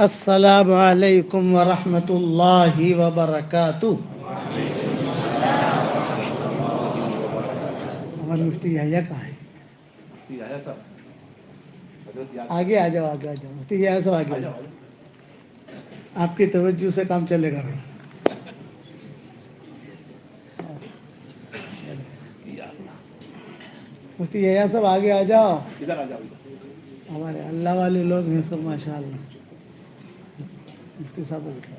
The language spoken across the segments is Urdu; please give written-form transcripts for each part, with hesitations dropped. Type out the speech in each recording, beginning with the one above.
السلام علیکم ورحمۃ اللہ وبرکاتہ۔ ہمارے مفتی یحییٰ کہاں ہے؟ آگے آ جاؤ، آگے آ جاؤ مفتی یحییٰ صاحب، آگے آ جاؤ، آپ کی توجہ سے کام چلے گا بھائی۔ مفتی یحییٰ صاحب آگے آ جاؤ، ہمارے اللہ والے لوگ ہیں سب ماشاء اللہ۔ مفتی صاحب کو بٹھاؤ۔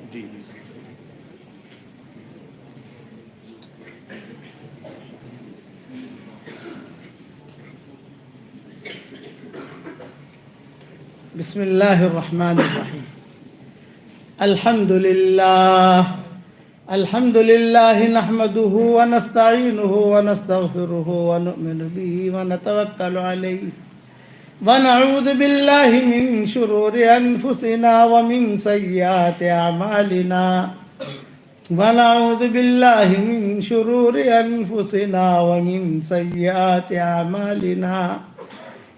بسم اللہ الرحمن الرحیم۔ الحمد للہ نحمده ونستعینه ونستغفره ونؤمن به ونتوکل علیہ ونعوذ باللہ من شرور انفسنا ومن سیئات اعمالنا ونعوذ باللہ من شرور انفسنا ومن سیئات اعمالنا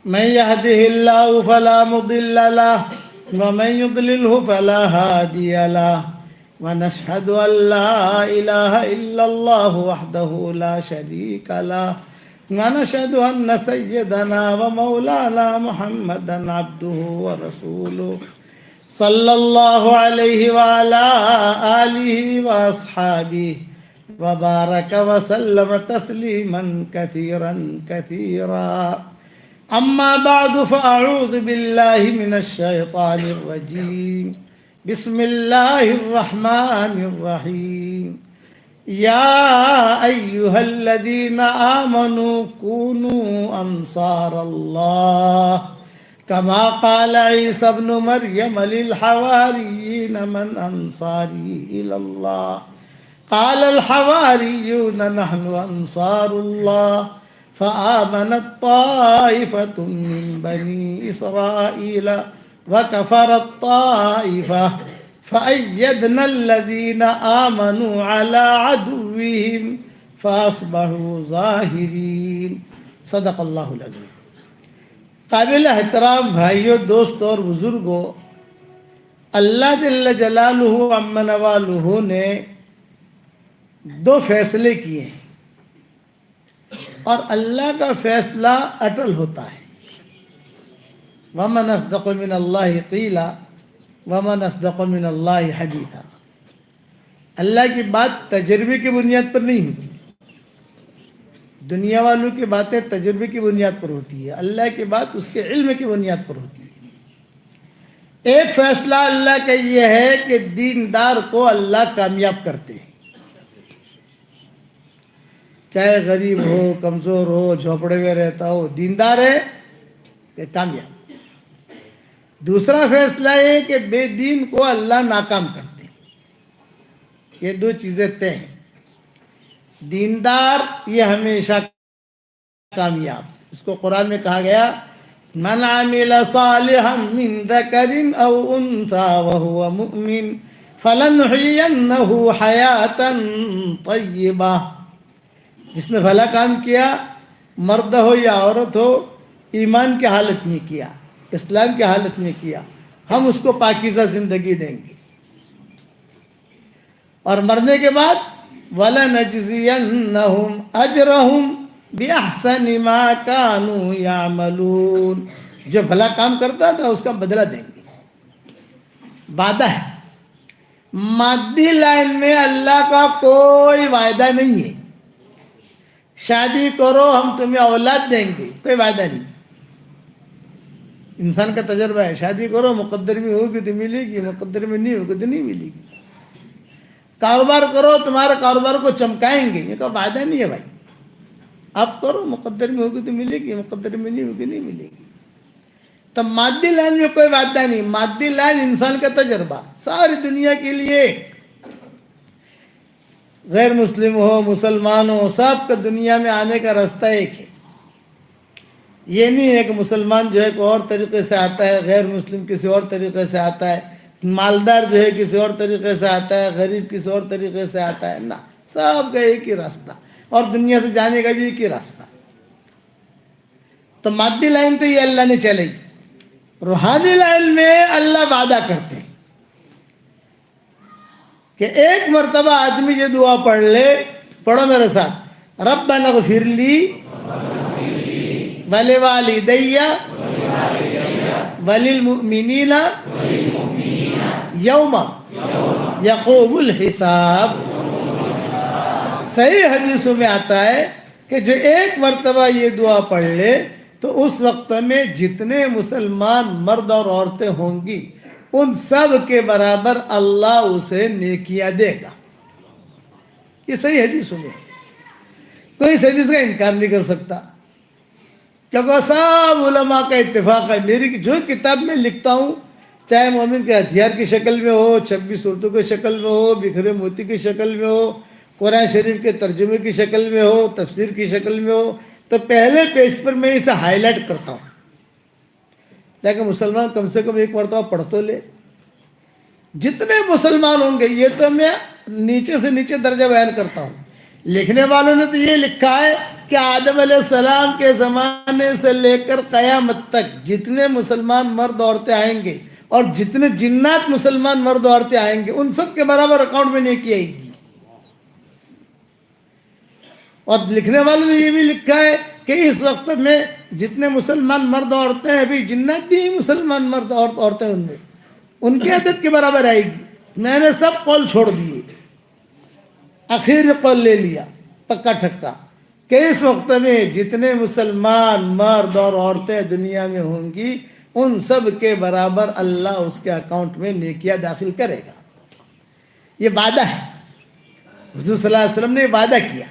من يهده الله فلا مضل له ومن يضلله فلا هادي له ونشهد أن لا إله إلا الله وحده لا شريك له ونشهد أن سيدنا ومولانا محمدا عبده ورسوله صلى الله عليه وعلى آله وأصحابه وبارك وسلم تسليما كثيرا كثيرا۔ اما بعد فاعوذ باللہ من الشیطان الرجیم، بسم اللہ الرحمن الرحیم۔ یا ایہا الذین آمنوا کونوا انصار اللہ کما قال عیسی ابن مریم للحواریین من انصاری الی اللہ قال الحواریون نحن انصار اللہ فآمنت طائفة من بني إسرائيل وكفرت طائفة فأيدنا الذين آمنوا على عدوهم فأصبحوا ظاہرین۔ صدق اللہ العظیم۔ قابل احترام بھائیوں، دوستوں اور بزرگوں، اللہ جل جلالہ عم نوالہ نے دو فیصلے کیے ہیں اور اللہ کا فیصلہ اٹل ہوتا ہے۔ وَمَنْ أَصْدَقُ مِنَ اللَّهِ قِيلًا وَمَنْ أَصْدَقُ مِنَ اللَّهِ حَدِيثًا۔ اللہ کی بات تجربے کی بنیاد پر نہیں ہوتی، دنیا والوں کی باتیں تجربے کی بنیاد پر ہوتی ہے، اللہ کی بات اس کے علم کی بنیاد پر ہوتی ہے۔ ایک فیصلہ اللہ کا یہ ہے کہ دیندار کو اللہ کامیاب کرتے ہیں، چاہے غریب ہو، کمزور ہو، جھوپڑے میں رہتا ہو، دیندار ہے کہ کامیاب۔ دوسرا فیصلہ ہے کہ بے دین کو اللہ ناکام کرتے ہیں۔ یہ دو چیزیں طے ہیں، دیندار یہ ہمیشہ کامیاب۔ اس کو قرآن میں کہا گیا من عمل صالحا من ذکر او انثى وهو مؤمن فلنحيينه حیاة طیبہ۔ جس نے بھلا کام کیا، مرد ہو یا عورت ہو، ایمان کی حالت میں کیا، اسلام کی حالت میں کیا، ہم اس کو پاکیزہ زندگی دیں گے، اور مرنے کے بعد وَلَنَجْزِيَنَّهُمْ أَجْرَهُمْ بِأَحْسَنِ مَا كَانُوا يَعْمَلُونَ۔ جو بھلا کام کرتا تھا اس کا بدلہ دیں گے، وعدہ ہے۔ مادی لائن میں اللہ کا کوئی وعدہ نہیں ہے، شادی کرو ہم تمہیں اولاد دیں گے، کوئی وعدہ نہیں۔ انسان کا تجربہ ہے، شادی کرو مقدر میں ہوگی تو ملے گی، مقدر میں نہیں ہوگی تو نہیں ملے گی۔ کاروبار کرو تمہارے کاروبار کو چمکائیں گے، یہ کوئی وعدہ نہیں ہے بھائی۔ اب کرو مقدر میں ہوگی تو ملے گی، مقدر میں نہیں ہوگی نہیں ملے گی۔ تو مادی لائن میں کوئی وعدہ نہیں، مادی لائن انسان کا تجربہ ساری دنیا کے لیے، غیر مسلم ہو مسلمان ہو، سب کا دنیا میں آنے کا راستہ ایک ہے۔ یہ نہیں ہے کہ مسلمان جو ہے کوئی اور طریقے سے آتا ہے، غیر مسلم کسی اور طریقے سے آتا ہے، مالدار جو ہے کسی اور طریقے سے آتا ہے، غریب کسی اور طریقے سے آتا ہے، نہ، سب کا ایک ہی راستہ، اور دنیا سے جانے کا بھی ایک ہی راستہ۔ تو مادی لائن تو یہ اللہ نے چلائی، روحانی لائن میں اللہ وعدہ کرتے ہیں۔ کہ ایک مرتبہ آدمی یہ دعا پڑھ لے. پڑھو میرے ساتھ, ربنا اغفر لی ولوالدی وللمؤمنین یوم یقوم الحساب. صحیح حدیثوں میں آتا ہے کہ جو ایک مرتبہ یہ دعا پڑھ لے تو اس وقت میں جتنے مسلمان مرد اور عورتیں ہوں گی ان سب کے برابر اللہ اسے نیکیاں دے گا. یہ صحیح حدیثوں میں کوئی اس حدیث کا انکار نہیں کر سکتا, کیونکہ سب علماء کا اتفاق ہے. میری جو کتاب میں لکھتا ہوں, چاہے مومن کے ہتھیار کی شکل میں ہو, 26 صورتوں کی شکل میں ہو, بکھرے موتی کی شکل میں ہو, قرآن شریف کے ترجمے کی شکل میں ہو, تفسیر کی شکل میں ہو, تو پہلے پیج پر میں اسے ہائی لائٹ کرتا ہوں تاکہ مسلمان کم سے کم ایک مرتبہ پڑھ تو لے. جتنے مسلمان ہوں گے, یہ تو میں نیچے سے نیچے درجہ بیان کرتا ہوں. لکھنے والوں نے تو یہ لکھا ہے کہ آدم علیہ السلام کے زمانے سے لے کر قیامت تک جتنے مسلمان مرد عورتیں آئیں گے اور جتنے جنات مسلمان مرد عورتیں آئیں گے ان سب کے برابر اکاؤنٹ میں نیکی آئے گی. اور لکھنے والوں نے یہ بھی لکھا ہے کہ اس وقت میں جتنے مسلمان مرد عورتیں ہیں, ابھی جنات بھی مسلمان مرد عورتیں ان میں, ان کی عدد کے برابر آئے گی. میں نے سب قول چھوڑ دیے, آخر قول لے لیا پکا ٹھکا کہ اس وقت میں جتنے مسلمان مرد اور عورتیں دنیا میں ہوں گی ان سب کے برابر اللہ اس کے اکاؤنٹ میں نیکیاں داخل کرے گا. یہ وعدہ ہے, حضور صلی اللہ علیہ وسلم نے یہ وعدہ کیا.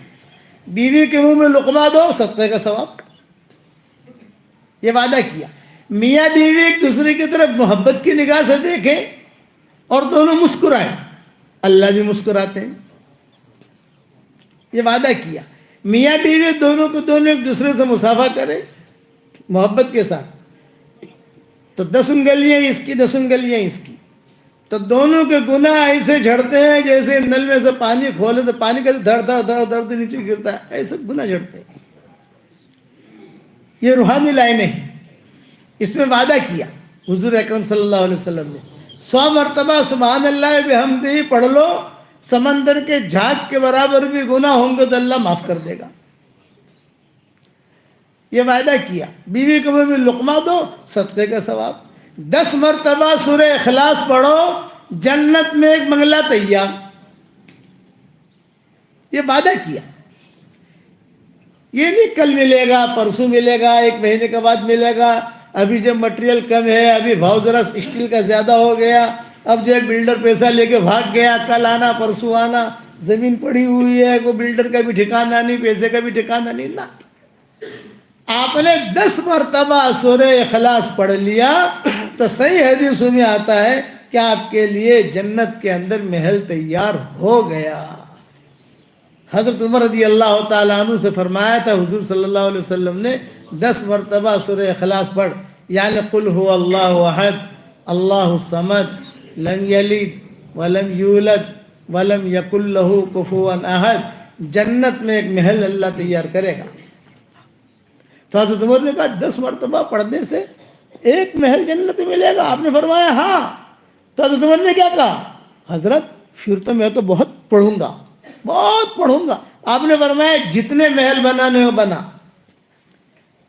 بیوی کے منہ میں لقمہ دو, صدقے کا ثواب, یہ وعدہ کیا. میاں بیوی ایک دوسرے کی طرف محبت کی نگاہ سے دیکھیں اور دونوں مسکرائیں, اللہ بھی مسکراتے ہیں. یہ وعدہ کیا. میاں بیوی دونوں ایک دوسرے سے مصافحہ کریں محبت کے ساتھ, تو 10 انگلیاں اس کی 10 انگلیاں اس کی, تو دونوں کے گناہ ایسے جھڑتے ہیں جیسے نل میں سے پانی کھولے تو پانی کا دھڑ دھڑ دھڑ دھڑ نیچے گرتا ہے, ایسے گناہ جھڑتے ہیں. یہ روحانی لائنیں ہیں. اس میں وعدہ کیا حضور اکرم صلی اللہ علیہ وسلم نے, 100 مرتبہ سبحان اللہ بحمدہ پڑھ لو, سمندر کے جھاگ کے برابر بھی گناہ ہوں گے تو اللہ معاف کر دے گا. یہ وعدہ کیا. بیوی کو منہ میں لقمہ دو, صدقے کا ثواب. 10 مرتبہ سورہ اخلاص پڑھو, جنت میں ایک بنگلہ تیار. یہ وعدہ کیا. یہ نہیں کل ملے گا, پرسوں ملے گا, 1 مہینے کے بعد ملے گا, ابھی جب مٹیریل کم ہے, ابھی بھاؤ ذرا اسٹیل کا زیادہ ہو گیا, اب جو ہے بلڈر پیسہ لے کے بھاگ گیا, کل آنا پرسوں آنا, زمین پڑی ہوئی ہے, کوئی بلڈر کا بھی ٹھکانہ نہیں, پیسے کا بھی ٹھکانہ نہیں. نا, آپ نے 10 مرتبہ سورہ اخلاص پڑھ لیا تو صحیح حدیثوں میں آتا ہے کہ آپ کے لیے جنت کے اندر محل تیار ہو گیا. حضرت عمر رضی اللہ تعالیٰ عنہ سے فرمایا تھا حضور صلی اللہ علیہ وسلم نے 10 مرتبہ سورہ اخلاص پڑھ, یعنی قل هو اللہ احد اللہ الصمد لم یلد ولم یولد ولم یکن لہ کفوا احد, جنت میں ایک محل اللہ تیار کرے گا. تو حضرت عمر نے کہا 10 مرتبہ پڑھنے سے ایک محل جنت میں ملے گا. آپ نے فرمایا ہاں. تو حضرت عمر نے کیا کہا, حضرت پھر تو میں تو بہت پڑھوں گا, بہت پڑھوں گا. آپ نے فرمایا جتنے محل بنانے ہو بنا,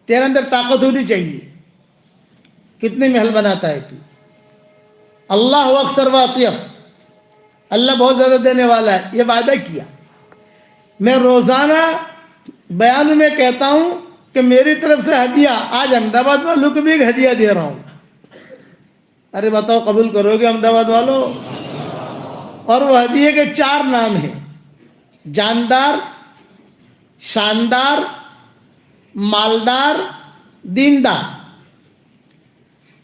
تیرے اندر طاقت ہونی چاہیے. کتنے محل بناتا ہے تو؟ اللہ اکثر و اطیب, اللہ بہت زیادہ دینے والا ہے. یہ وعدہ کیا. میں روزانہ بیان میں کہتا ہوں کہ میری طرف سے ہدیہ, آج احمد آباد والوں کو بھی ایک ہدیہ دے رہا ہوں. ارے بتاؤ قبول کرو گے احمد آباد والوں؟ اور وہ ہدیے کے 4 نام ہیں, جاندار, شاندار, مالدار, دیندار.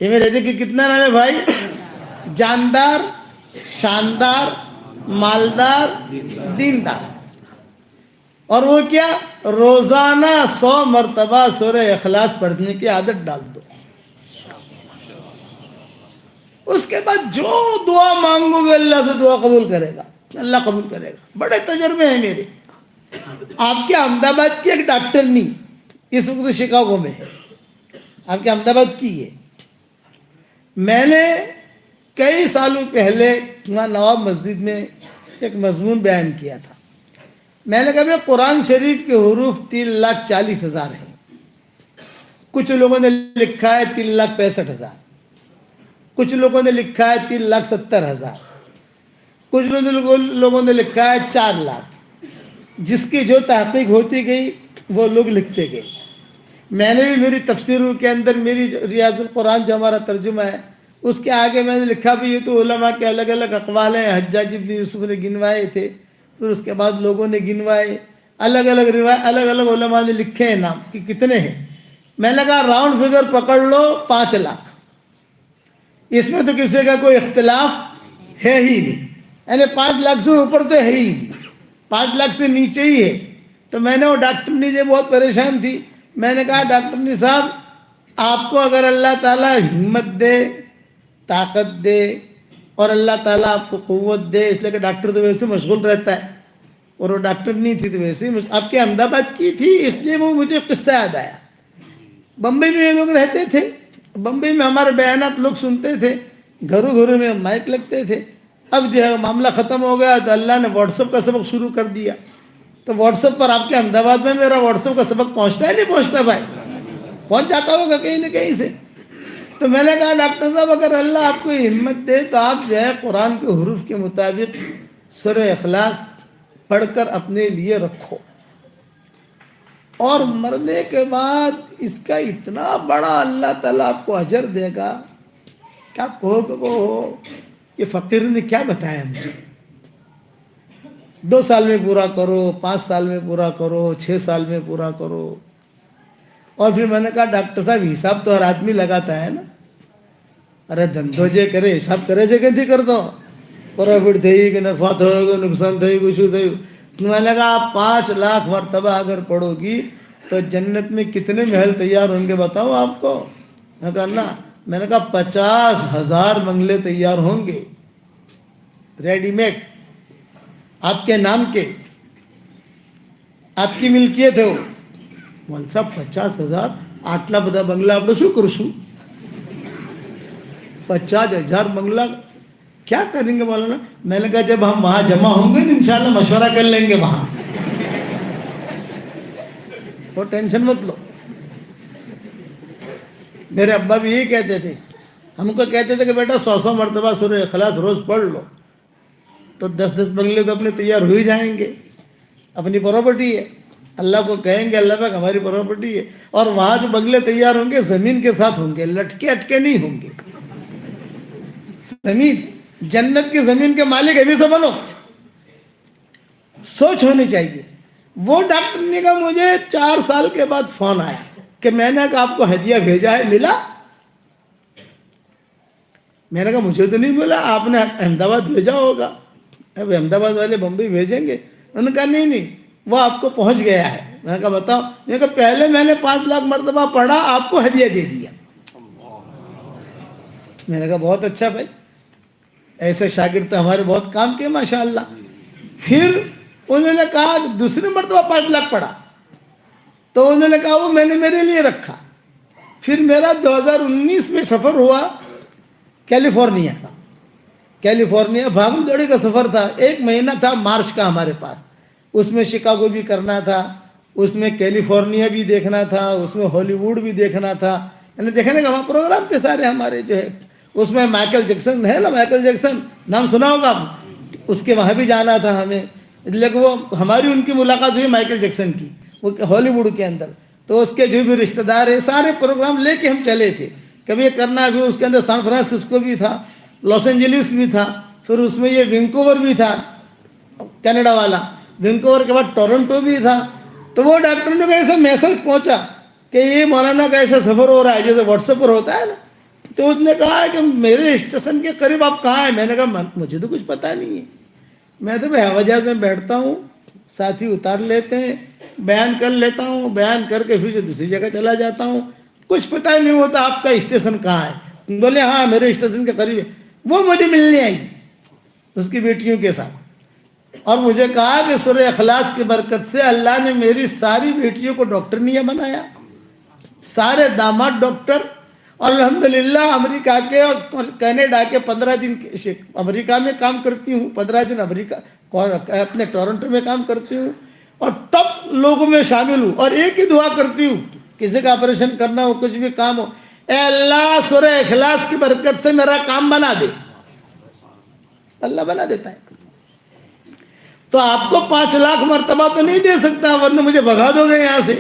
یہ میرے ہدیے کے کتنا نام ہے بھائی؟ جاندار, شاندار, مالدار, دیندار. اور وہ کیا؟ روزانہ 100 مرتبہ سورہ اخلاص پڑھنے کی عادت ڈال دو. اس کے بعد جو دعا مانگو گے اللہ سے دعا قبول کرے گا, اللہ قبول کرے گا. بڑے تجربے ہیں میرے. آپ کے احمد آباد کی ایک ڈاکٹرنی اس وقت شکاگو میں ہے, آپ کے احمد آباد کی ہے. میں نے کئی سالوں پہلے وہاں نواب مسجد میں ایک مضمون بیان کیا تھا. میں نے کہا بھائی قرآن شریف کے حروف 3,40,000 ہیں. کچھ لوگوں نے لکھا ہے 3,65,000، کچھ لوگوں نے لکھا ہے 3,70,000، کچھ لوگوں نے لکھا ہے 4 لاکھ. جس کی جو تحقیق ہوتی گئی وہ لوگ لکھتے گئے. میں نے بھی میری تفسیروں کے اندر میری ریاض القرآن جو ہمارا ترجمہ ہے اس کے آگے میں نے لکھا بھی یہ تو علماء کے الگ الگ اقوال ہیں. حجاج ابن یوسف نے گنوائے تھے، پھر اس کے بعد لوگوں نے گنوائے، الگ الگ روایت الگ الگ علماء نے لکھے ہیں نام کہ کتنے ہیں. میں نے کہا راؤنڈ فگر پکڑ لو 5 لاکھ. اس میں تو کسی کا کوئی اختلاف ہے ہی نہیں، یعنی 5 لاکھ سے اوپر تو ہے ہی نہیں، 5 لاکھ سے نیچے ہی ہے. تو میں نے وہ ڈاکٹرنی جو بہت پریشان تھی، میں نے کہا ڈاکٹرنی صاحب آپ کو اگر اللہ تعالیٰ ہمت دے، طاقت دے، اور اللہ تعالیٰ آپ کو قوت دے، اس لیے کہ ڈاکٹر تو ویسے مشغول رہتا ہے اور وہ ڈاکٹر نہیں تھی تو ویسے ہی آپ کے احمد آباد کی تھی، اس لیے وہ مجھے قصہ یاد آیا. بمبئی میں یہ لوگ رہتے تھے، بمبئی میں ہمارے بیانات لوگ سنتے تھے، گھروں گھروں میں مائک لگتے تھے. اب جو ہے معاملہ ختم ہو گیا تو اللہ نے واٹس ایپ کا سبق شروع کر دیا. تو واٹس ایپ پر آپ کے احمد آباد میں میرا واٹس ایپ کا سبق پہنچتا ہے نہیں پہنچتا بھائی؟ پہنچ جاتا ہوگا کہیں نہ کہیں سے. تو میں نے کہا ڈاکٹر صاحب اگر اللہ آپ کو ہمت دے تو آپ جو ہے قرآن کے حروف کے مطابق سورہ اخلاص پڑھ کر اپنے لیے رکھو، اور مرنے کے بعد اس کا اتنا بڑا اللہ تعالیٰ آپ کو اجر دے گا کہ آپ کہو کہ وہ یہ فقیر نے کیا بتایا مجھے. 2 سال میں پورا کرو، 5 سال میں پورا کرو، 6 سال میں پورا کرو. اور پھر میں نے کہا ڈاکٹر صاحب حساب تو ہر آدمی لگاتا ہے نا. ارے دھندو جے کرے حساب کرے جے کہ کر دو پروفٹ تھی کہ نفع تھے نقصان تھے کچھ تھے. میں نے کہا آپ 5 لاکھ مرتبہ اگر پڑھو گی تو جنت میں کتنے محل تیار ہوں گے بتاؤ آپ کو. میں کہا نا، میں نے کہا 50,000 بنگلے تیار ہوں گے ریڈی میڈ آپ کے نام کے، آپ کی ملکیت ہے وہ. مول صاحب 50,000 آٹلا بدا بنگلہ آپ شو کرشو 50,000 بنگلہ کیا کریں گے مولانا؟ میں نے کہا جب ہم وہاں جمع ہوں گے انشاءاللہ مشورہ کر لیں گے وہاں، وہ ٹینشن مت لو. میرے ابا بھی یہی کہتے تھے، ہم کو کہتے تھے کہ بیٹا 100 مرتبہ سورہ اخلاص روز پڑھ لو تو 10 بنگلے تو اپنے تیار ہو ہی جائیں گے. اپنی پراپرٹی ہے، اللہ کو کہیں گے اللہ پاک ہماری پراپرٹی ہے. اور وہاں جو بنگلے تیار ہوں گے زمین کے ساتھ ہوں گے، لٹکے اٹکے نہیں ہوں گے. زمین، جنت کی زمین کے مالک ابھی سے بنو، سوچ ہونی چاہیے. وہ ڈاکٹر نے کہا مجھے 4 سال کے بعد فون آیا کہ میں نے کہا آپ کو ہدیہ بھیجا ہے، ملا؟ میں نے کہا مجھے تو نہیں ملا، آپ نے احمد آباد بھیجا ہوگا. اب احمد آباد والے بمبئی بھیجیں گے. انہوں نے کہا نہیں وہ آپ کو پہنچ گیا ہے. میں نے کہا بتاؤ؟ میں نے کہا پہلے میں نے 5 لاکھ مرتبہ پڑھا، آپ کو ہدیہ دے دیا. میں نے کہا بہت اچھا بھائی، ایسے شاگرد تو ہمارے بہت کام کے ماشاءاللہ. پھر انہوں نے کہا دوسری مرتبہ 5 لاکھ پڑھا تو انہوں نے کہا وہ میں نے میرے لیے رکھا. پھر میرا 2019 میں سفر ہوا کیلیفورنیا کا. کیلیفورنیا بھاگم دوڑی کا سفر تھا، 1 مہینہ تھا مارچ کا ہمارے پاس. اس میں شکاگو بھی کرنا تھا، اس میں کیلیفورنیا بھی دیکھنا تھا، اس میں ہالی ووڈ بھی دیکھنا تھا. یعنی دیکھنے کا وہاں پروگرام تھے سارے ہمارے جو ہے. اس میں مائیکل جیکسن ہے نا، مائیکل جیکسن نام سنا ہوگا آپ، اس کے وہاں بھی جانا تھا ہمیں. لیکن وہ ہماری ان کی ملاقات ہوئی مائیکل جیکسن کی، وہ ہالی ووڈ کے اندر. تو اس کے جو بھی رشتہ دار ہیں سارے پروگرام لے کے ہم چلے تھے. کبھی یہ کرنا بھی، اس کے اندر سان فرانسسکو بھی تھا، لاس اینجلس بھی تھا، پھر اس میں یہ وینکوور بھی تھا کینیڈا والا، وینکوور کے بعد ٹورنٹو بھی تھا. تو وہ ڈاکٹر نے ایسا میسج پہنچا کہ یہ مولانا کا ایسا سفر ہو رہا ہے جیسے واٹس ایپ پر ہوتا ہے نا. تو اس نے کہا کہ میرے اسٹیشن کے قریب آپ کہاں ہیں؟ میں نے کہا مجھے تو کچھ پتہ نہیں ہے، میں تو ہوائی جہاز میں بیٹھتا ہوں، ساتھی اتار لیتے ہیں، بیان کر لیتا ہوں، بیان کر کے پھر دوسری جگہ چلا جاتا ہوں، کچھ پتہ ہی نہیں ہوتا آپ کا اسٹیشن کہاں ہے. بولے ہاں میرے اسٹیشن کے قریب ہے. وہ مجھے ملنے آئی اس کی بیٹیوں کے ساتھ اور مجھے کہا کہ سورہ اخلاص کی برکت سے اللہ نے میری ساری بیٹیوں کو ڈاکٹرنیا بنایا، سارے داماد ڈاکٹر. اور الحمدللہ امریکہ کے اور کینیڈا کے 15 دن امریکہ میں کام کرتی ہوں، 15 دن امریکہ اپنے ٹورنٹو میں کام کرتی ہوں اور ٹاپ لوگوں میں شامل ہوں، اور ایک ہی دعا کرتی ہوں، کسی کا آپریشن کرنا ہو، کچھ بھی کام ہو، اے اللہ سورہ اخلاص کی برکت سے میرا کام بنا دے. اللہ بنا دیتا ہے. تو آپ کو 5 لاکھ مرتبہ تو نہیں دے سکتا، ورنہ مجھے بھگا دو گے یہاں سے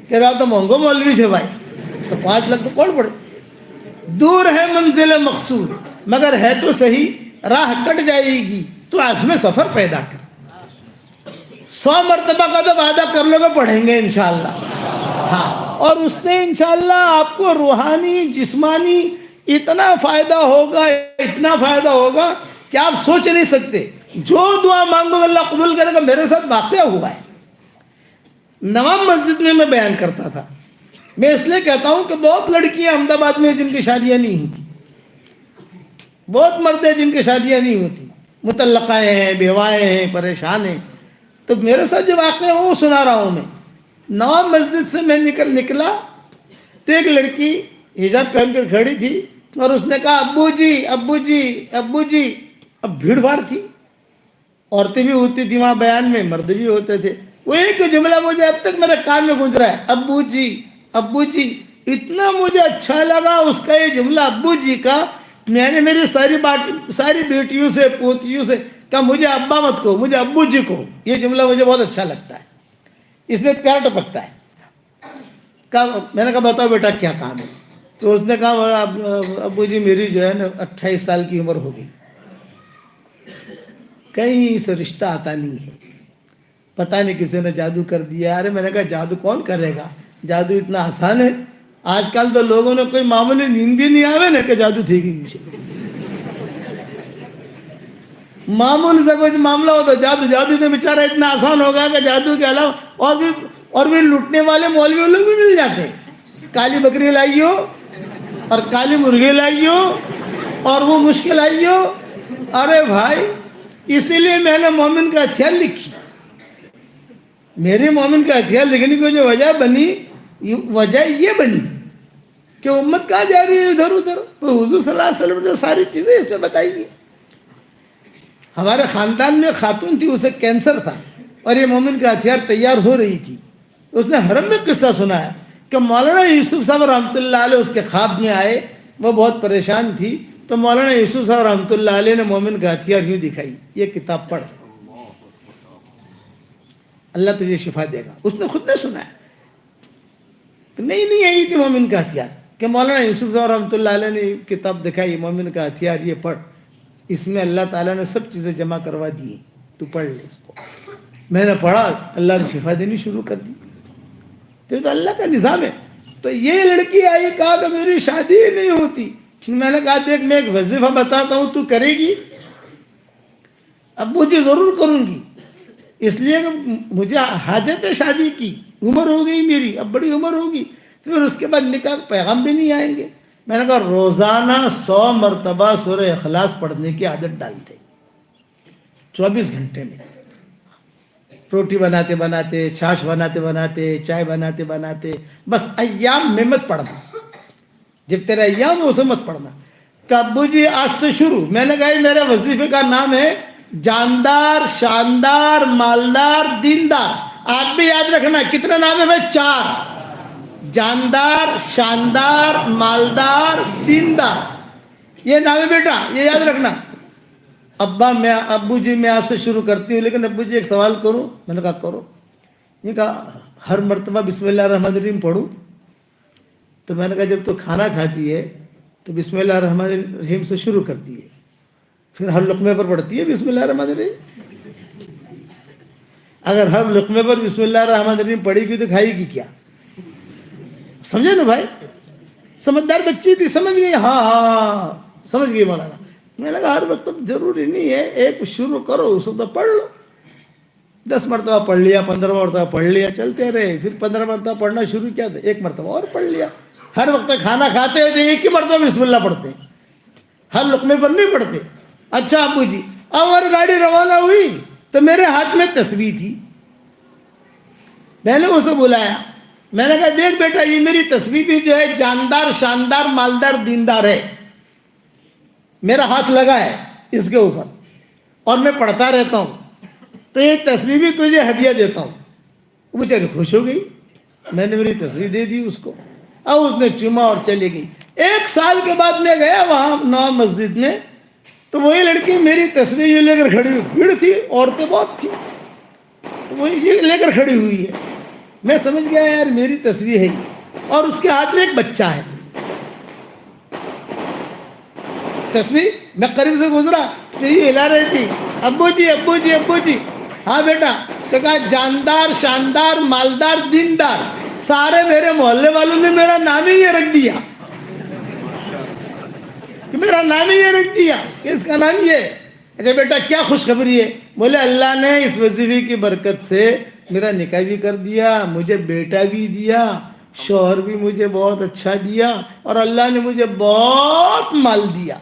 کہ رہا تو مہنگو مولوی سے بھائی، تو 5 لاکھ تو کون پڑے. دور ہے منزل مقصود مگر ہے تو صحیح، راہ کٹ جائے گی تو عزم سفر پیدا کر. 100 مرتبہ کا تو وعدہ کر لو گے، پڑھیں گے انشاءاللہ. ہاں، اور اس سے انشاءاللہ آپ کو روحانی جسمانی اتنا فائدہ ہوگا، اتنا فائدہ ہوگا کہ آپ سوچ نہیں سکتے. جو دعا مانگو اللہ قبول کرے گا. میرے ساتھ واقعہ ہوا ہے. نوام مسجد میں بیان کرتا تھا. میں اس لیے کہتا ہوں کہ بہت لڑکیاں احمد آباد میں جن کی شادیاں نہیں ہوتی، بہت مرد ہیں جن کی شادیاں نہیں ہوتی، مطلقہ ہیں، بیوائیں ہیں، پریشان ہیں. تو میرے ساتھ جو واقعہ ہے وہ سنا رہا ہوں میں. نوام مسجد سے میں نکلا تو ایک لڑکی حجاب پہن کر کھڑی تھی اور اس نے کہا ابو جی ابو جی ابو جی. اب بھیڑ بھاڑ تھی، عورتیں بھی ہوتی تھی وہاں بیان میں، مرد بھی ہوتے تھے. وہ ایک جملہ مجھے اب تک میرے کان میں گونج رہا ہے، ابو جی ابو جی. اتنا مجھے اچھا لگا اس کا یہ جملہ ابو جی کا. میں نے میری ساری بیٹیوں سے پوتیوں سے کہا مجھے ابا مت کو، مجھے ابو جی کو. یہ جملہ مجھے بہت اچھا لگتا ہے، اس میں پیار ٹپکتا ہے. میں نے کہا بتاؤ بیٹا کیا کام ہے. تو اس نے کہا ابو جی میری جو ہے نا 28 سال کی عمر ہو گئی، کہیں سے رشتہ آتا نہیں ہے، پتہ نہیں کسی نے جادو کر دیا. ارے میں نے کہا جادو کون کرے گا، جادو اتنا آسان ہے. آج کل تو لوگوں نے کوئی معمولی نیند بھی نہیں آوے نا کہ جادو تھی گی. معمول سے کوئی معاملہ ہو تو جادو تو بیچارہ اتنا آسان ہوگا کہ جادو کے علاوہ اور بھی لوٹنے والے مولوی لوگ بھی مل جاتے ہیں. کالی بکری لائیو اور کالی مرغی لائیو اور وہ مشکل آئیو. ارے بھائی، اسی لیے میں نے مومن کا ہتھیار لکھی. میری مومن کا ہتھیار لکھنے کی جو وجہ یہ بنی کہ امت کہاں جا رہی ہے ادھر ادھر. حضور صلی اللہ علیہ وسلم نے ساری چیزیں اس میں بتائی گی. ہمارے خاندان میں خاتون تھی، اسے کینسر تھا اور یہ مومن کا ہتھیار تیار ہو رہی تھی. اس نے حرم میں قصہ سنایا کہ مولانا یوسف صاحب رحمۃ اللہ علیہ اس کے خواب میں آئے. وہ بہت پریشان تھی تو مولانا یوسف صاحب رحمۃ اللہ علیہ نے مومن کا ہتھیار یوں دکھائی، یہ کتاب پڑھ، اللہ تجھے شفا دے گا. اس نے خود نے سنایا. تو نہیں آئی تھی مومن کا ہتھیار کہ مولانا یوسف صاحب رحمۃ اللہ علیہ نے کتاب دکھائی، مومن کا ہتھیار یہ پڑھ، اس میں اللہ تعالیٰ نے سب چیزیں جمع کروا دی، تو پڑھ لے اس کو. میں نے پڑھا، اللہ نے شفا دینی شروع کر دی. تو یہ تو اللہ کا نظام ہے. تو یہ لڑکی آئی، کہا کہ میری شادی ہی نہیں ہوتی. میں نے کہا دیکھ میں ایک وظیفہ بتاتا ہوں، تو کرے گی؟ ابو جی ضرور کروں گی، اس لیے کہ مجھے حاجت ہے شادی کی، عمر ہو گئی میری، اب بڑی عمر ہوگی. پھر اس کے بعد نکاح پیغام بھی نہیں آئیں گے. میں نے کہا روزانہ 100 مرتبہ سورہ اخلاص پڑھنے کی عادت ڈالتے 24 گھنٹے میں. روٹی بناتے بناتے، چھاچھ بناتے بناتے، چائے بناتے بناتے، بس ایام میں مت پڑھنا. جب تیرا ایام ہو اسے مت پڑھنا. کہ ابو جی آج سے شروع. میں نے کہا میرے وظیفے کا نام ہے جاندار، شاندار، مالدار، دیندار. آپ بھی یاد رکھنا کتنا نام ہے بھائی؟ 4. جاندار، شاندار، مالدار، دیندار، یہ نام ہے بیٹا، یہ یاد رکھنا. ابو جی میں آج سے شروع کرتی ہوں، لیکن ابو جی ایک سوال کروں. میں نے کہا کرو. یہ کہا ہر مرتبہ بسم اللہ الرحمن الرحیم پڑھوں. تو میں نے کہا جب تو کھانا کھاتی ہے تو بسم اللہ الرحمن الرحیم سے شروع کرتی ہے، پھر ہر لقمے پر پڑھتی ہے بسم اللہ الرحمن الرحیم. اگر ہر لقمے پر بسم اللہ الرحمن الرحیم پڑھی گی تو کھائے گی کیا؟ سمجھے نا بھائی؟ سمجھدار بچی تھی، سمجھ گئی. ہاں سمجھ گئی مولانا. میں نے کہا ہر وقت ضروری نہیں ہے، ایک شروع کرو، اس وقت پڑھ لو. 10 مرتبہ پڑھ لیا، 15 مرتبہ پڑھ لیا، چلتے رہے. پھر 15 مرتبہ پڑھنا شروع کیا تھا، 1 مرتبہ اور پڑھ لیا. ہر وقت کھانا کھاتے ہیں تو 1 ہی مرتبہ بسم اللہ پڑھتے ہیں، ہر لقمے پر نہیں پڑھتے. اچھا ابو جی، اب ہماری گاڑی روانہ ہوئی تو میرے ہاتھ میں تسبیح تھی. میں نے اسے بلایا، میں نے کہا دیکھ بیٹا یہ میری تسبیح بھی جو ہے جاندار، شاندار، مالدار، دیندار ہے. میرا ہاتھ لگا ہے اس کے اوپر. اور میں پڑھتا رہتا ہوں تو یہ تسبیح بھی تجھے ہدیہ دیتا ہوں. وہ بیچاری خوش ہو گئی, میں نے میری تسبیح دے دی اس کو. اب اس نے چوما اور چلی گئی. 1 سال کے بعد میں گیا وہاں نو مسجد میں, تو وہی لڑکی میری تسبیح یہ لے کر کھڑی ہوئی, بھیڑ تھی, عورتیں بہت تھیں, تو وہ یہ لے کر کھڑی ہوئی ہے. میں سمجھ گیا یار میری تسبیح ہے یہ, اور اس کے ہاتھ میں ایک بچہ ہے. تسبیح میں قریب سے گزرا تو یہ ہلا رہی تھی, ابو جی ابو جی ابو جی. ہاں بیٹا. تو کہا جاندار شاندار مالدار دیندار, سارے میرے محلے والوں نے میرا نام ہی یہ رکھ دیا, کہ میرا نام ہی یہ رکھ دیا کہ اس کا نام یہ. اچھا بیٹا کیا خوشخبری ہے؟ بولے اللہ نے اس وظیفے کی برکت سے میرا نکاح بھی کر دیا, مجھے بیٹا بھی دیا, شوہر بھی مجھے بہت اچھا دیا, اور اللہ نے مجھے بہت مال دیا.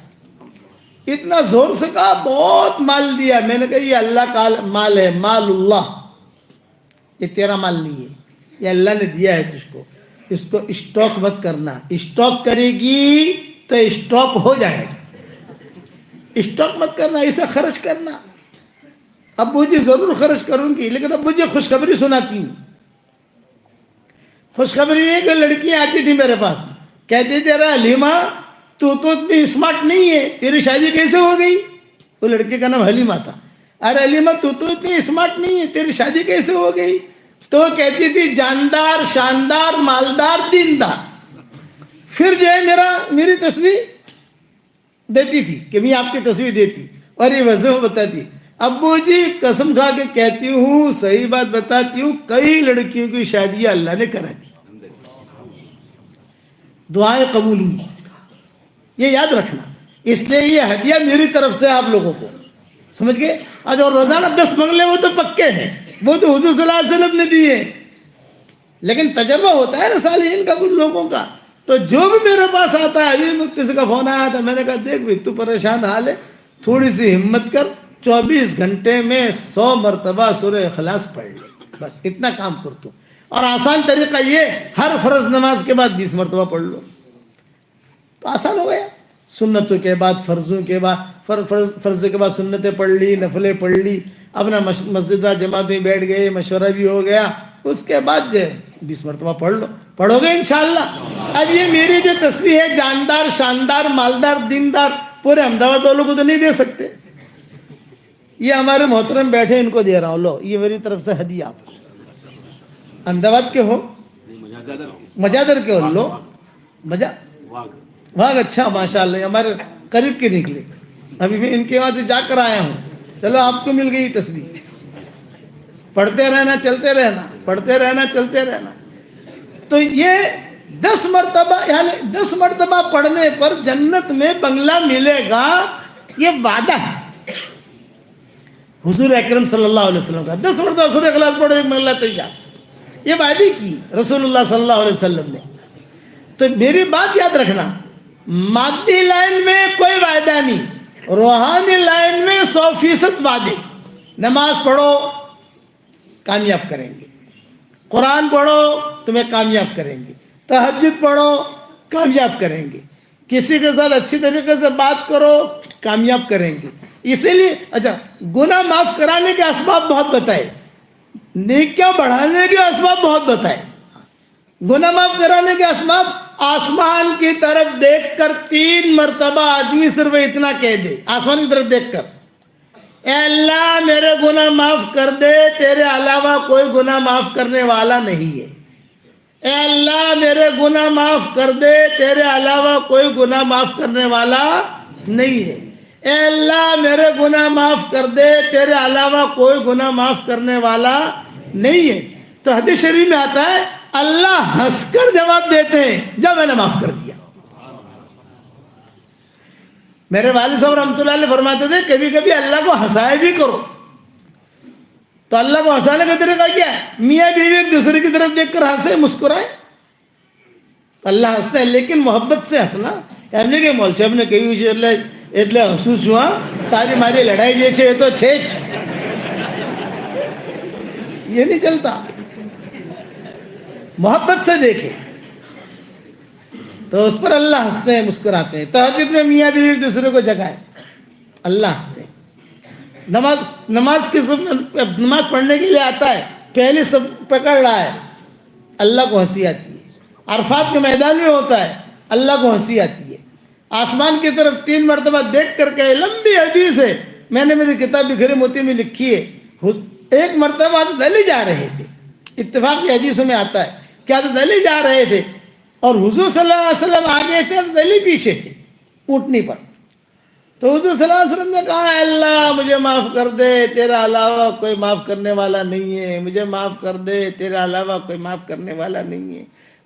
اتنا زور سے کہا بہت مال دیا. میں نے کہا یہ اللہ کا مال ہے, مال اللہ, یہ تیرا مال نہیں ہے, یہ اللہ نے دیا ہے تجھ کو. اس کو اسٹاک مت کرنا, اسٹاک کرے گی تو اسٹاپ ہو جائے گا. اسٹاک مت کرنا, اسے خرچ کرنا. ابو جی ضرور خرچ کروں گی, لیکن ابو جی خوشخبری سناتی ہوں. خوشخبری یہ کہ لڑکی آتی تھی میرے پاس, کہتی تھی ارے حلیمہ تو اتنی اسمارٹ نہیں ہے, تیری شادی کیسے ہو گئی؟ وہ لڑکے کا نام حلیمہ تھا. ارے حلیمہ تو اتنی اسمارٹ نہیں ہے, تیری شادی کیسے ہو گئی؟ تو وہ کہتی تھی جاندار شاندار مالدار دیندار. پھر جو ہے میری تصویر دیتی تھی کہ میں آپ کی تصویر دیتی, اور یہ وضع بتاتی. ابو جی قسم کھا کے کہتی ہوں, صحیح بات بتاتی ہوں, کئی لڑکیوں کی شادیاں اللہ نے کرا دی, دعائیں قبول ہوئی. یہ یاد رکھنا. اس لیے یہ ہدیہ میری طرف سے آپ لوگوں کو, سمجھ گئے؟ آج اور روزانہ 10 بنگلے وہ تو پکے ہیں, وہ تو حضور صلی اللہ علیہ وسلم نے دیے, لیکن تجربہ ہوتا ہے نا صالحین کا کچھ لوگوں کا. تو جو بھی میرے پاس آتا ہے, ابھی کسی کا فون آیا تھا, میں نے کہا دیکھ بھائی تو پریشان حال ہے, تھوڑی سی ہمت کر, 24 گھنٹے میں 100 مرتبہ سورہ اخلاص پڑھ لے, بس اتنا کام کر تو. اور آسان طریقہ یہ, ہر فرض نماز کے بعد 20 مرتبہ پڑھ لو, تو آسان ہو گیا. سنتوں کے بعد فرضوں کے بعد فرض کے بعد سنتیں پڑھ لی, نفلیں پڑھ لی, اپنا مسجد میں جماعت میں بیٹھ گئے, مشورہ بھی ہو گیا, اس کے بعد جو 20 مرتبہ پڑھ لو, پڑھو گے انشاءاللہ. اب یہ میری جو تصویر ہے جاندار شاندار مالدار دیندار, پورے احمدآباد والوں کو تو نہیں دے سکتے, یہ ہمارے محترم بیٹھے ان کو دے رہا ہوں, لو یہ میری طرف سے ہدیہ. آپ احمدآباد کے ہو, مجادر کے ہو, لو واہ اچھا ماشاء اللہ, ہمارے قریب کے نکلے, ابھی میں ان کے وہاں سے جا کر آیا ہوں. چلو آپ کو مل گئی تصویر. پڑھتے رہنا چلتے رہنا, پڑھتے رہنا چلتے رہنا. تو یہ 10 مرتبہ, یعنی 10 مرتبہ پڑھنے پر جنت میں بنگلہ ملے گا, یہ وعدہ ہے حضور اکرم صلی اللہ علیہ وسلم کا. 10 مرتبہ سورہ اخلاص پڑھو, ایک بنگلہ تیار, یہ وعدے کی رسول اللہ صلی اللہ علیہ وسلم نے. تو میری بات یاد رکھنا, مادی لائن میں کوئی وعدہ نہیں, روحانی لائن میں 100% وعدے. نماز پڑھو کامیاب کریں گے, قرآن پڑھو تمہیں کامیاب کریں گے, تہجد پڑھو کامیاب کریں گے, کسی کے ساتھ اچھی طریقے سے بات کرو کامیاب کریں گے. اسی لیے اچھا گناہ معاف کرانے کے اسباب بہت بتائے, نیکیاں بڑھانے کے اسباب بہت بتائے. گناہ معاف کرانے کے اسباب, آسمان کی طرف دیکھ کر 3 مرتبہ آدمی صرف اتنا کہہ دے, آسمان کی طرف دیکھ کر, اے اللہ میرے گناہ معاف کر دے, تیرے علاوہ کوئی گناہ معاف کرنے والا نہیں ہے. اے اللہ میرے گناہ معاف کر دے, تیرے علاوہ کوئی گناہ معاف کرنے والا نہیں ہے. اے اللہ میرے گناہ معاف کر دے, تیرے علاوہ کوئی گناہ معاف کرنے والا نہیں ہے. تو حدیث شریف میں آتا ہے اللہ ہنس کر جواب دیتے ہیں جب میں نے معاف کر دیا. میرے والد صاحب رحمۃ اللہ علیہ فرماتے تھے کبھی کبھی اللہ کو ہنسائے بھی کرو. تو اللہ کو ہنسانے کا طریقہ کیا ہے؟ میاں بیوی ایک دوسرے کی طرف دیکھ کر ہنسے, مسکرائے. اللہ ہنستا ہے لیکن محبت سے ہنسنا. یعنی کہ مول صاحب نے کہی એટલે હસું છું હા, તારી મારી લડાઈ જે છે એ તો છે જ, یہ نہیں چلتا. محبت سے دیکھے تو اس پر اللہ ہنستے ہیں مسکراتے ہیں. تہجد میں میاں بیوی ایک دوسرے کو جگائے, اللہ ہنستے ہیں. نماز پڑھنے کے لیے آتا ہے، پہلے سب پکڑ رہا ہے، اللہ کو ہنسی آتی ہے۔ عرفات کے میدان میں ہوتا ہے، اللہ کو ہنسی آتی ہے۔ آسمان کی طرف 3 مرتبہ دیکھ کر کے، لمبی حدیث ہے، میں نے میری کتاب بکھرے موتی میں لکھی ہے۔ ایک مرتبہ حضرت علی جا رہے تھے، اتفاق کی حدیثوں میں آتا ہے کہ حضرت علی جا رہے تھے اور حضور صلی اللہ علیہ وسلم آگے تھے، حضرت علی پیچھے تھے اونٹنی پر۔ تو حضور صلی اللہ علیہ وسلم نے کہا، اے اللہ مجھے معاف کر دے، تیرا علاوہ کوئی معاف کرنے والا نہیں ہے، مجھے معاف کر دے، تیرا علاوہ کوئی معاف کرنے والا نہیں ہے،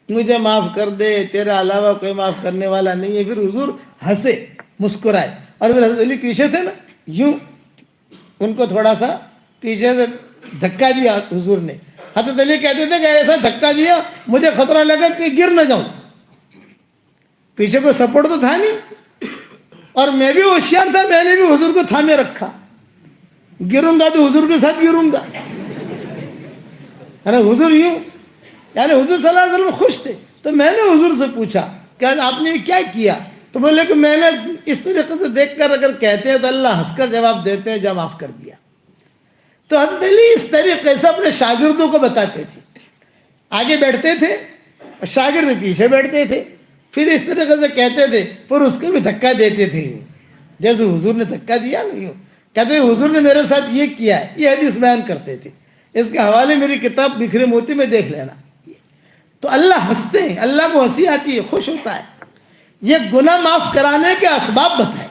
مجھے معاف کر دے، تیرا علاوہ کوئی معاف کرنے والا نہیں ہے۔ پھر حضور ہنسے، مسکرائے، اور پھر حضرت علی پیچھے تھے نا، یوں ان کو تھوڑا سا پیچھے سے دھکا دیا حضور نے۔ حضرت علی کہتے تھے کہ ایسا دھکا دیا مجھے خطرہ لگا کہ گر نہ جاؤں، پیچھے کوئی سپورٹ تو تھا نہیں، اور میں بھی ہوشیار تھا، میں نے بھی حضور کو تھامے رکھا، گروں گا تو حضور کے ساتھ گروں گا۔ حضور یوں، یعنی حضور صلی اللہ علیہ وسلم خوش تھے۔ تو میں نے حضور سے پوچھا کہ آپ نے کیا کیا؟ تو بولے کہ میں نے اس طریقے سے دیکھ کر اگر کہتے ہیں تو اللہ ہنس کر جواب دیتے ہیں، جب معاف کر دیا۔ تو حضرت علی اس طریقے سے اپنے شاگردوں کو بتاتے تھے، آگے بیٹھتے تھے اور شاگرد پیچھے بیٹھتے تھے، پھر اس طریقے سے کہتے تھے، پھر اس کو بھی دھکا دیتے تھے، جیسے حضور نے دھکا دیا نا، یوں کہتے ہیں حضور نے میرے ساتھ یہ کیا ہے، یہ حدیث بیان کرتے تھے۔ اس کے حوالے میری کتاب بکھرے موتی میں دیکھ لینا۔ تو اللہ ہنستے ہیں، اللہ کو ہنسی آتی ہے، خوش ہوتا ہے۔ یہ گناہ معاف کرانے کے اسباب بتائے،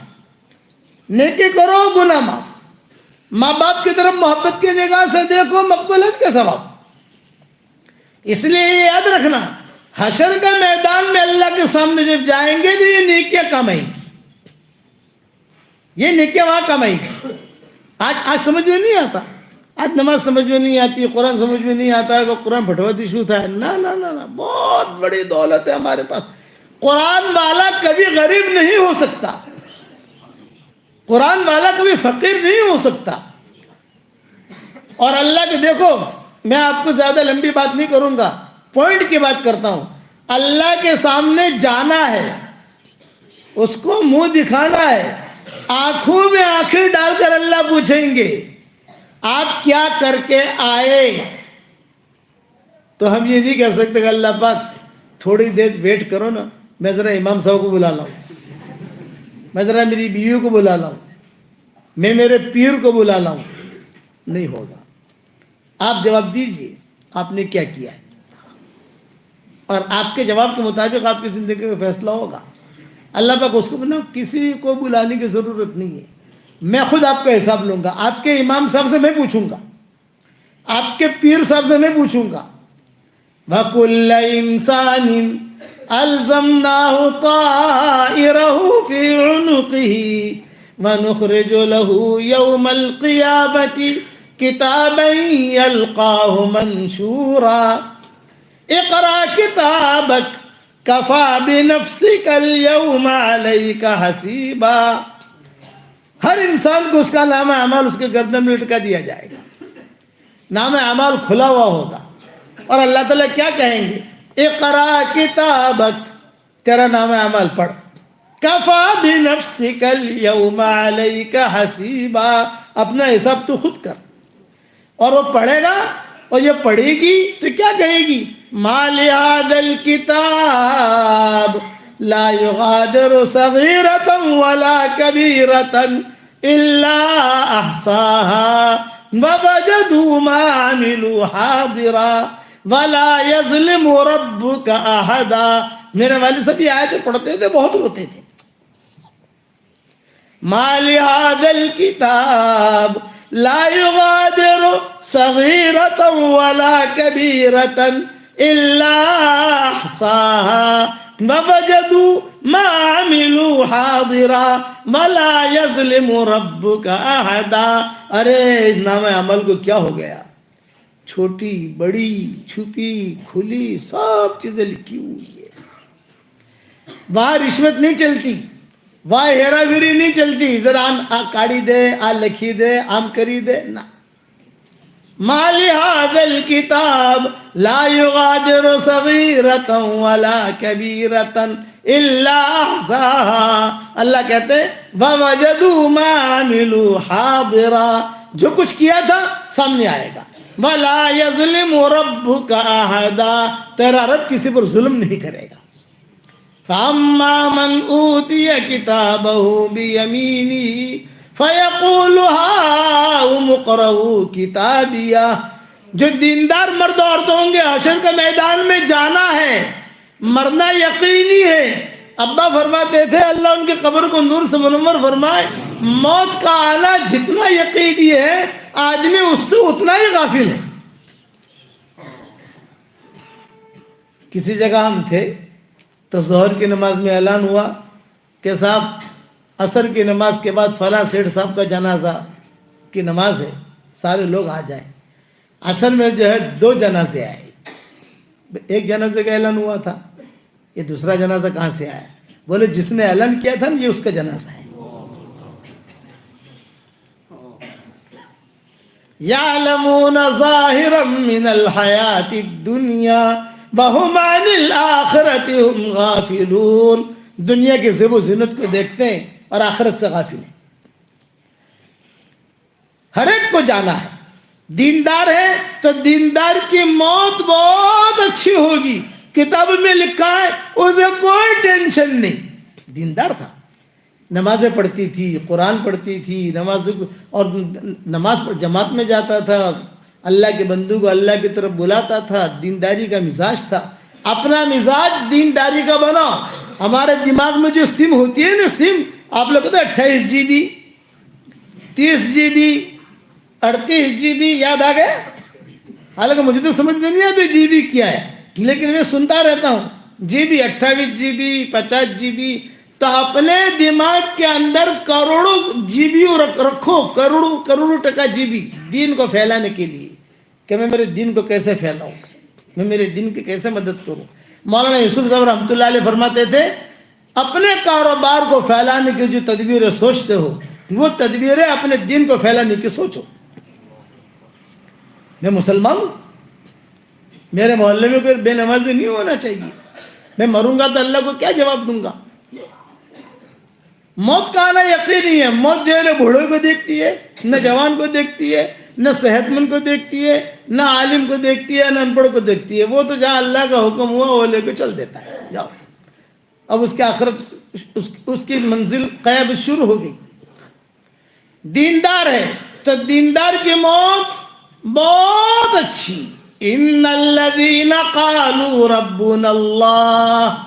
نیکی کرو گناہ معاف، ماں باپ کی طرف محبت کی نگاہ سے دیکھو، مقبول حج کا ثواب۔ اس لیے یہ یاد رکھنا، حشر کا میدان میں اللہ کے سامنے جب جائیں گے تو یہ نیکیاں کمائیں گی، یہ نیکیاں وہاں کمائیں گی۔ آج سمجھ میں نہیں آتا، آج نماز سمجھ میں نہیں آتی، قرآن سمجھ میں نہیں آتا ہے کہ قرآن بھٹوتی شوت ہے، نہ نہ نہ، بہت بڑی دولت ہے ہمارے پاس۔ قرآن والا کبھی غریب نہیں ہو سکتا، قرآن والا کبھی فقیر نہیں ہو سکتا۔ اور اللہ کے دیکھو، میں آپ کو زیادہ لمبی بات نہیں کروں گا، پوائنٹ کی بات کرتا ہوں۔ اللہ کے سامنے جانا ہے، اس کو منہ دکھانا ہے، آنکھوں میں آنکھیں ڈال کر اللہ پوچھیں گے آپ کیا کر کے آئے؟ تو ہم یہ نہیں کہہ سکتے کہ اللہ پاک تھوڑی دیر ویٹ کرو نا، میں ذرا امام صاحب کو بلا لاؤں، میں ذرا میری بیوی کو بلا لاؤں، میں میرے پیر کو بلا لاؤں۔ نہیں ہوگا، آپ جواب دیجئے آپ نے کیا کیا ہے، اور آپ کے جواب کے مطابق آپ کی زندگی کا فیصلہ ہوگا۔ اللہ پاک اس کو بنا، کسی کو بلانے کی ضرورت نہیں ہے، میں خود آپ کا حساب لوں گا۔ آپ کے امام صاحب سے میں پوچھوں گا، آپ کے پیر صاحب سے میں پوچھوں گا۔ وَكُلَّ إِنسَانٍ أَلْزَمْنَاهُ طَائِرَهُ فِي عُنُقِهِ وَنُخْرِجُ لَهُ يَوْمَ الْقِيَامَةِ كِتَابًا يَلْقَاهُ مَنْشُورًا اقْرَأْ كِتَابَكَ كَفَى بِنَفْسِكَ الْيَوْمَ عَلَيْكَ حَسِيبًا۔ ہر انسان کو اس کا نامہ اعمال اس کے گردن میں لٹکا دیا جائے گا، نامہ اعمال کھلا ہوا ہوگا، اور اللہ تعالیٰ کیا کہیں گے؟ اقرا کتابک، تیرا نامہ اعمال پڑھ، کفا بنفسک اليوم علیک حسیبا، اپنا حساب تو خود کر۔ اور وہ پڑھے گا اور یہ پڑھے گی تو کیا کہے گی؟ ما لہذا الکتاب لا یغادر صغیرۃ ولا کبیرۃ الا احصاها ووجدوا ما عملوا حاضرا ولا یظلم ربک احدا۔ میرے والد صاحب یہ آیتیں پڑھتے تھے، بہت روتے تھے۔ ما لہذا الکتاب لا یغادر صغیرۃ ولا کبیرۃ الا احصاها ووجدوا ما عملوا حاضرا ولا یظلم ربک احدا۔ ارے نامہ عمل کو کیا ہو گیا؟ چھوٹی بڑی چھپی کھلی سب چیزیں لکھی ہوئی ہے۔ وہاں رشوت نہیں چلتی، وہاں ہیرا پھیری نہیں چلتی، ذرا آ کاڑی دے، آ لکھی دے، آم کری دے، نہ۔ ما لہذا الکتاب لا یغادر صغیرۃ ولا کبیرۃ إلا أحصاها. اللہ کہتے ہیں وَوَجَدُوا مَا عَمِلُوا حَاضِرًا، جو کچھ کیا تھا سامنے آئے گا. وَلَا يَظْلِمُ رَبُّكَ أَحَدًا، تیرا رب کسی پر ظلم نہیں کرے گا. فَأَمَّا مَنْ أُوتِيَ كِتَابَهُ بِيَمِينِهِ فَيَقُولُ هَاؤُمُ اقْرَءُوا كِتَابِيَهْ. جو دیندار مرد و عورتیں ہوں گے، حشر کے میدان میں جانا ہے، مرنا یقینی ہے. ابا فرماتے تھے اللہ ان کی قبر کو نور سے منور فرمائے، موت کا آنا جتنا یقینی ہے آدمی اس سے اتنا ہی غافل ہے. کسی جگہ ہم تھے تو ظہر کی نماز میں اعلان ہوا کہ صاحب عصر کی نماز کے بعد فلاں سیٹھ صاحب کا جنازہ کی نماز ہے، سارے لوگ آ جائیں. عصر میں جو ہے 2 جنازے آئے. ایک جنازے کا اعلان ہوا تھا، یہ دوسرا جنازہ کہاں سے آیا؟ بولے جس نے اعلان کیا تھا نا یہ اس کا جنازہ ہے. یعلمون ظاہرا من الحیات الدنیا وہم عن الآخرت ہم غافلون. دنیا کے زیب و زینت کو دیکھتے ہیں اور آخرت سے غافل ہیں. ہر ایک کو جانا ہے. دیندار ہے تو دیندار کی موت بہت اچھی ہوگی. کتاب میں لکھا ہے اسے کوئی ٹینشن نہیں. دیندار تھا، نمازیں پڑھتی تھی، قرآن پڑھتی تھی، نماز پر جماعت میں جاتا تھا، اللہ کے بندوں کو اللہ کی طرف بلاتا تھا. دینداری کا مزاج تھا. اپنا مزاج دینداری کا بنا. ہمارے دماغ میں جو سم ہوتی ہے نا، سم آپ لوگ کہتے ہیں 28 GB 30 GB 38 GB یاد آ گئے. حالانکہ مجھے تو سمجھ میں نہیں آتی جی بی کیا ہے، لیکن میں سنتا رہتا ہوں جی بی 28 GB 50 GB. تو اپنے دماغ کے اندر کروڑوں جی بی رکھو، کروڑوں ٹکا جی بی دین کو پھیلانے کے لیے، کہ میں میرے دین کو کیسے پھیلاؤں، میں میرے دین کی کیسے مدد کروں. مولانا یوسف صاحب رحمۃ اللہ علیہ فرماتے تھے اپنے کاروبار کو پھیلانے کی جو تدبیریں سوچتے ہو وہ تدبیریں اپنے دین کو پھیلانے کی سوچو. میں مسلمان ہوں، میرے محلے میں کوئی بے نمازی نہیں ہونا چاہیے. میں مروں گا تو اللہ کو کیا جواب دوں گا؟ موت کا آنا یقینی ہے. موت جو ہے نہ بوڑھوں کو دیکھتی ہے، نہ جوان کو دیکھتی ہے، نہ صحت مند کو دیکھتی ہے، نہ عالم کو دیکھتی ہے، نہ ان پڑھ کو دیکھتی ہے. وہ تو جہاں اللہ کا حکم ہوا وہ لے کے چل دیتا ہے. جاؤ اب اس کی آخرت، اس کی منزل قیاب شروع ہو گئی. دیندار ہے تو دیندار کی موت بہت اچھی. ان الذين قالوا ربنا الله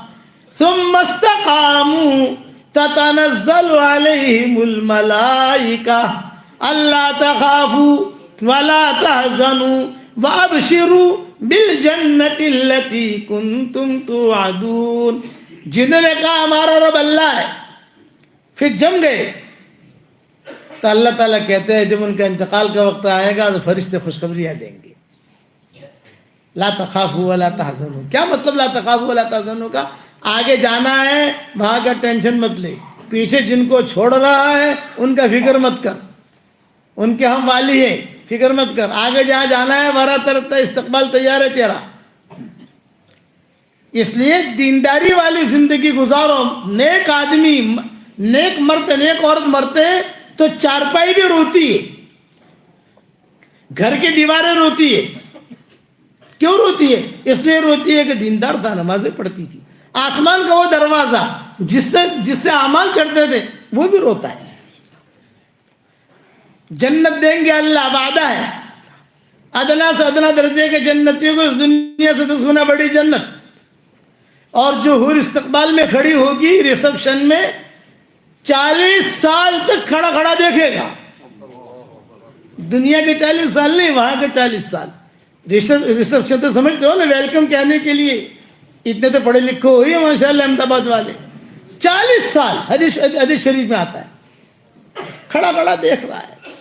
ثم استقاموا تتنزل عليهم الملائكة ألا تخافوا ولا تحزنوا وابشروا بالجنة التي كنتم توعدون. جنہوں نے کہا ہمارا رب اللہ ہے، پھر جم گئے تو اللہ تعالیٰ کہتے ہیں جب ان کا انتقال کا وقت آئے گا تو فرشتے خوشخبریاں دیں گے. لا تخافوا ولا تحزنوا. کیا مطلب لا تخافوا ولا تحزنوا کا؟ آگے جانا ہے وہاں کا ٹینشن مت لے، پیچھے جن کو چھوڑ رہا ہے ان کا فکر مت کر، ان کے ہم والی ہے، فکر مت کر. آگے جہاں جانا ہے وہاں طرف استقبال تیار ہے تیرا. اس لیے دینداری والی زندگی گزارو. نیک آدمی، نیک مرتے، نیک عورت مرتے ہیں تو چارپائی بھی روتی ہے، گھر کی دیواریں روتی ہے. کیوں روتی ہے؟ اس لیے روتی ہے کہ دیندار تھا، نمازیں پڑھتی تھی. آسمان کا وہ دروازہ جس سے اعمال چڑھتے تھے وہ بھی روتا ہے. جنت دیں گے اللہ، وعدہ ہے. ادنا سے ادنا درجے کے جنتیوں کو اس دنیا سے 10 گنا بڑی جنت. اور جو حور استقبال میں کھڑی ہوگی ریسپشن میں 40 سال تک کھڑا کھڑا دیکھے گا. دنیا کے 40 سال نہیں، وہاں کے 40 سال. ریسپشن تو سمجھتے ہو نا، ویلکم کہنے کے لیے. اتنے تو پڑھے لکھے ہوئی ہیں ماشاء اللہ احمد آباد والے. 40 سال حدیث شریف میں آتا ہے، کھڑا کھڑا دیکھ رہا ہے.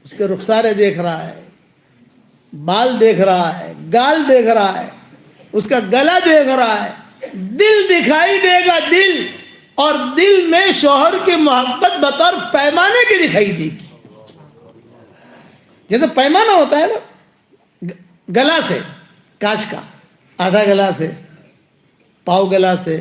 اس کے رخسارے دیکھ رہا ہے، بال دیکھ رہا ہے، گال دیکھ رہا ہے، اس کا گلا دیکھ رہا ہے. دل دکھائی دے گا، دل. اور دل میں شوہر کی محبت بطور پیمانے کی دکھائی دے گی. جیسے پیمانہ ہوتا ہے نا، گلاس ہے کانچ کا، آدھا گلاس ہے، پاؤ گلاس ہے،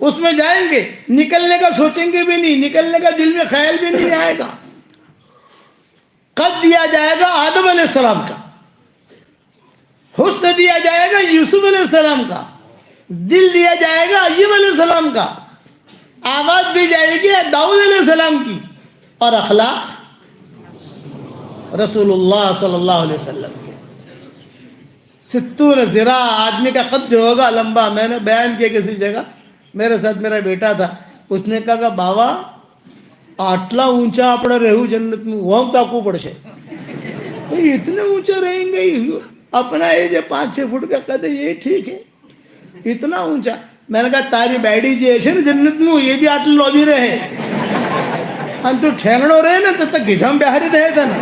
اس میں جائیں گے, نکلنے کا سوچیں گے بھی نہیں, نکلنے کا دل میں خیال بھی نہیں آئے گا. قد دیا جائے گا آدم علیہ السلام کا, حسن دیا جائے گا یوسف علیہ السلام کا, دل دیا جائے گا ایوب علیہ السلام کا, آواز دی جائے گی داؤد علیہ السلام کی, اور اخلاق رسول اللہ صلی اللہ علیہ وسلم کے. 70 ذراع آدمی کا قد جو ہوگا لمبا. میں نے بیان کیا کسی جگہ, میرے ساتھ میرا بیٹا تھا, اس نے کہا کہ بابا آٹلا اونچا اپنا رہو جنت میں وہم تاکو پڑشے, اتنے اونچا رہیں گے اپنا یہ جو 5-6 فٹ کا قد ہے یہ ٹھیک ہے, اتنا اونچا. میں نے کہا تاری بیڈی جی ایسے نا جنت میں یہ بھی آٹل لوبی رہے ان تو ٹھینگڑو رہے نا تب تک گھسم بہاری دے تھا نا,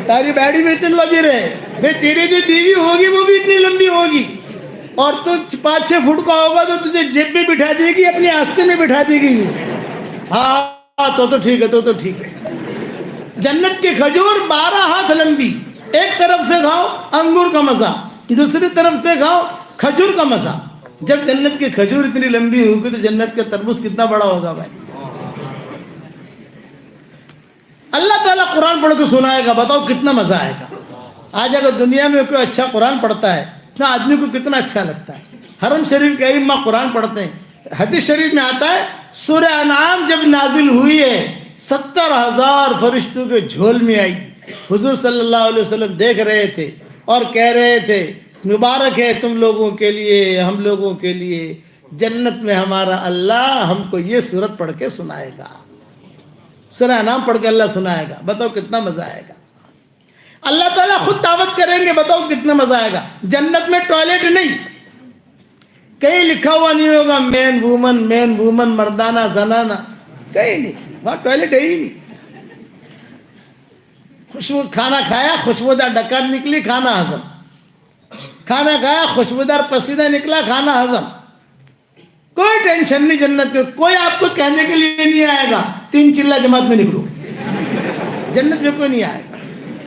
تاری بیڈی بھی اتنی لمبی رہے بھئی, تیری جو بیوی ہوگی وہ بھی اتنی لمبی ہوگی, اور تو 5-6 فٹ کا ہوگا تو تجھے جیب میں بٹھا دے گی, اپنے آستے میں بٹھا دے گی. ہاں تو ٹھیک ہے, تو ٹھیک ہے. جنت کی کھجور 12 ہاتھ لمبی, ایک طرف سے کھاؤ انگور کا مزہ, دوسری طرف سے کھاؤ کھجور کا مزہ. جب جنت کی کھجور اتنی لمبی ہوگی تو جنت کا تربوز کتنا بڑا ہوگا بھائی. اللہ تعالیٰ قرآن پڑھ کے سنائے گا, بتاؤ کتنا مزہ آئے گا. آج اگر دنیا میں کوئی اچھا قرآن پڑھتا ہے اتنا آدمی کو کتنا اچھا لگتا ہے. حرم شریف کے ائمہ قرآن پڑھتے ہیں. حدیث شریف میں آتا ہے سورہ انعام جب نازل ہوئی ہے 70,000 فرشتوں کے جھول میں آئی. حضور صلی اللہ علیہ وسلم دیکھ رہے تھے اور کہہ رہے تھے مبارک ہے تم لوگوں کے لیے, ہم لوگوں کے لیے, جنت میں ہمارا اللہ ہم کو یہ سورت پڑھ کے سنائے گا. سورہ انعام پڑھ کے اللہ سنائے گا, بتاؤ کتنا مزہ آئے گا. اللہ تعالیٰ خود دعوت کریں گے, بتاؤ کتنا مزہ آئے گا. جنت میں ٹوائلٹ نہیں, کہیں لکھا ہوا نہیں ہوگا مین وومن مردانہ زنانہ, کہیں نہیں, وہاں ٹوائلٹ ہے ہی نہیں. خوشبو, کھانا کھایا خوشبودار ڈکار نکلی, کھانا ہضم, کھانا کھایا خوشبودار پسینہ نکلا, کھانا ہضم. کوئی ٹینشن نہیں جنت میں. کوئی آپ کو کہنے کے لیے نہیں آئے گا 3 چلہ جماعت میں نکلو, جنت میں کوئی نہیں آئے گا.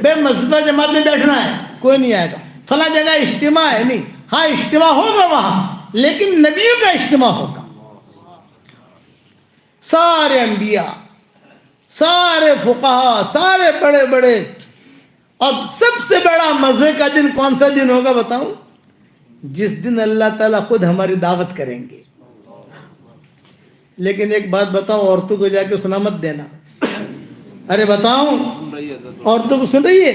بے مذہبہ جماعت میں بیٹھنا ہے, کوئی نہیں آئے گا. فلاں جگہ اجتماع ہے, نہیں. ہاں اجتماع ہوگا وہاں, لیکن نبیوں کا اجتماع ہوگا. سارے انبیاء, سارے فقہا, سارے بڑے بڑے. اور سب سے بڑا مزے کا دن کون سا دن ہوگا بتاؤں؟ جس دن اللہ تعالیٰ خود ہماری دعوت کریں گے. لیکن ایک بات بتاؤں, عورتوں کو جا کے سنا مت دینا. ارے بتاؤں, عورتوں کو سن رہی ہے,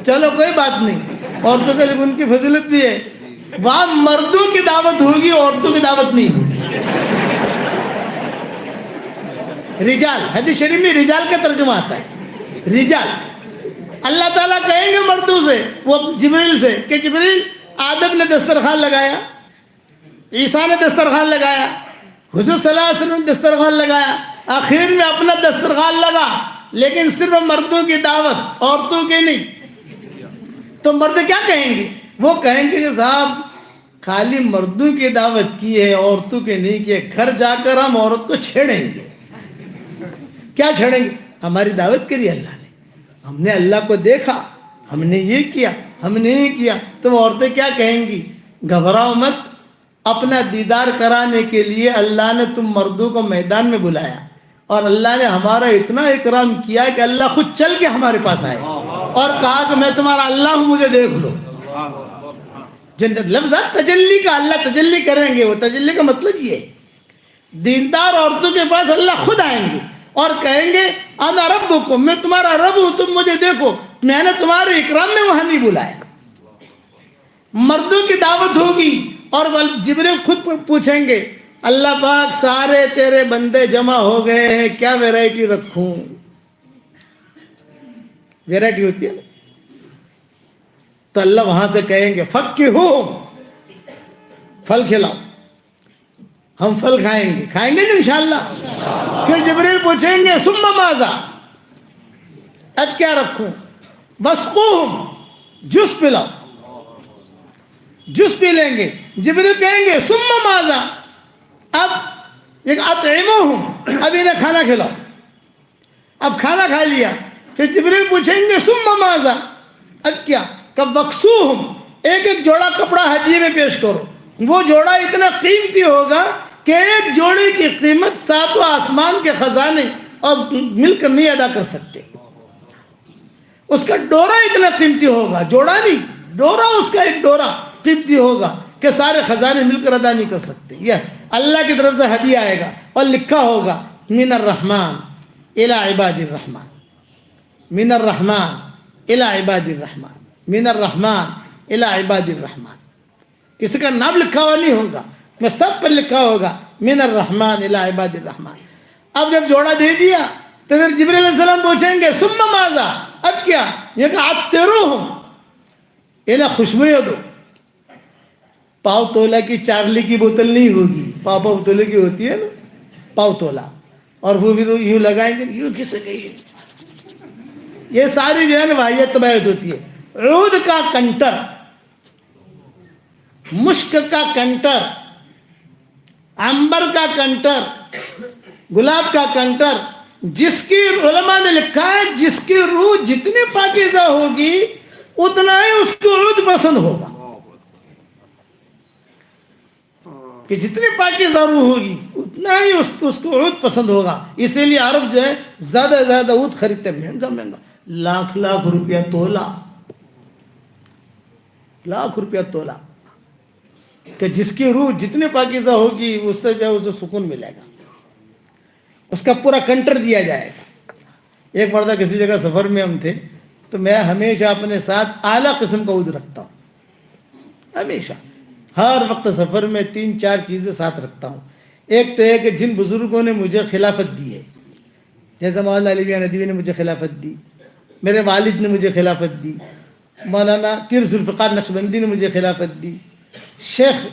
چلو کوئی بات نہیں, عورتوں کے لیے ان کی فضیلت بھی ہے. وہاں مردوں کی دعوت ہوگی, عورتوں کی دعوت نہیں ہوگی. رجال, حدیث شریف میں رجال کا ترجمہ آتا ہے, رجال. اللہ تعالیٰ کہیں گے مردوں سے, وہ جبریل سے, کہ جبریل آدم نے دسترخوان لگایا, عیسیٰ نے دسترخوان لگایا, حضور صلی اللہ علیہ وسلم نے دسترخوان لگایا, آخر میں اپنا دسترخوان لگا, لیکن صرف مردوں کی دعوت, عورتوں کی نہیں. تو مرد کیا کہیں گے؟ وہ کہیں گے کہ صاحب خالی مردوں کی دعوت کی ہے, عورتوں کے نہیں کی ہے. گھر جا کر ہم عورت کو چھیڑیں گے. کیا چھیڑیں گے؟ ہماری دعوت کری اللہ نے, ہم نے اللہ کو دیکھا, ہم نے یہ کیا, ہم نے یہ کیا. تو وہ عورتیں کیا کہیں گی؟ گھبراؤ مت, اپنا دیدار کرانے کے لیے اللہ نے تم مردوں کو میدان میں بلایا, اور اللہ نے ہمارا اتنا اکرام کیا کہ اللہ خود چل کے ہمارے پاس آئے اور کہا کہ میں تمہارا اللہ ہوں, مجھے دیکھ لو. جنت لفظ تجلی کا, اللہ تجلی کریں گے. وہ تجلی کا مطلب یہ ہے, دیندار عورتوں کے پاس اللہ خود آئیں گے اور کہیں گے انا ربکم, میں تمہارا رب ہوں, تم مجھے دیکھو, میں نے تمہارے اکرام میں وہاں نہیں بلایا. مردوں کی دعوت ہوگی اور جبریل خود پوچھیں گے اللہ پاک سارے تیرے بندے جمع ہو گئے ہیں, کیا ویرائٹی رکھوں؟ ویرائٹی ہوتی ہے نا. تو اللہ وہاں سے کہیں گے فکہو, پھل کھلاؤ, ہم پھل کھائیں گے, کھائیں گے انشاءاللہ. پھر جبریل پوچھیں گے ثم ماذا, اب کیا رکھوں؟ وسقوہم, جوس پلاؤ, جوس پی لیں گے. جبریل کہیں گے ثم ماذا, اب ایک اطعموہم, اب انہیں کھانا کھلاؤ. اب کھانا کھا لیا, پھر جبریل پوچھیں گے ثم ماذا, اب کیا؟ کہ وکسوہم, ایک ایک جوڑا کپڑا ہدیے میں پیش کرو. وہ جوڑا اتنا قیمتی ہوگا کہ ایک جوڑے کی قیمت 7 آسمان کے خزانے اور مل کر نہیں ادا کر سکتے. اس کا ڈورا اتنا قیمتی ہوگا، جوڑا نہیں، ڈورا، اس کا ایک ڈورا قیمتی ہوگا کہ سارے خزانے مل کر ادا نہیں کر سکتے. یہ اللہ کی طرف سے ہدیہ آئے گا اور لکھا ہوگا من الرحمن الی عباد الرحمن، من الرحمن الی عباد الرحمن، من الرحمن الی عباد الرحمن. کسی کا نام لکھا ہوا نہیں ہوگا، میں سب پر لکھا ہوگا من الرحمن الی عباد الرحمن. اب جب جوڑا دے دیا تو پھر جبریل علیہ السلام پوچھیں گے ثم ماذا، اب کیا؟ یہ کہ عطروہم، انہیں خوشبوئیں دو. پاؤ تولا کی چارلی کی بوتل نہیں ہوگی، پاؤ تولے کی ہوتی ہے نا، پاؤ تولا، اور وہ پھر یوں لگائیں گے، یوں کس گئی. یہ ساری جو ہے نا واحد طبیعت ہوتی ہے. عود کا کنٹر، مشک کا کنٹر، عنبر کا کنٹر، گلاب کا کنٹر، جس کی علماء نے لکھا ہے جس کی روح جتنی پاکیزہ ہوگی اتنا ہی اس کو عود پسند ہوگا. کہ جتنی پاکیزہ روح ہوگی اتنا ہی اس کو عود پسند ہوگا. اسی لیے عرب جو ہے زیادہ سے زیادہ عود خریدتے، مہنگا مہنگا، لاکھ روپیہ تولا، لاکھ روپیہ تولا، کہ جس کی روح جتنی پاکیزہ ہوگی اس سے جو ہے اسے سکون ملے گا. اس کا پورا کنٹر دیا جائے گا. ایک مرتبہ کسی جگہ سفر میں ہم تھے تو میں ہمیشہ اپنے ساتھ اعلیٰ قسم کا عود رکھتا ہوں. ہمیشہ ہر وقت سفر میں 3-4 چیزیں ساتھ رکھتا ہوں. ایک تو ہے کہ جن بزرگوں نے مجھے خلافت دی ہے، جیسے مولانا علی میاں ندوی نے مجھے خلافت دی، میرے والد نے مجھے خلافت دی، مولانا پیر ذوالفقار نقشبندی نے مجھے خلافت دی، شیخ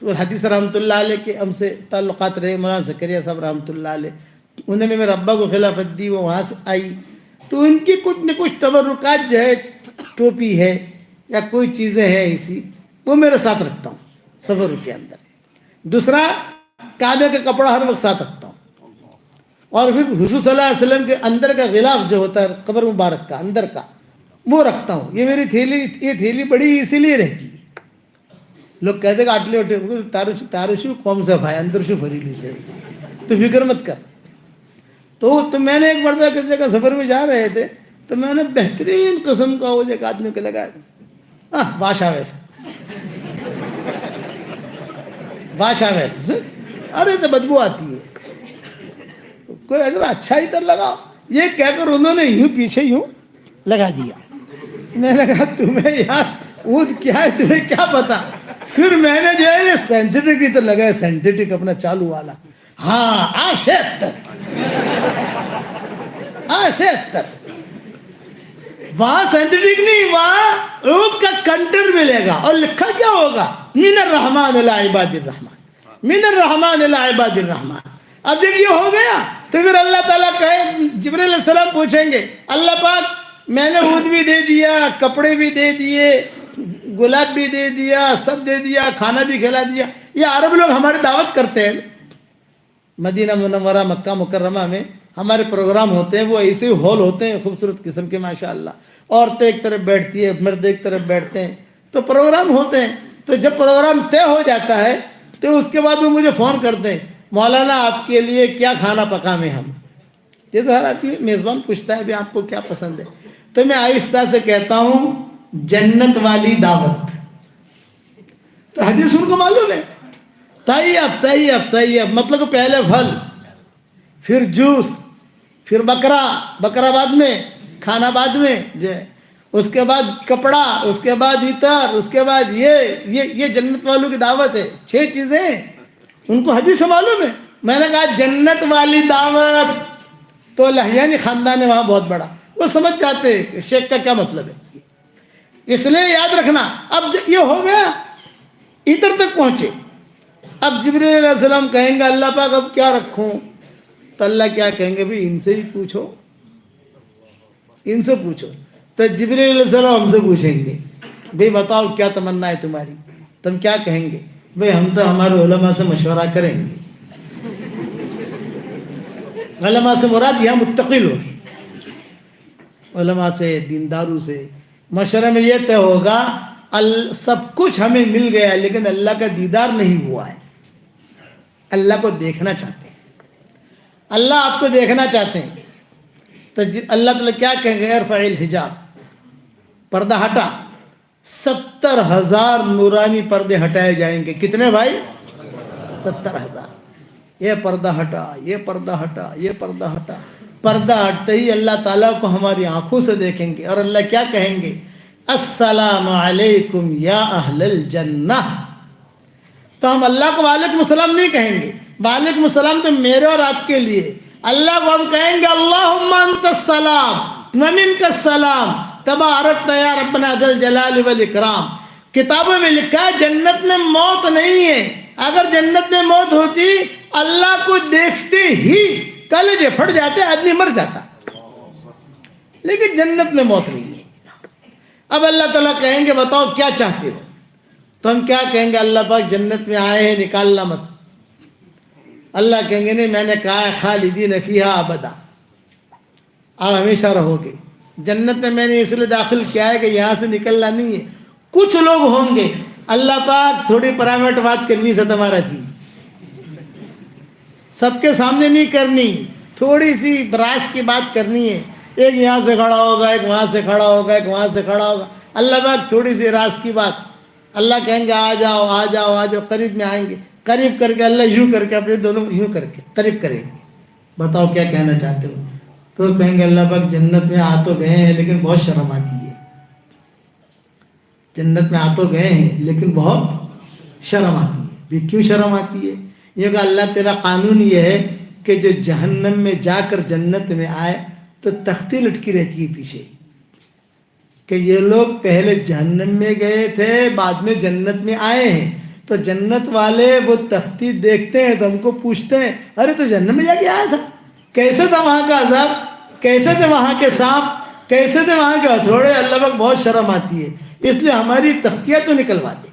الحدیث رحمۃ اللہ علیہ کے ہم سے تعلقات رہے، مولانا زکریا صاحب رحمۃ اللہ علیہ، انہوں نے میرے ابا کو خلافت دی، وہ وہاں سے آئی. تو ان کی کچھ نہ کچھ تبرکات جو ہے، ٹوپی ہے یا کوئی چیزیں ہیں ایسی، وہ میرے ساتھ رکھتا ہوں سفر کے اندر. دوسرا، کعبے کا کپڑا ہر وقت ساتھ رکھتا ہوں. اور پھر حضور صلی اللہ علیہ وسلم کے اندر کا غلاف جو ہوتا ہے قبر مبارک کا اندر کا، وہ رکھتا ہوں. یہ میری تھیلی، یہ تھیلی بڑی اسی لیے رہتی ہے. لوگ کہتے ہیں کہ آٹلے وٹے تارشو قوم سے بھائی اندر شو فریلو سے، تو فکر مت کر. تو میں نے ایک مرتبہ کسی جگہ سفر میں جا رہے تھے تو میں نے بہترین قسم کا وہ ایک آدمی کو لگایا، بادشاہ ویسا، بادشاہ ویسا. ارے تو بدبو آتی ہے، کوئی اگر اچھا ہی تر لگاؤ. یہ کہہ کر انہوں نے یوں پیچھے یوں لگا دیا. میں نے کہا تمہیں یار عود کیا ہے، تمہیں کیا پتا. پھر میں نے جو ہے سینتھیٹک کی طرح لگایا، سینتھیٹک اپنا چالو والا. ہاں A76 وہاں سینتھیٹک نہیں، وہاں عود کا کنٹر ملے گا اور لکھا کیا ہوگا، من الرحمن الی عباد الرحمن، من الرحمن الی عباد الرحمن. اب جب یہ ہو گیا تو پھر اللہ تعالیٰ کہے، جبریل علیہ السلام پوچھیں گے اللہ پاک میں نے عود بھی دے دیا، کپڑے بھی دے دیے، گلاب بھی دے دیا، سب دے دیا، کھانا بھی کھلا دیا. یہ عرب لوگ ہماری دعوت کرتے ہیں. مدینہ منورہ مکہ مکرمہ میں ہمارے پروگرام ہوتے ہیں، وہ ایسے ہال ہوتے ہیں خوبصورت قسم کے ماشاءاللہ. عورتیں ایک طرف بیٹھتی ہے، مرد ایک طرف بیٹھتے ہیں، تو پروگرام ہوتے ہیں. تو جب پروگرام طے ہو جاتا ہے تو اس کے بعد وہ مجھے فون کرتے ہیں، مولانا آپ کے لیے کیا کھانا پکائیں ہم. جیسے ہر آدمی میزبان پوچھتا ہے بھی آپ کو کیا پسند ہے، تو میں آہستہ سے کہتا ہوں جنت والی دعوت. تو حدیث ان کو معلوم ہے، طیب طیب طیب مطلب پہلے پھل، پھر جوس، پھر بکرا بعد میں، کھانا بعد میں جو ہے، اس کے بعد کپڑا، اس کے بعد عطر، اس کے بعد یہ جنت والوں کی دعوت ہے. 6 چیزیں ان کو حدیث سے معلوم ہے. میں نے کہا جنت والی دعوت، تو لہیانی خاندان ہے وہاں بہت بڑا، وہ سمجھ جاتے ہیں کہ شیخ کا کیا مطلب ہے. اس لیے یاد رکھنا. اب یہ ہو گیا، عطر تک پہنچے. اب جبریل علیہ السلام کہیں گے اللہ پاک اب کیا رکھوں، تو اللہ کیا کہیں گے بھی ان سے ہی پوچھو، ان سے پوچھو. تو جبریل علیہ السلام ہم سے پوچھیں گے بھئی بتاؤ کیا تمنا ہے تمہاری. تم کیا کہیں گے؟ بھئی ہم تو ہمارے علماء سے مشورہ کریں گے. علماء سے مراد یہاں متقل ہوگی، علماء سے، دینداروں سے مشورے میں یہ طے ہوگا سب کچھ ہمیں مل گیا لیکن اللہ کا دیدار نہیں ہوا ہے. اللہ کو دیکھنا چاہتے ہیں, اللہ آپ کو دیکھنا چاہتے ہیں. تو اللہ تعالیٰ کیا کہیں گے؟ ارفع الحجاب, پردہ ہٹا. 70,000 نورانی پردے ہٹائے جائیں گے. کتنے بھائی؟ 70,000. یہ پردہ ہٹا, یہ پردہ ہٹا, یہ پردہ ہٹا. پردہ ہٹتے ہی اللہ تعالیٰ کو ہماری آنکھوں سے دیکھیں گے, اور اللہ کیا کہیں گے؟ السلام علیکم یا اہل الجنہ. تو ہم اللہ کو وعلیکم السلام نہیں کہیں گے, وعلیکم السلام تو میرے اور آپ کے لیے. اللہ کو ہم کہیں گے اللہم انت السلام ومنک السلام تبارکت یا ربنا ذی الجلال والاکرام. کتابوں میں لکھا ہے جنت میں موت نہیں ہے. اگر جنت میں موت ہوتی اللہ کو دیکھتے ہی کلیجے پھٹ جاتے, آدمی مر جاتا. لیکن جنت میں موت نہیں ہے. اب اللہ تعالیٰ کہیں گے بتاؤ کیا چاہتے ہو؟ تو ہم کیا کہیں گے؟ اللہ پاک جنت میں آئے ہیں, نکالنا مت. اللہ کہیں گے نہیں, میں نے کہا ہے خالدین فیہا ابدا, آپ ہمیشہ رہو گے جنت میں. میں نے اس لیے داخل کیا ہے کہ یہاں سے نکلنا نہیں ہے. کچھ لوگ ہوں گے اللہ پاک تھوڑی پرائیویٹ بات کرنی سے تمہارا جی, سب کے سامنے نہیں کرنی, تھوڑی سی براس کی بات کرنی ہے. ایک یہاں سے کھڑا ہوگا, ایک وہاں سے کھڑا ہوگا, ایک وہاں سے کھڑا ہوگا. اللہ پاک تھوڑی سی راز کی بات, اللہ کہیں گے آ جاؤ آ جاؤ آ جاؤ. قریب میں آئیں گے, قریب کر کے اللہ یوں کر کے اپنے دونوں یوں کر کے قریب کریں گے. بتاؤ کیا کہنا چاہتے ہو؟ تو کہیں گے اللہ پاک جنت میں آ تو گئے ہیں لیکن بہت شرم آتی ہے. جنت میں آ تو گئے ہیں لیکن بہت شرم آتی ہے. بھی کیوں شرم آتی ہے؟ یہ کہ اللہ تیرا قانون یہ ہے کہ جو جہنم میں جا کر جنت میں آئے تو تختی لٹکی رہتی ہے پیچھے, کہ یہ لوگ پہلے جہنم میں گئے تھے بعد میں جنت میں آئے ہیں. تو جنت والے وہ تختی دیکھتے ہیں تو ہم کو پوچھتے ہیں ارے تو جہنم میں جا کے آیا تھا, کیسے تھا وہاں کا عذاب, کیسے تھے وہاں کے سانپ, کیسے تھے وہاں کے ہتھوڑے. اللہ پاک بہت شرم آتی ہے, اس لیے ہماری تختیاں تو نکلوا دے.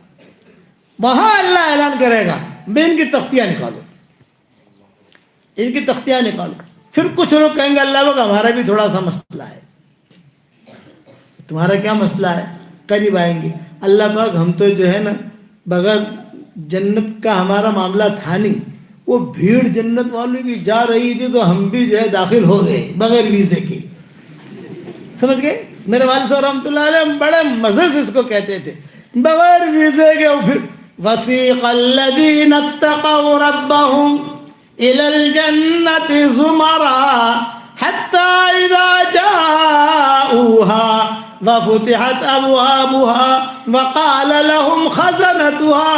وہاں اللہ اعلان کرے گا بے ان کی تختیاں نکالو, ان کی تختیاں نکالو. پھر کچھ لوگ کہیں گے اللہ پاک ہمارا بھی تھوڑا سا مسئلہ ہے. تمہارا کیا مسئلہ ہے؟ قریب آئیں گے. اللہ پاک ہم تو جو ہے نا بغیر جنت کا ہمارا معاملہ تھا نہیں, وہ بھیڑ جنت والوں کی جا رہی تھی تو ہم بھی جو ہے داخل ہو گئے بغیر ویزے کے. سمجھ گئے؟ میرے والد صاحب رحمۃ اللہ علیہ بڑے مزے سے اس کو کہتے تھے بغیر ویزے کے. وسیق الذین اتقوا ربهم الى الجنة زمرا حتى اذا جاءوها وفتحت ابوابها وقال لهم خزنتها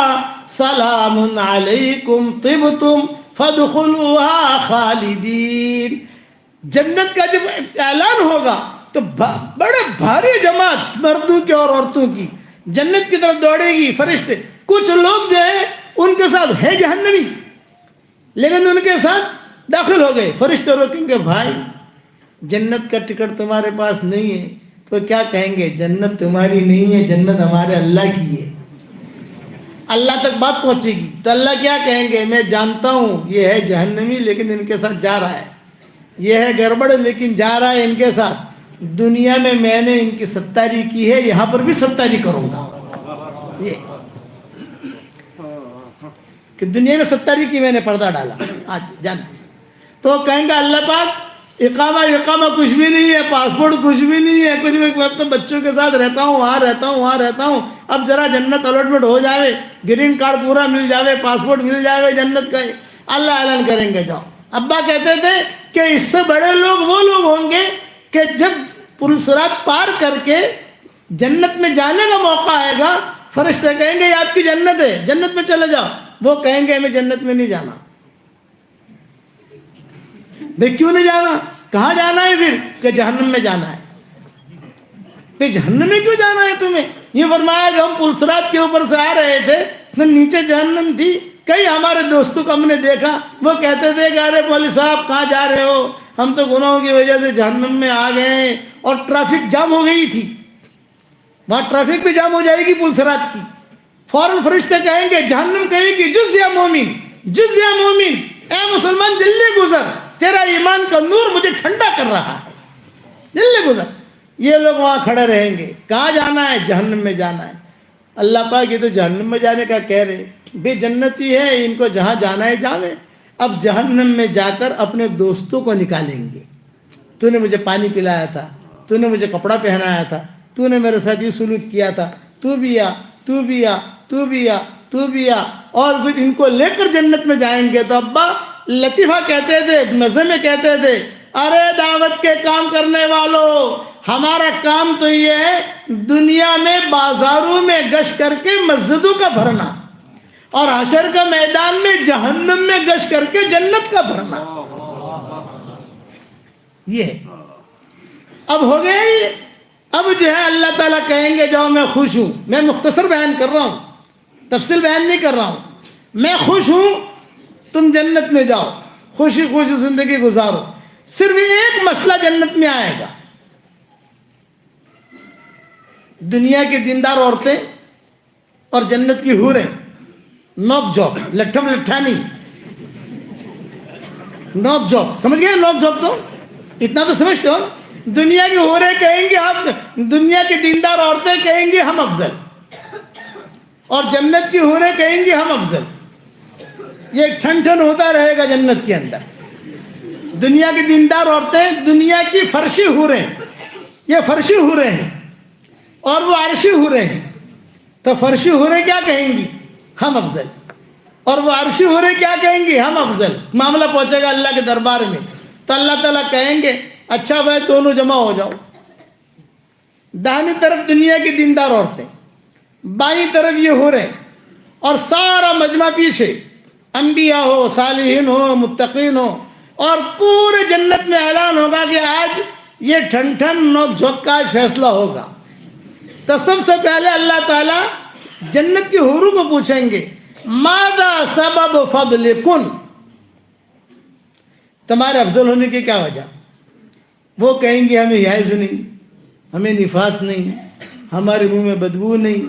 سلام علیکم طبتم فادخلوها خالدین. جنت کا جب اعلان ہوگا تو بڑے بھاری جماعت مردوں کی اور عورتوں کی جنت کی طرف دوڑے گی. فرشتے کچھ لوگ جو ہیں ان کے ساتھ ہے جہنمی لیکن ان کے ساتھ داخل ہو گئے. فرشتے روکیں گے بھائی جنت کا ٹکٹ تمہارے پاس نہیں ہے. تو کیا کہیں گے؟ جنت تمہاری نہیں ہے, جنت ہمارے اللہ کی ہے. اللہ تک بات پہنچے گی تو اللہ کیا کہیں گے؟ میں جانتا ہوں یہ ہے جہنمی لیکن ان کے ساتھ جا رہا ہے, یہ ہے گڑبڑ لیکن جا رہا ہے ان کے ساتھ. دنیا میں میں نے ان کی ستاری کی ہے, یہاں پر بھی ستاری کروں گا. یہ کہ دنیا میں ستاری کی میں نے پردہ ڈالا, آج جانتے. تو کہیں گا اللہ پاک اقامہ کچھ بھی نہیں ہے, پاسپورٹ کچھ بھی نہیں ہے, کچھ بھی. میں تو بچوں کے ساتھ رہتا ہوں, وہاں رہتا ہوں, وہاں رہتا ہوں. اب ذرا جنت الاٹمنٹ ہو جاوے, گرین کارڈ پورا مل جاوے, پاسپورٹ مل جاوے جنت کا. اللہ اعلان کریں گے جاؤ. ابا کہتے تھے کہ اس سے بڑے لوگ وہ لوگ ہوں گے کہ جب پل صراط پار کر کے جنت میں جانے کا موقع آئے گا فرشتے کہیں گے یہ آپ کی جنت ہے, جنت میں چلے جاؤ. وہ کہیں گے ہمیں جنت میں نہیں جانا. بھئی کیوں نہیں جانا؟ کہاں جانا ہے پھر؟ کہ جہنم میں جانا ہے. پھر جہنم میں کیوں جانا ہے تمہیں؟ یہ فرمایا کہ ہم پل صراط کے اوپر سے آ رہے تھے تو نیچے جہنم تھی. کئی ہمارے دوستوں کو ہم نے دیکھا وہ کہتے تھے کہ ارے مولوی صاحب کہاں جا رہے ہو, ہم تو گناہوں کی وجہ سے جہنم میں آ گئے. اور ٹریفک جام ہو گئی تھی, وہاں ٹریفک بھی جام ہو جائے گی پل صراط کی. فوراً فرشتے کہیں گے, جہنم کہے گی جز یا مومن, جز یا مومن, اے مسلمان جلدی گزر, تیرا ایمان کا نور مجھے ٹھنڈا کر رہا ہے, جلدی گزر. یہ لوگ وہاں کھڑے رہیں گے. کہاں جانا ہے؟ جہنم میں جانا ہے. اللہ پاک یہ تو جہنم میں جانے کا کہہ رہے، بے جنتی ہے، ان کو جہاں جانا ہے جانے. اب جہنم میں جا کر اپنے دوستوں کو نکالیں گے. تو نے مجھے پانی پلایا تھا، تو نے مجھے کپڑا پہنایا تھا، تو نے میرے ساتھ یہ سلوک کیا تھا، تو بھی آ، تو بھی آ، تو بھی آ، تو بھی آ. اور پھر ان کو لے کر جنت میں جائیں گے. تو ابا لطیفہ کہتے تھے، مزے میں کہتے تھے، ارے دعوت کے کام کرنے والوں، ہمارا کام تو یہ ہے دنیا میں بازاروں میں گشت کر کے مسجدوں کا بھرنا، اور حشر کا میدان میں جہنم میں گشت کر کے جنت کا بھرنا. یہ ہے. اب ہو گئے. اب جو ہے اللہ تعالیٰ کہیں گے جاؤ میں خوش ہوں. میں مختصر بیان کر رہا ہوں، تفصیل بیان نہیں کر رہا ہوں. میں خوش ہوں، تم جنت میں جاؤ، خوشی خوشی زندگی گزارو. صرف ایک مسئلہ جنت میں آئے گا. دنیا کی دیندار عورتیں اور جنت کی حوریں نوک جھوک، لٹھم لٹھانی، نوک جھوک. سمجھ گئے نوک جھوک؟ تو اتنا تو سمجھتے ہو. دنیا کی حوریں کہیں گے ہم، دنیا کی دیندار عورتیں کہیں گے ہم افضل، اور جنت کی حوریں کہیں گے ہم افضل. یہ ایک ٹھن ٹھن ہوتا رہے گا جنت کے اندر. دنیا کی دیندار عورتیں، دنیا کی فرشی حوریں، یہ فرشی حوریں ہیں، اور وہ عرشی حوریں ہیں. تو فرشی حوریں کیا کہیں گی؟ ہم افضل. اور وہ عرشی حوریں کیا کہیں گی؟ ہم افضل. معاملہ پہنچے گا اللہ کے دربار میں. تو اللہ تعالیٰ کہیں گے اچھا بھائی دونوں جمع ہو جاؤ. داہنی طرف دنیا کی دیندار عورتیں، بائیں طرف یہ حوریں، اور سارا مجمع پیچھے، انبیاء ہو، صالحین ہو، متقین ہو. اور پورے جنت میں اعلان ہوگا کہ آج یہ ٹھن ٹھن نوک جھوک کا آج فیصلہ ہوگا. تو سب سے پہلے اللہ تعالیٰ جنت کی حوروں کو پوچھیں گے ماذا سبب فضلکن، تمہارے افضل ہونے کی کیا وجہ؟ وہ کہیں گے ہمیں حیض نہیں، ہمیں نفاس نہیں، ہمارے منہ میں بدبو نہیں،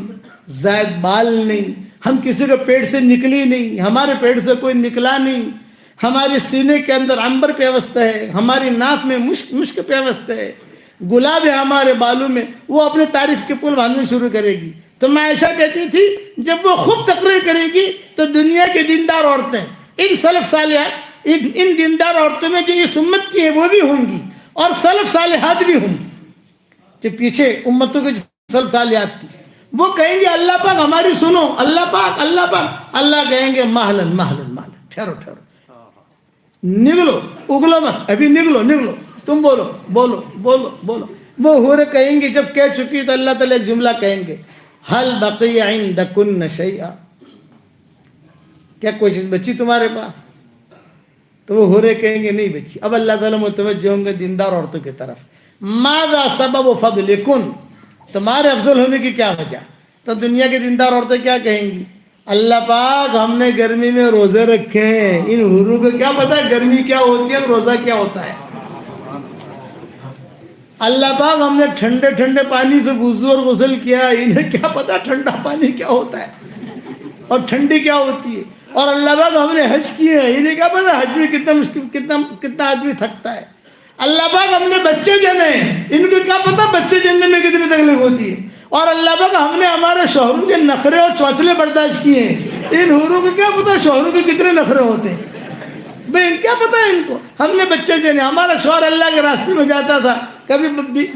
زائد بال نہیں، ہم کسی کے پیٹ سے نکلی نہیں، ہمارے پیٹ سے کوئی نکلا نہیں، ہمارے سینے کے اندر عنبر پیوست ہے، ہماری ناک میں مشک پیوست ہے، گلاب ہے ہمارے بالوں میں. وہ اپنے تعریف کے پل باندھنے شروع کرے گی. تو میں عائشہ کہتی تھی جب وہ خود تقریر کرے گی تو دنیا کی دیندار عورتیں، ان سلف صالحات، ان دیندار عورتوں میں جو یہ سمت کی ہیں وہ بھی ہوں گی، اور سلف صالحات بھی ہوں گی جو پیچھے امتوں کے سلف صالحات تھی. وہ کہیں گے اللہ پاک ہماری سنو، اللہ پاک، اللہ پاک. اللہ کہیں گے مہلن مہلن مہلن، ٹھہرو ٹھہرو، نگلو، اگلو مت، ابھی نگلو نگلو، تم بولو بولو بولو بولو. وہ حوریں کہیں گے جب کہہ چکی تو اللہ تعالیٰ ایک جملہ کہیں گے حل بقی عندکن شیئا، کیا کوئی چیز بچی تمہارے پاس؟ تو وہ حوریں کہیں گے نہیں بچی. اب اللہ تعالیٰ متوجہ ہوں گے دیندار عورتوں کی طرف. ماذا سبب فضلکن، تمہارے افضل ہونے کی کیا وجہ؟ تو دنیا کی دیندار عورتیں کیا کہیں گی؟ اللہ پاک ہم نے گرمی میں روزے رکھے ہیں. ان حوروں کو کیا پتا گرمی کیا ہوتی ہے، روزہ کیا ہوتا ہے. اللہ پاک ہم نے ٹھنڈے ٹھنڈے پانی سے وضو اور غسل کیا، انہیں کیا پتا ٹھنڈا پانی کیا ہوتا ہے اور ٹھنڈی کیا ہوتی ہے. اور اللہ پاک ہم نے حج کیے ہیں، انہیں کیا پتا حج میں کتنا آدمی تھکتا ہے. اللہ پاک ہم نے بچے جنے ہیں، ان کو کیا پتا بچے جننے میں کتنی تکلیف ہوتی ہے. اور اللہ پاک ہم نے ہمارے شوہروں کے نخرے اور چوچلے برداشت کیے ہیں، ان حوروں کو کیا پتا شوہروں کے کتنے نخرے ہوتے ہیں. بھئی کیا پتا ہے ان کو، ہم نے بچے جنے. ہمارا شوہر اللہ کے راستے میں جاتا تھا، کبھی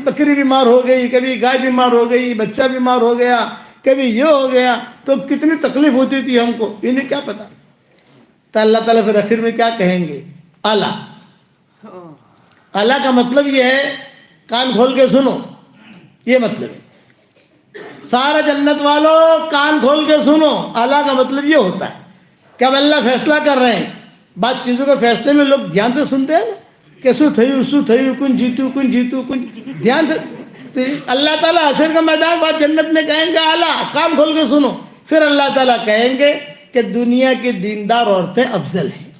بکری بیمار ہو گئی، کبھی گائے بیمار ہو گئی، بچہ بیمار ہو گیا، کبھی یہ ہو گیا، تو کتنی تکلیف ہوتی تھی ہم کو، انہیں کیا پتا. تو اللہ تعالیٰ پھر آخر میں کیا کہیں گے؟ اللہ. اللہ کا مطلب یہ ہے، کان کھول کے سنو، یہ مطلب ہے. سارا جنت والوں کان کھول کے سنو. اللہ کا مطلب یہ ہوتا ہے کہ اب اللہ فیصلہ کر رہے ہیں. بات چیزوں کے فیصلے میں لوگ دھیان سے سنتے ہیں نا، کہ سو تھیو کن جیتو کن دھیان سے. تو اللہ تعالیٰ حشر کا میدان بات جنت میں کہیں گے اللہ کان کھول کے سنو. پھر اللہ تعالیٰ کہیں گے کہ دنیا کی دیندار عورتیں افضل ہیں،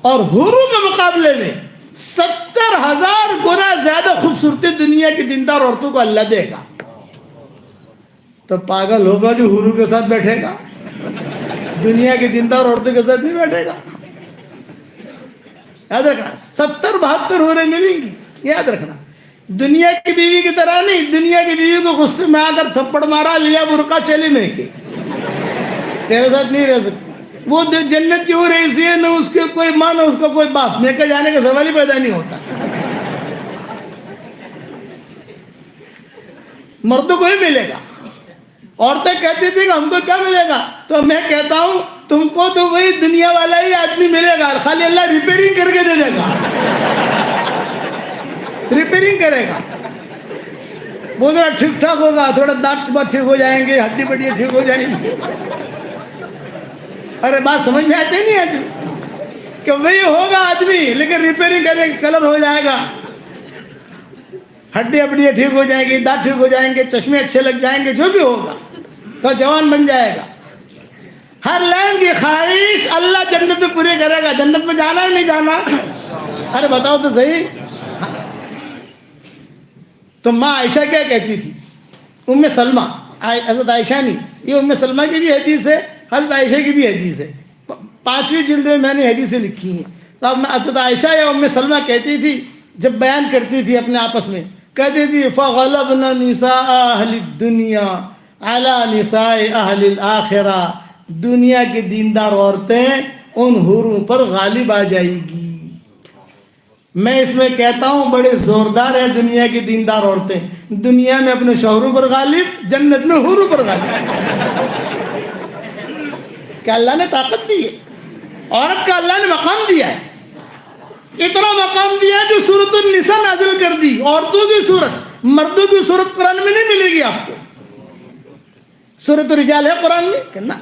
اور حوروں کے مقابلے میں 70,000 گنا زیادہ خوبصورتی دنیا کی دیندار عورتوں کو اللہ دے گا. تو پاگل ہوگا جو حوروں کے ساتھ بیٹھے گا، دنیا کی دیندار عورتوں کے ساتھ نہیں بیٹھے گا. یاد رکھنا 70-72 حوریں ملیں گی، یاد رکھنا. دنیا کی بیوی کی طرح نہیں. دنیا کی بیوی کو غصے میں آ کر تھپڑ مارا, لیا برقع, چلی میں کے, تیرے ساتھ نہیں رہ سکتی. وہ جنت کی ہو رہی ہے, نہ اس کے کوئی ماں نہ اس کا کوئی باپ, میں کہ جانے کا سوال ہی پیدا نہیں ہوتا. مردوں کو ہی ملے گا. عورتیں کہتی تھی کہ ہم کو کیا ملے گا, تو میں کہتا ہوں تم کو تو وہی دنیا والا ہی آدمی ملے گا, خالی اللہ ریپیئرنگ کر کے دے دے گا. ریپیئرنگ کرے گا, وہ ذرا ٹھیک ٹھاک ہوگا, تھوڑا دانت بات ٹھیک ہو جائیں گے, ہڈی بڈیاں ٹھیک ہو جائیں گی. ارے بات سمجھ میں آتی نہیں آتی کہ وہی ہوگا آدمی, لیکن ریپیئرنگ کرے گا, کلر ہو جائے گا, ہڈی ہڈیاں ٹھیک ہو جائیں گی, دانت ٹھیک ہو جائیں گے, چشمے اچھے لگ جائیں گے, جو بھی ہوگا تو جوان بن جائے گا. ہر لائن کی خواہش اللہ جنت میں پوری کرے گا. جنت میں جانا ہے نہیں جانا؟ ارے بتاؤ تو صحیح. تو ماں عائشہ کیا کہتی تھی, ام سلمہ, حضرت عائشہ نہیں, یہ ام سلمہ کی بھی حدیث ہے, حضرت عائشہ کی بھی حدیث ہے, 5ویں جلد میں میں نے حدیثیں لکھی ہیں. تو اب حضرت عائشہ یا ام سلمہ کہتی تھی, جب بیان کرتی تھی اپنے آپس میں, کہتی تھی فَغَلَبْنَا نِسَاءَ أَهْلِ الدُّنْيَا عَلَى نِسَاءِ أَهْلِ الْآخِرَةِ. دنیا کی دیندار عورتیں ان حوروں پر غالب آ جائے گی. میں اس میں کہتا ہوں بڑے زوردار ہے دنیا کی دیندار عورتیں. دنیا میں اپنے شوہروں پر غالب, جنت میں حوروں پر غالب. کہ اللہ نے طاقت دی ہے, عورت کا اللہ نے مقام دیا ہے, اتنا مقام دیا ہے جو سورۃ النساء نازل کر دی. عورتوں کی صورت, مردوں کی صورت قرآن میں نہیں ملے گی آپ کو. سورۃ الرجال ہے قرآن میں کہنا,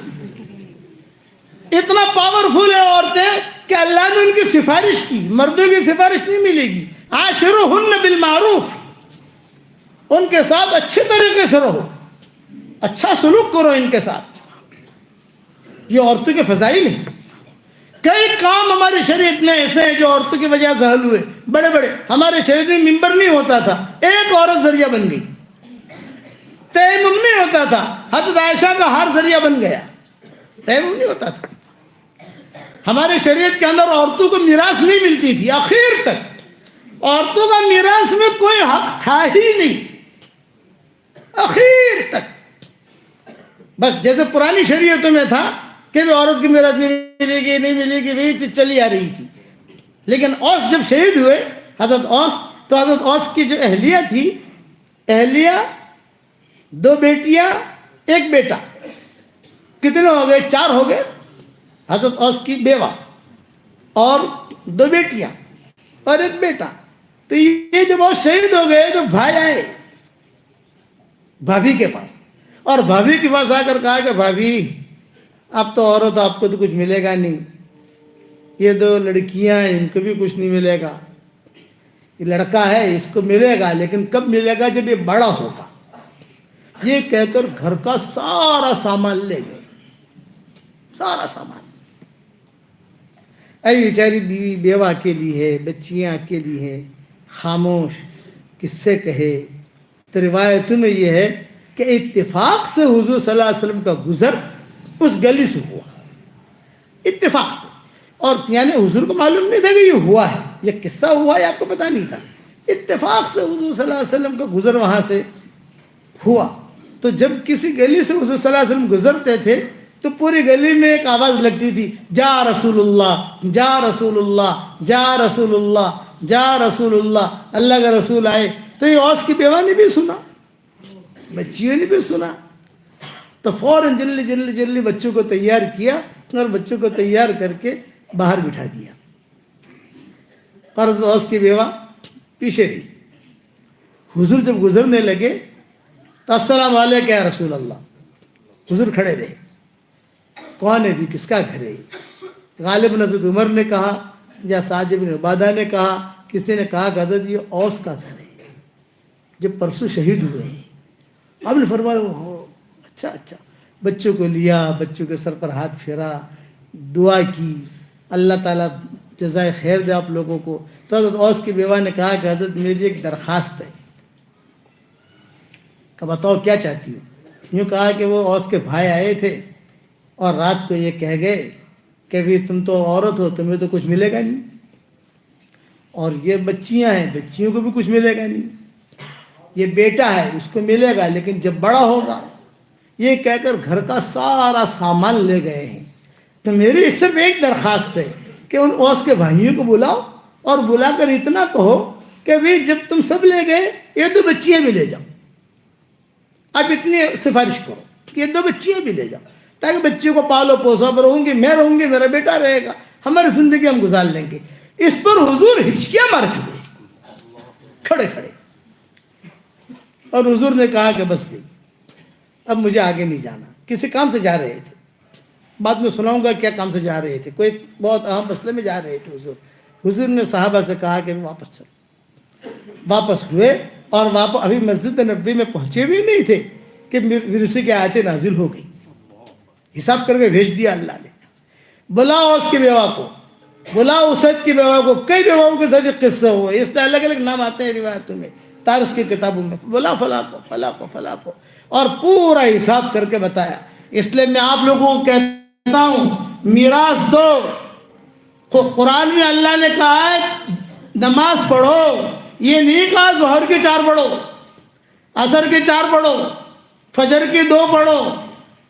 اتنا پاورفل ہے عورتیں کہ اللہ نے ان کی سفارش کی. مردوں کی سفارش نہیں ملے گی. عاشروہن بالمعروف, ان کے ساتھ اچھے طریقے سے رہو, اچھا سلوک کرو ان کے ساتھ. یہ عورتوں کے فضائل ہیں. کئی کام ہماری شریعت میں ایسے ہیں جو عورتوں کی وجہ سے حل ہوئے, بڑے بڑے. ہمارے شریعت میں ممبر نہیں ہوتا تھا, ایک عورت ذریعہ بن گئی. تیمم نہیں ہوتا تھا, حضرت عائشہ کا ہر ذریعہ بن گیا. تیمم نہیں ہوتا تھا. ہمارے شریعت کے اندر عورتوں کو میراث نہیں ملتی تھی. آخر تک عورتوں کا میراث میں کوئی حق تھا ہی نہیں, آخر تک. بس جیسے پرانی شریعتوں میں تھا کہ بھی عورت کی میراث نہیں ملے گی, وہی چیز چلی آ رہی تھی. لیکن اوس جب شہید ہوئے, حضرت اوس, تو حضرت اوس کی جو اہلیہ تھی, اہلیہ 2 بیٹیاں 1 بیٹا, کتنے ہو گئے؟ 4 ہو گئے. حضرت اوس کی بیوہ اور 2 بیٹیاں اور 1 بیٹا. تو یہ جب وہ شہید ہو گئے تو بھائی آئے بھابھی کے پاس, اور بھابھی کے پاس آ کر کہا کہ بھابھی اب تو عورت, آپ کو تو کچھ ملے گا نہیں, یہ 2 لڑکیاں ہیں, ان کو بھی کچھ نہیں ملے گا. یہ لڑکا ہے, اس کو ملے گا, لیکن کب ملے گا؟ جب یہ بڑا ہوگا. یہ کہہ کر گھر کا سارا سامان لے گئے, سارا سامان. اے بیچاری بیوی بیوہ اکیلی ہے, بچیاں اکیلی ہیں, خاموش, کس سے کہے. تو روایتوں میں یہ ہے کہ اتفاق سے حضور صلی اللہ علیہ وسلم کا گزر اس گلی سے ہوا, اتفاق سے. اور یعنی حضور کو معلوم نہیں تھا کہ یہ ہوا ہے, یہ قصہ ہوا ہے آپ کو پتہ نہیں تھا. اتفاق سے حضور صلی اللہ علیہ وسلم کا گزر وہاں سے ہوا. تو جب کسی گلی سے حضور صلی اللہ علیہ وسلم گزرتے تھے تو پوری گلی میں ایک آواز لگتی تھی, جا رسول اللہ, جا رسول اللہ, جا رسول اللہ, جا رسول اللہ. اللہ کا رسول آئے. تو یہ اوس کی بیوہ نے بھی سنا, بچیوں نے بھی سنا. تو فوراً جلدی بچوں کو تیار کیا, اور بچوں کو تیار کر کے باہر بٹھا دیا. اور حضرت اوس کی بیوہ پیچھے رہی. حضور جب گزرنے لگے تو السلام علیکم یا رسول اللہ. حضور کھڑے رہے, کون ہے بھی, کس کا گھر ہے؟ غالباً حضرت عمر نے کہا یا سعد بن عبادہ نے کہا, کسی نے کہا کہ حضرت یہ اوس کا گھر ہے جو پرسوں شہید ہوئے ہیں. آپ نے فرمایا ہو, اچھا. بچوں کو لیا, بچوں کے سر پر ہاتھ پھیرا, دعا کی, اللہ تعالیٰ جزائے خیر دے آپ لوگوں کو. تو حضرت اوس کی بیوہ نے کہا کہ حضرت میری ایک درخواست ہے. کہ بتاؤ کیا چاہتی ہو؟ یوں کہا کہ وہ اوس کے بھائی آئے تھے اور رات کو یہ کہہ گئے کہ بھی تم تو عورت ہو, تمہیں تو کچھ ملے گا نہیں, اور یہ بچیاں ہیں, بچیوں کو بھی کچھ ملے گا نہیں. یہ بیٹا ہے اس کو ملے گا لیکن جب بڑا ہوگا، یہ کہہ کر گھر کا سارا سامان لے گئے ہیں۔ تو میری صرف ایک درخواست ہے کہ ان اوس کے بھائیوں کو بلاؤ اور بلا کر اتنا کہو کہ بھی جب تم سب لے گئے یہ 2 بچیاں بھی لے جاؤ۔ آپ اتنی سفارش کرو کہ یہ 2 بچیاں بھی لے جاؤ، تاکہ بچیوں کو پالو پوسو، پر رہوں گی میں رہوں گی، میرا بیٹا رہے گا، ہماری زندگی ہم گزار لیں گے۔ اس پر حضور ہچکیاں مار کے گئے کھڑے کھڑے، اور حضور نے کہا کہ بس بھائی اب مجھے آگے نہیں جانا۔ کسی کام سے جا رہے تھے، بعد میں سناؤں گا کیا کام سے جا رہے تھے، کوئی بہت اہم مسئلے میں جا رہے تھے۔ حضور نے صحابہ سے کہا کہ واپس چلو۔ واپس ہوئے اور ابھی مسجد نبوی میں پہنچے بھی نہیں تھے کہ ورثے کی آیتیں نازل ہو گئی، حساب کر کے بھیج دیا اللہ نے۔ بلاؤ اس کی بیوہ کو، بلاؤ اسد کی بیوہ کو، کئی بیواؤں کے ساتھ ایک قصہ ہوا، اس میں الگ الگ نام آتے ہیں روایتوں میں، تاریخ کی کتابوں میں، بلا فلاں کو فلاں کو فلاں کو، اور پورا حساب کر کے بتایا۔ اس لیے میں آپ لوگوں کو کہتا ہوں میراث دو۔ قرآن میں اللہ نے کہا ہے نماز پڑھو، یہ نہیں کہا ظہر کی 4 پڑھو، عصر کی 4 پڑھو، فجر کی 2 پڑھو،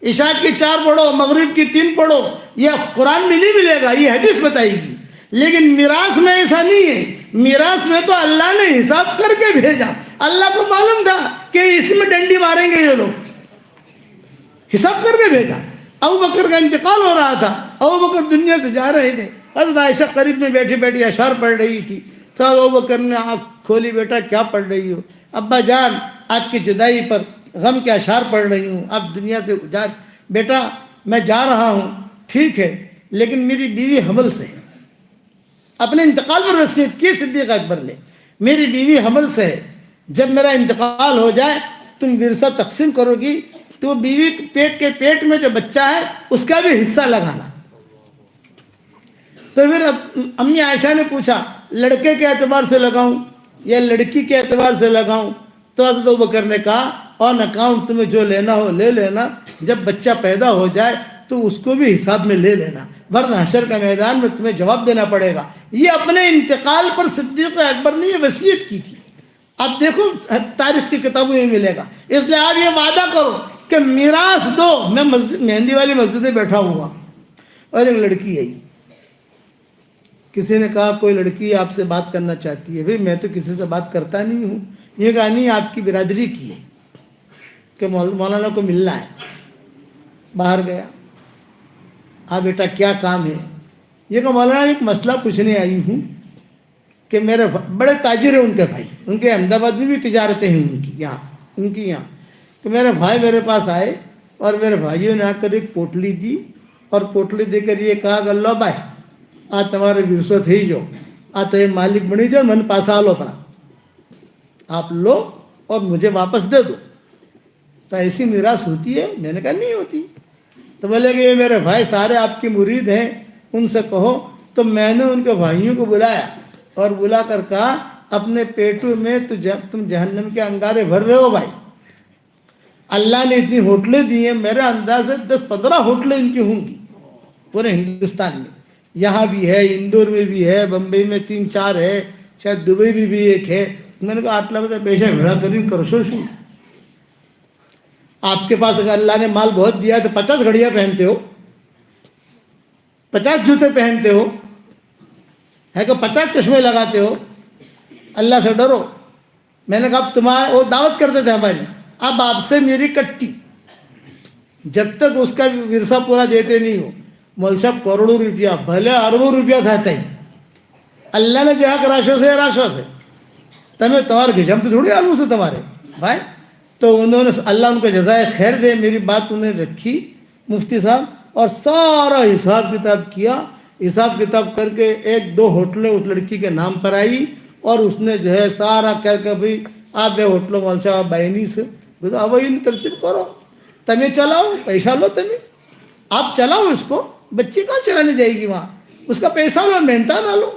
عشاء کی 4 پڑھو، مغرب کی 3 پڑھو۔ یہ قرآن میں نہیں ملے گا، یہ حدیث بتائے گی۔ لیکن میراث میں ایسا نہیں ہے، میراث میں تو اللہ نے حساب کر کے بھیجا۔ اللہ کو معلوم تھا کہ اس میں ڈنڈی ماریں گے یہ لوگ، حساب کر کے بھیجا۔ ابو بکر کا انتقال ہو رہا تھا، ابو بکر دنیا سے جا رہے تھے، حضرت عائشہ قریب میں بیٹھی بیٹھی اشعار پڑھ رہی تھی۔ تو ابو بکر نے آنکھ کھولی، بیٹا کیا پڑھ رہی ہو؟ ابا جان آپ کی جدائی پر غم کے اشعار پڑھ رہی ہوں، آپ دنیا سے جا۔ بیٹا میں جا رہا ہوں ٹھیک ہے، لیکن میری بیوی حمل سے ہے۔ اپنے انتقال پر وصیت کی صدیق اکبر نے، میری بیوی حمل سے ہے، جب میرا انتقال ہو جائے تم ورثہ تقسیم کرو گی تو بیوی پیٹ میں جو بچہ ہے اس کا بھی حصہ لگانا۔ تو پھر امی عائشہ نے پوچھا لڑکے کے اعتبار سے لگاؤں یا لڑکی کے اعتبار سے لگاؤں؟ تو حضرت ابوبکر نے کہا آن اکاؤنٹ تمہیں جو لینا ہو لے لینا، جب بچہ پیدا ہو جائے تو اس کو بھی حساب میں لے لینا، ورنہ حشر کا میدان میں تمہیں جواب دینا پڑے گا۔ یہ اپنے انتقال پر صدیق اکبر نے یہ وصیت کی تھی۔ اب دیکھو تاریخ کی کتابوں میں ملے گا۔ اس لیے آپ یہ وعدہ کرو کہ میراث دو۔ میں مہندی والی مسجد میں بیٹھا ہوا اور ایک لڑکی آئی، کسی نے کہا کوئی لڑکی آپ سے بات کرنا چاہتی ہے۔ بھئی میں تو کسی سے بات کرتا نہیں ہوں۔ یہ کہا نہیں آپ کی برادری کی ہے کہ مولانا کو ملنا ہے۔ باہر گیا، ہاں بیٹا کیا کام ہے؟ یہ کہ مولانا ایک مسئلہ پوچھنے آئی ہوں کہ میرے بڑے تاجر ہیں ان کے بھائی، ان کے احمد آباد میں بھی تجارتیں ہیں ان کی یہاں، کہ میرے بھائی میرے پاس آئے اور میرے بھائیوں نے آ کر ایک پوٹلی دی اور پوٹلی دے کر یہ کہا کہ اللہ بھائی آ تمہارے ورثہ تھے جو آ تے مالک بنی جو من پاسا لو پرا، آپ لو اور مجھے واپس دے دو۔ تو ایسی میراث ہوتی ہے؟ میں نے کہا نہیں ہوتی۔ تو بولے کہ یہ میرے بھائی سارے آپ کی مرید ہیں، ان سے کہو۔ تو میں نے ان کے بھائیوں کو بلایا اور بلا کر کہا اپنے پیٹوں میں تم جہنم کے انگارے بھر رہے ہو بھائی۔ اللہ نے اتنی ہوٹلیں دی ہیں، میرا انداز ہے 10-15 ہوٹلیں ان کی ہوں گی پورے ہندوستان میں، یہاں بھی ہے، اندور میں بھی ہے، بمبئی میں 3-4 ہے، شاید دبئی میں بھی ایک ہے۔ میں نے کہا آٹلا بتا پیشہ بھیڑا کریں کرسو شو، آپ کے پاس اگر اللہ نے مال بہت دیا تو 50 گھڑیاں پہنتے ہو، 50 جوتے پہنتے ہو، ہے کہ 50 چشمے لگاتے ہو، اللہ سے ڈرو۔ میں نے کہا اب تمہارا وہ دعوت کرتے تھے ہماری، اب آپ سے میری کٹی، جب تک اس کا ورثہ پورا دیتے نہیں ہو، مول صاحب کروڑوں روپیہ بھلے اربوں روپیہ تھا ہی، اللہ نے جہاں راشو سے تمہیں تمہارے گھجم تو تھوڑی آلو سے تمہارے بھائی۔ تو انہوں نے اللہ ان کو جزائے خیر دے، میری بات انہیں رکھی مفتی صاحب، اور سارا حساب کتاب کیا۔ حساب کتاب کر کے 1-2 ہوٹلیں اس لڑکی کے نام پر آئی، اور اس نے جو ہے سارا کر کے بھائی آپ بے ہوٹلوں مول صاحب بہنی سے اب ان ترتیب کرو، تمہیں چلاؤ، پیسہ لو، تمہیں آپ چلاؤ اس کو، بچی کہاں چلانے جائے گی وہاں، اس کا پیسہ لو، محنت نہ لو۔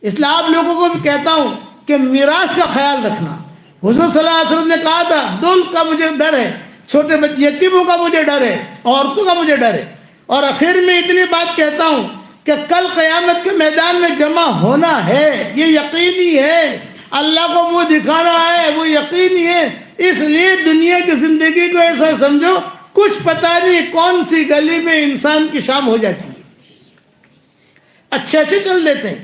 اس لیے آپ لوگوں کو بھی کہتا ہوں کہ میراث کا خیال رکھنا۔ حضور صلی اللہ علیہ وسلم نے کہا تھا دول کا مجھے ڈر ہے، چھوٹے بچے یتیموں کا مجھے ڈر ہے، عورتوں کا مجھے ڈر ہے۔ اور آخر میں اتنی بات کہتا ہوں کہ کل قیامت کے میدان میں جمع ہونا ہے، یہ یقینی ہے۔ اللہ کو منہ دکھانا ہے وہ یقینی ہے. اس لیے دنیا کی زندگی کو ایسا سمجھو کچھ پتہ نہیں کون سی گلی میں انسان کی شام ہو جاتی ہے. اچھے چل دیتے ہیں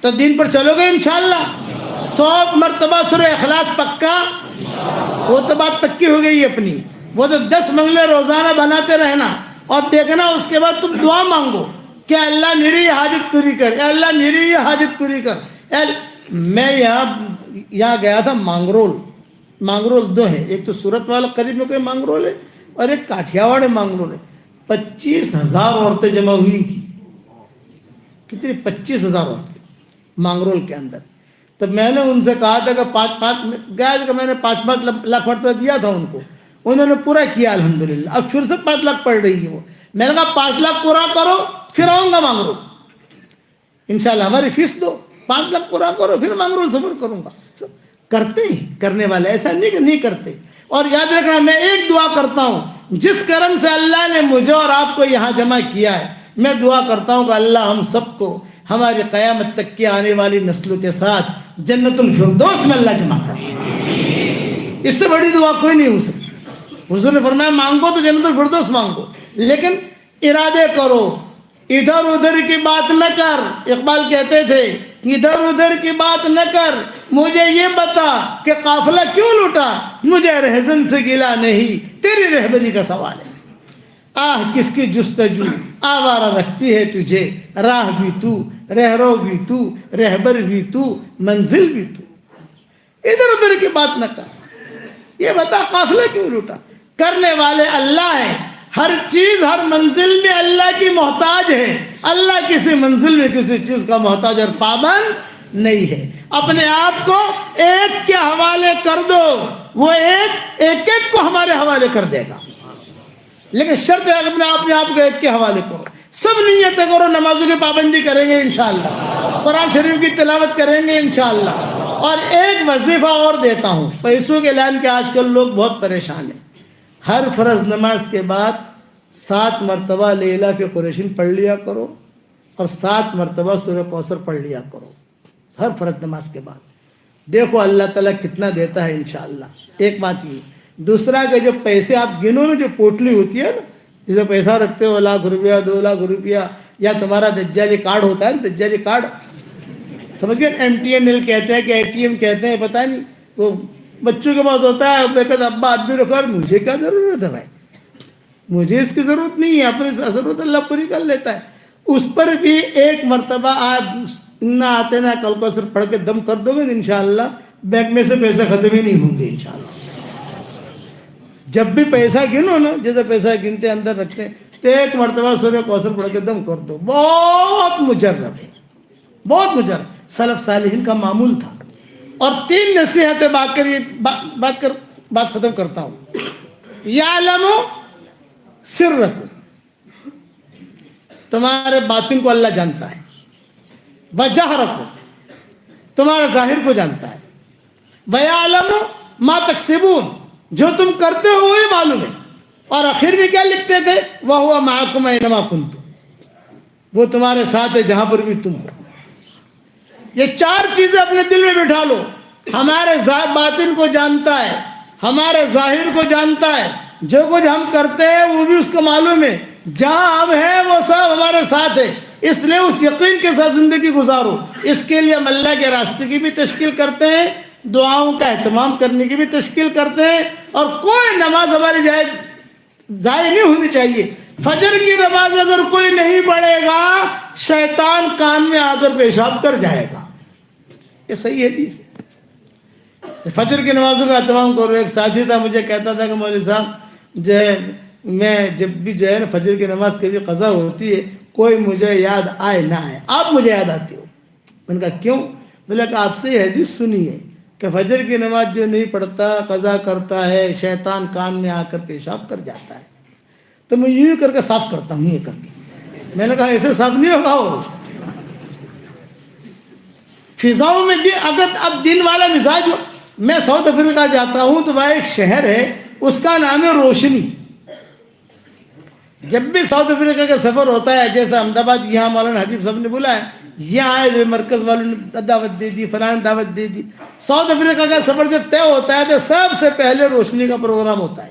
تو دین پر چلو گے انشاءاللہ. 100 مرتبہ سورہ اخلاص پکا، وہ تو بات پکی ہو گئی اپنی. وہ تو 10 منگلے روزانہ بناتے رہنا اور دیکھنا اس کے بعد تم دعا مانگو کہ اللہ میری یہ حاجت پوری کر، اے اللہ میری یہ حاجت پوری کر. میں یہاں گیا تھا مانگرول 2 ہے، ایک تو سورت والا قریب میں کوئی مانگرول ہے اور ایک کاٹھیاواڑ مانگرول ہے. 25,000 عورتیں جمع ہوئی تھی. کتنی؟ 25,000 عورتیں مانگرول کے اندر. تو میں نے ان سے کہا تھا کہ 5 میں نے 5 لاکھ مرتبہ دیا تھا ان کو، انہوں نے پورا کیا الحمدللہ. اب پھر سے 5 لاکھ پڑ رہی ہے وہ. میں نے کہا 5 لاکھ پورا کرو پھر آؤں گا مانگرول، انشاءاللہ ہماری فیس دو. 5 لاکھ پورا کرو پھر مانگرول سفر کروں گا. کرتے ہیں کرنے والے، ایسا نہیں کہ نہیں کرتے. اور یاد رکھنا میں ایک دعا کرتا ہوں، جس کرم سے اللہ نے مجھے اور آپ کو یہاں جمع کیا ہے، میں دعا کرتا ہوں کہ اللہ ہم سب کو ہماری قیامت تک کی آنے والی نسلوں کے ساتھ جنت الفردوس میں اللہ جمع کر. اس سے بڑی دعا کوئی نہیں ہو سکتی. حضور نے فرمایا مانگو تو جنت الفردوس مانگو، لیکن ارادے کرو، ادھر ادھر کی بات نہ کر. اقبال کہتے تھے ادھر ادھر کی بات نہ کر، مجھے یہ بتا کہ قافلہ کیوں لوٹا، مجھے رہزن سے گلا نہیں، تیری رہبری کا سوال ہے. آہ کس کی جستجو آوارہ رکھتی ہے تجھے، راہ بھی تو، رہرو بھی تو، رہبر بھی تو، منزل بھی تو. ادھر ادھر کی بات نہ کر، یہ بتا قافلہ کیوں لوٹا. کرنے والے اللہ ہیں. ہر چیز ہر منزل میں اللہ کی محتاج ہے. اللہ کسی منزل میں کسی چیز کا محتاج اور پابند نہیں ہے. اپنے آپ کو ایک کے حوالے کر دو، وہ ایک کو ہمارے حوالے کر دے گا. لیکن شرط ہے اپنے آپ کو ایک کے حوالے کرو. سب نیتیں کرو، نمازوں کی پابندی کریں گے انشاءاللہ، قرآن شریف کی تلاوت کریں گے انشاءاللہ. اور ایک وظیفہ اور دیتا ہوں، پیسوں کے اعلان کے آج کل لوگ بہت پریشان ہیں. ہر فرض نماز کے بعد 7 مرتبہ لیلا فی قریشین پڑھ لیا کرو اور 7 مرتبہ سورہ کوثر پڑھ لیا کرو ہر فرض نماز کے بعد. دیکھو اللہ تعالیٰ کتنا دیتا ہے انشاءاللہ. ایک بات یہ. دوسرا کہ جو پیسے آپ گنو نا، جو پوٹلی ہوتی ہے نا، جسے پیسہ رکھتے ہو 1 لاکھ روپیہ 2 لاکھ روپیہ، یا تمہارا دجالی کارڈ ہوتا ہے نا، دجالی کارڈ سمجھ گئے، MTNL کہتے ہیں کہ ATM کہتے ہیں، پتہ نہیں، وہ بچوں کے پاس ہوتا ہے. میں کہتا ابا آپ بھی رکھو. مجھے کیا ضرورت ہے بھائی، مجھے اس کی ضرورت نہیں ہے، اپنی ضرورت اللہ پوری کر لیتا ہے. اس پر بھی 1 مرتبہ آپ نہ آتے نہ کل کو صرف پڑھ کے دم کر دو گے انشاءاللہ بینک میں سے پیسے ختم ہی نہیں ہوں گے انشاءاللہ. جب بھی پیسہ گنو نا، جیسے پیسہ گنتے اندر رکھتے ہیں، تو 1 مرتبہ سورہ کوثر پڑھ کے دم کر دو. بہت مجرب ہے، بہت مجرب. سلف صالحین کا معمول تھا. اور 3 نصیحتیں بات ختم کرتا ہوں. یعلم سرکم، تمہارے باطن کو اللہ جانتا ہے. وجہرکم، تمہارے ظاہر کو جانتا ہے. ویعلم ما تکسبون، جو تم کرتے ہو وہی معلوم ہے. اور آخر میں کیا لکھتے تھے؟ وَهُوَ مَعَكُمْ أَيْنَمَا كُنْتُمْ، وہ تمہارے ساتھ ہے جہاں پر بھی تم ہو. یہ 4 چیزیں اپنے دل میں بٹھا لو. ہمارے باطن کو جانتا ہے، ہمارے ظاہر کو جانتا ہے، جو کچھ ہم کرتے ہیں وہ بھی اس کو معلوم ہے. جہاں ہم ہیں وہ سب ہمارے ساتھ ہے. اس لیے اس یقین کے ساتھ زندگی گزارو. اس کے لیے ہم اللہ کے راستے کی بھی تشکیل کرتے ہیں، دعاؤں کا اہتمام کرنے کی بھی تشکیل کرتے ہیں. اور کوئی نماز ہماری ضائع نہیں ہونی چاہیے. فجر کی نماز اگر کوئی نہیں پڑھے گا، شیطان کان میں آ کر پیشاب کر جائے گا. یہ صحیح حدیث ہے. فجر کی نمازوں کا اہتمام کرو. ایک ساتھی تھا مجھے کہتا تھا کہ مولوی صاحب جو ہے میں جب بھی جو ہے نا فجر کی نماز کے بھی قضا ہوتی ہے، کوئی مجھے یاد آئے نہ آئے، آپ مجھے یاد آتے ہو. میں نے کہا کیوں؟ بولا کہ آپ سے یہ حدیث سنی ہے کہ فجر کی نماز جو نہیں پڑھتا قضا کرتا ہے، شیطان کان میں آ کر پیشاب کر جاتا ہے. تو میں یوں کر کے صاف کرتا ہوں، یہ کر کے. میں نے کہا ایسے صاف نہیں ہوگا. وہ فضاؤں میں اگر اب دن والا مزاج ہو. میں ساؤتھ افریقہ جاتا ہوں تو وہاں ایک شہر ہے، اس کا نام ہے روشنی. جب بھی ساؤتھ افریقہ کا سفر ہوتا ہے، جیسے احمد آباد یہاں مولانا حبیب صاحب نے بولا ہے یہاں آئے مرکز والوں نے دعوت دے دی، فلاں دعوت دے دی. ساؤتھ افریقہ کا سفر جب طے ہوتا ہے تو سب سے پہلے روشنی کا پروگرام ہوتا ہے.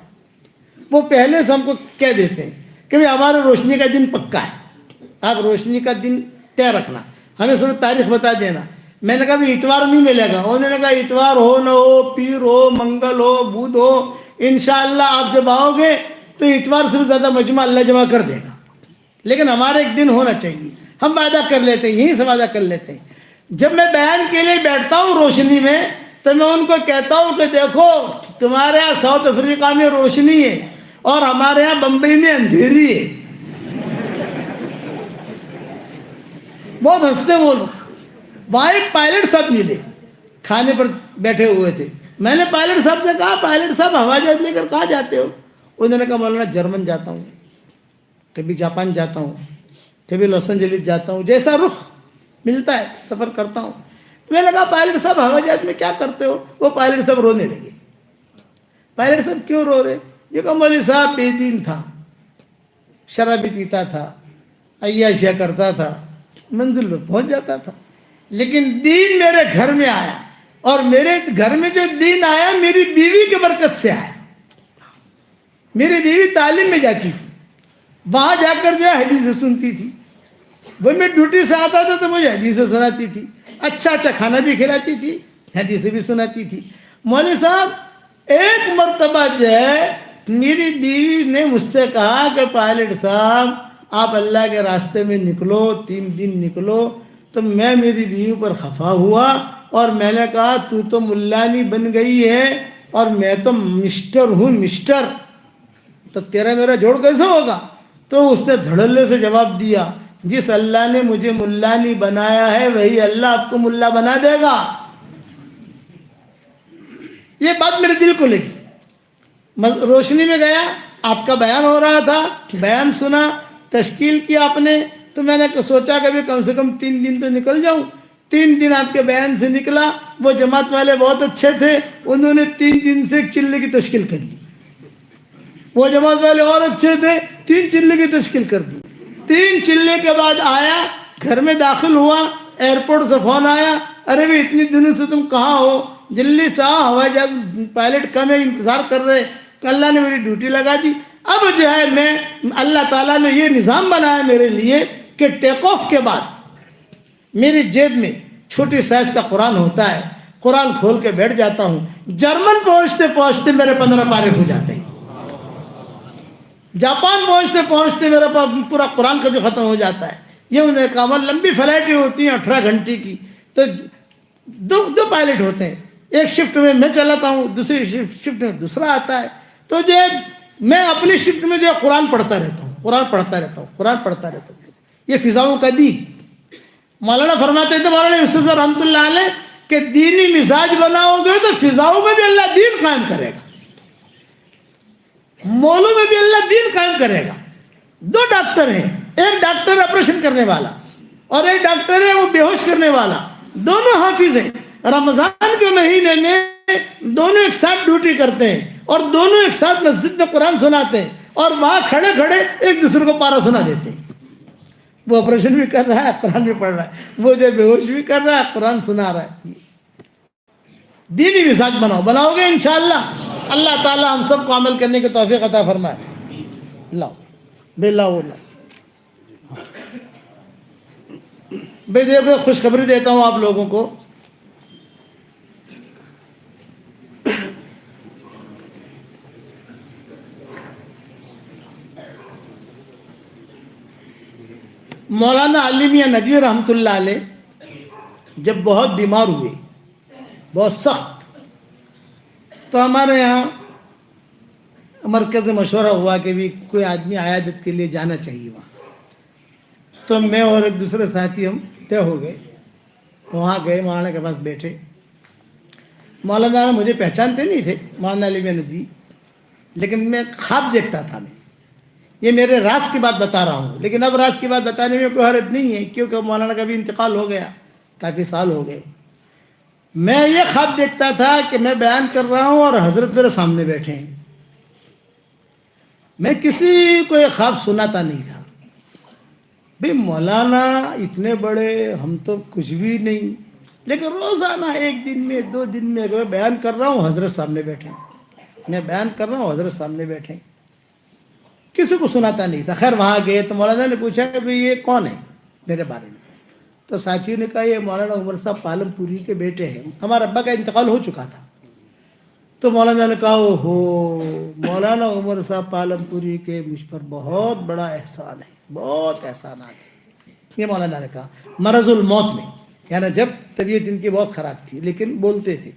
وہ پہلے سے ہم کو کہہ دیتے ہیں کہ بھائی ہمارا روشنی کا دن پکا ہے، آپ روشنی کا دن طے رکھنا، ہمیں صرف تاریخ بتا دینا. میں نے کہا بھی اتوار نہیں ملے گا. انہوں نے کہا اتوار ہو نہ ہو، پیر ہو، منگل ہو، بدھ ہو، انشاءاللہ آپ جب آؤ گے تو اتوار سے بھی زیادہ مجمع اللہ جمع کر دے گا، لیکن ہمارا ایک دن ہونا چاہیے. ہم وعدہ کر لیتے ہیں، یہیں سے وعدہ کر لیتے ہیں. جب میں بیان کے لیے بیٹھتا ہوں روشنی میں تو میں ان کو کہتا ہوں کہ دیکھو تمہارے یہاں ساؤتھ افریقہ میں روشنی ہے اور ہمارے یہاں بمبئی میں اندھیری ہے. بہت ہنستے وہ لوگ. وہاں ایک پائلٹ صاحب ملے، کھانے پر بیٹھے ہوئے تھے. میں نے پائلٹ صاحب سے کہا پائلٹ صاحب ہوائی جہاز لے کر کہاں جاتے ہو؟ انہوں نے کہا مولانا جرمن جاتا ہوں، کبھی جاپان جاتا ہوں، کبھی لاس اینجلس جاتا ہوں، جیسا رخ ملتا ہے سفر کرتا ہوں. تو میں نے کہا پائلٹ صاحب ہوائی جہاز میں کیا کرتے ہو؟ وہ پائلٹ صاحب رونے لگے. پائلٹ صاحب کیوں رو رہے؟ یہ کہ مولوی صاحب بے دین تھا، شرابی پیتا تھا، عیاشیاں کرتا تھا، منزل میں پہنچ جاتا تھا، لیکن دین میرے گھر میں آیا، اور میرے گھر میں جو دین آیا میری بیوی کی برکت سے آیا. میری بیوی تعلیم میں جاتی تھی، وہاں جا کر جو ہے حدیثیں سنتی تھی. وہ میں ڈیوٹی سے آتا تھا تو مجھے حدیثیں سناتی تھی، اچھا اچھا کھانا بھی کھلاتی تھی، حدیثیں بھی سناتی تھی. مولوی صاحب ایک مرتبہ جو ہے میری بیوی نے مجھ سے کہا کہ پائلٹ صاحب آپ اللہ کے راستے میں نکلو، 3 دن نکلو. تو میں میری بیوی پر خفا ہوا اور میں نے کہا تو تو ملانی بن گئی ہے اور میں تو مسٹر ہوں مسٹر، تو تیرا میرا جوڑ کیسے ہوگا؟ تو اس نے دھڑلے سے جواب دیا جس اللہ نے مجھے ملانی بنایا ہے وہی اللہ آپ کو ملا بنا دے گا. یہ بات میرے دل کو لگی. روشنی میں گیا، آپ کا بیان ہو رہا تھا، بیان سنا، تشکیل کیا آپ نے، تو میں نے سوچا کہ بھی کم سے کم 3 دن تو نکل جاؤں. 3 دن آپ کے بیان سے نکلا. وہ جماعت والے بہت اچھے تھے، انہوں نے 3 دن سے ایک چلے کی تشکیل کر لی. وہ جماعت والے اور اچھے تھے، 3 چلے کی تشکیل کر دی. 3 چلے کے بعد آیا، گھر میں داخل ہوا، ایئرپورٹ سے فون آیا، ارے بھی اتنی دنوں سے تم کہاں ہو؟ جلدی سے آؤ، ہوائی جہاز پائلٹ کم ہے، انتظار کر رہے. اللہ نے میری ڈیوٹی لگا دی. اب جو ہے میں اللہ تعالیٰ نے یہ نظام بنایا میرے لیے کہ ٹیک آف کے بعد میری جیب میں چھوٹی سائز کا قرآن ہوتا ہے، قرآن کھول کے بیٹھ جاتا ہوں. جرمن پہنچتے پہنچتے میرے 15 پارے ہو جاتے ہیں. جاپان پہنچتے پہنچتے میرا پورا قرآن کا بھی ختم ہو جاتا ہے. یہ انہوں نے کہا لمبی فلائٹیں ہوتی ہیں 18 گھنٹے کی، تو دو پائلٹ ہوتے ہیں، ایک شفٹ میں چلاتا ہوں، دوسری شفٹ میں دوسرا آتا ہے. تو جو میں اپنی شفٹ میں جو ہے قرآن پڑھتا رہتا ہوں، قرآن پڑھتا رہتا ہوں، قرآن پڑھتا رہتا ہوں. یہ فضاؤں کا دین. مولانا فرماتے تھے مولانا یوسف رحمۃ اللہ علیہ کہ دینی مزاج بناؤ گے تو فضاؤں میں بھی اللہ دین قائم کرے گا، مولوں میں بھی اللہ دین قائم کرے گا. 2 ڈاکٹر ہیں، ایک ڈاکٹر آپریشن کرنے والا اور ایک ڈاکٹر ہے وہ بے ہوش کرنے والا. دونوں حافظ ہیں. رمضان کے مہینے میں دونوں ایک ساتھ ڈیوٹی کرتے ہیں اور دونوں ایک ساتھ مسجد میں قرآن سناتے ہیں اور وہاں کھڑے کھڑے ایک دوسرے کو پارا سنا دیتے ہیں. وہ آپریشن بھی کر رہا ہے، قرآن بھی پڑھ رہا ہے، وہ جو بے ہوش بھی کر رہا ہے، قرآن سنا رہا ہے. دینی مزاج بناؤ گے انشاءاللہ. اللہ تعالی ہم سب کو عمل کرنے کی توفیق عطا فرمائے. لاؤ بے لاؤ بھائی دیکھو خوشخبری دیتا ہوں آپ لوگوں کو. مولانا علی میاں ندوی رحمۃ اللہ علیہ جب بہت بیمار ہوئے، بہت سخت، تو ہمارے یہاں مرکز مشورہ ہوا کہ بھی کوئی آدمی عیادت کے لیے جانا چاہیے وہاں. تو میں اور ایک دوسرے ساتھی ہم طے ہو گئے، وہاں گئے، مولانا کے پاس بیٹھے. مولانا مجھے پہچانتے نہیں تھے، مولانا علی میاں ندوی، لیکن میں خواب دیکھتا تھا. میں یہ میرے راز کی بات بتا رہا ہوں، لیکن اب راز کی بات بتانے میں کوئی حرج نہیں ہے کیونکہ مولانا کا بھی انتقال ہو گیا، کافی سال ہو گئے. میں یہ خواب دیکھتا تھا کہ میں بیان کر رہا ہوں اور حضرت میرے سامنے بیٹھے ہیں. میں کسی کو یہ خواب سناتا نہیں تھا، بھئی مولانا اتنے بڑے، ہم تو کچھ بھی نہیں، لیکن روزانہ ایک دن میں 2 دن میں اگر بیان کر رہا ہوں حضرت سامنے بیٹھے، میں بیان کر رہا ہوں حضرت سامنے بیٹھے، کسی کو سناتا نہیں تھا۔ خیر وہاں گئے تو مولانا نے پوچھا کہ بھئی یہ کون ہے میرے بارے میں، تو ساتھیوں نے کہا یہ مولانا عمر صاحب پالم پوری کے بیٹے ہیں، ہمارے ابا کا انتقال ہو چکا تھا۔ تو مولانا نے کہا اوہو، مولانا عمر صاحب پالم پوری کے مجھ پر بہت بڑا احسان ہے، بہت احسانات ہیں، یہ مولانا نے کہا مرض الموت میں، یعنی جب طبیعت ان کی بہت خراب تھی لیکن بولتے تھے،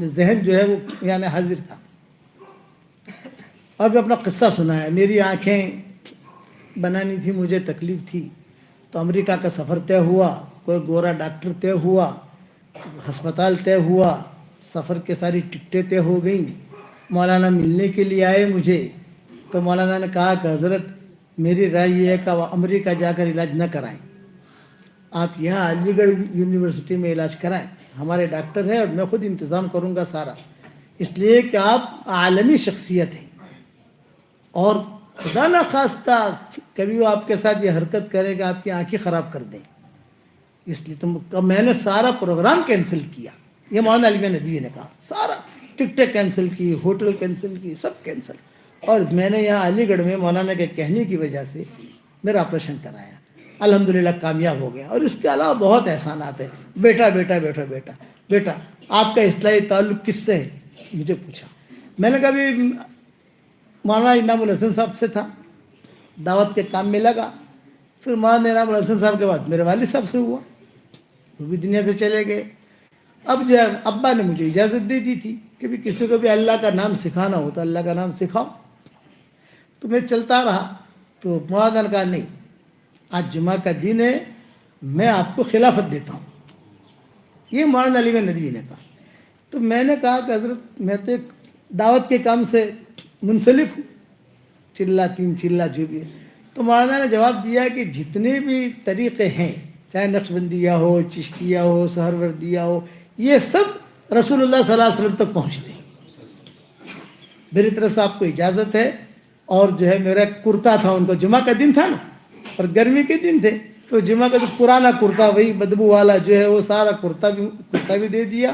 ذہن جو ہے وہ یعنی حاضر تھا۔ اور جو اپنا قصہ سنا ہے، میری آنکھیں بنانی تھی، مجھے تکلیف تھی، تو امریکہ کا سفر طے ہوا، کوئی گورا ڈاکٹر طے ہوا، ہسپتال طے ہوا، سفر کے ساری ٹکٹیں طے ہو گئیں، مولانا ملنے کے لیے آئے مجھے، تو مولانا نے کہا کہ حضرت میری رائے یہ ہے کہ وہ امریکہ جا کر علاج نہ کرائیں، آپ یہاں علی گڑھ یونیورسٹی میں علاج کرائیں، ہمارے ڈاکٹر ہیں اور میں خود انتظام کروں گا سارا، اس لیے کہ آپ عالمی شخصیت ہیں، اور خدا نہ خواستہ کبھی وہ آپ کے ساتھ یہ حرکت کرے گا آپ کی آنکھیں خراب کر دیں، اس لیے میں نے سارا پروگرام کینسل کیا، یہ مولانا علی ندوی نے کہا، سارا ٹکٹیں کینسل کی، ہوٹل کینسل کی، سب کینسل، اور میں نے یہاں علی گڑھ میں مولانا کے کہنے کی وجہ سے میرا آپریشن کرایا، الحمدللہ کامیاب ہو گیا۔ اور اس کے علاوہ بہت احسانات ہیں۔ بیٹا بیٹا بیٹا بیٹا بیٹا آپ کا اصلاحی تعلق کس سے ہے مجھے پوچھا، میں نے کہا بھی مولانا انعام الحسن صاحب سے تھا، دعوت کے کام میں لگا، پھر مولانا انعام الحسن صاحب کے بعد میرے والد صاحب سے ہوا، وہ بھی دنیا سے چلے گئے۔ اب جو ابا نے مجھے اجازت دے دی تھی کہ بھی کسی کو بھی اللہ کا نام سکھانا ہو تو اللہ کا نام سکھاؤ، تو میں چلتا رہا۔ تو مولانا نے کہا نہیں، آج جمعہ کا دن ہے، میں آپ کو خلافت دیتا ہوں، یہ مولانا علی ندوی نے کہا۔ تو میں نے کہا کہ حضرت میں تو ایک دعوت کے کام سے منسلف ہوں، چلا تین چلا جو بھی ہے۔ تو مولانا نے جواب دیا کہ جتنے بھی طریقے ہیں، چاہے نقشبندیہ ہو، چشتیہ ہو، سہروردیہ ہو، یہ سب رسول اللہ صلی اللہ علیہ وسلم تک پہنچتے ہیں، میری طرف سے آپ کو اجازت ہے۔ اور جو ہے میرا کرتا تھا، ان کو جمعہ کا دن تھا نا اور گرمی کے دن تھے، تو جمعہ کا جو پرانا کرتا وہی بدبو والا جو ہے وہ سارا کرتا بھی دے دیا،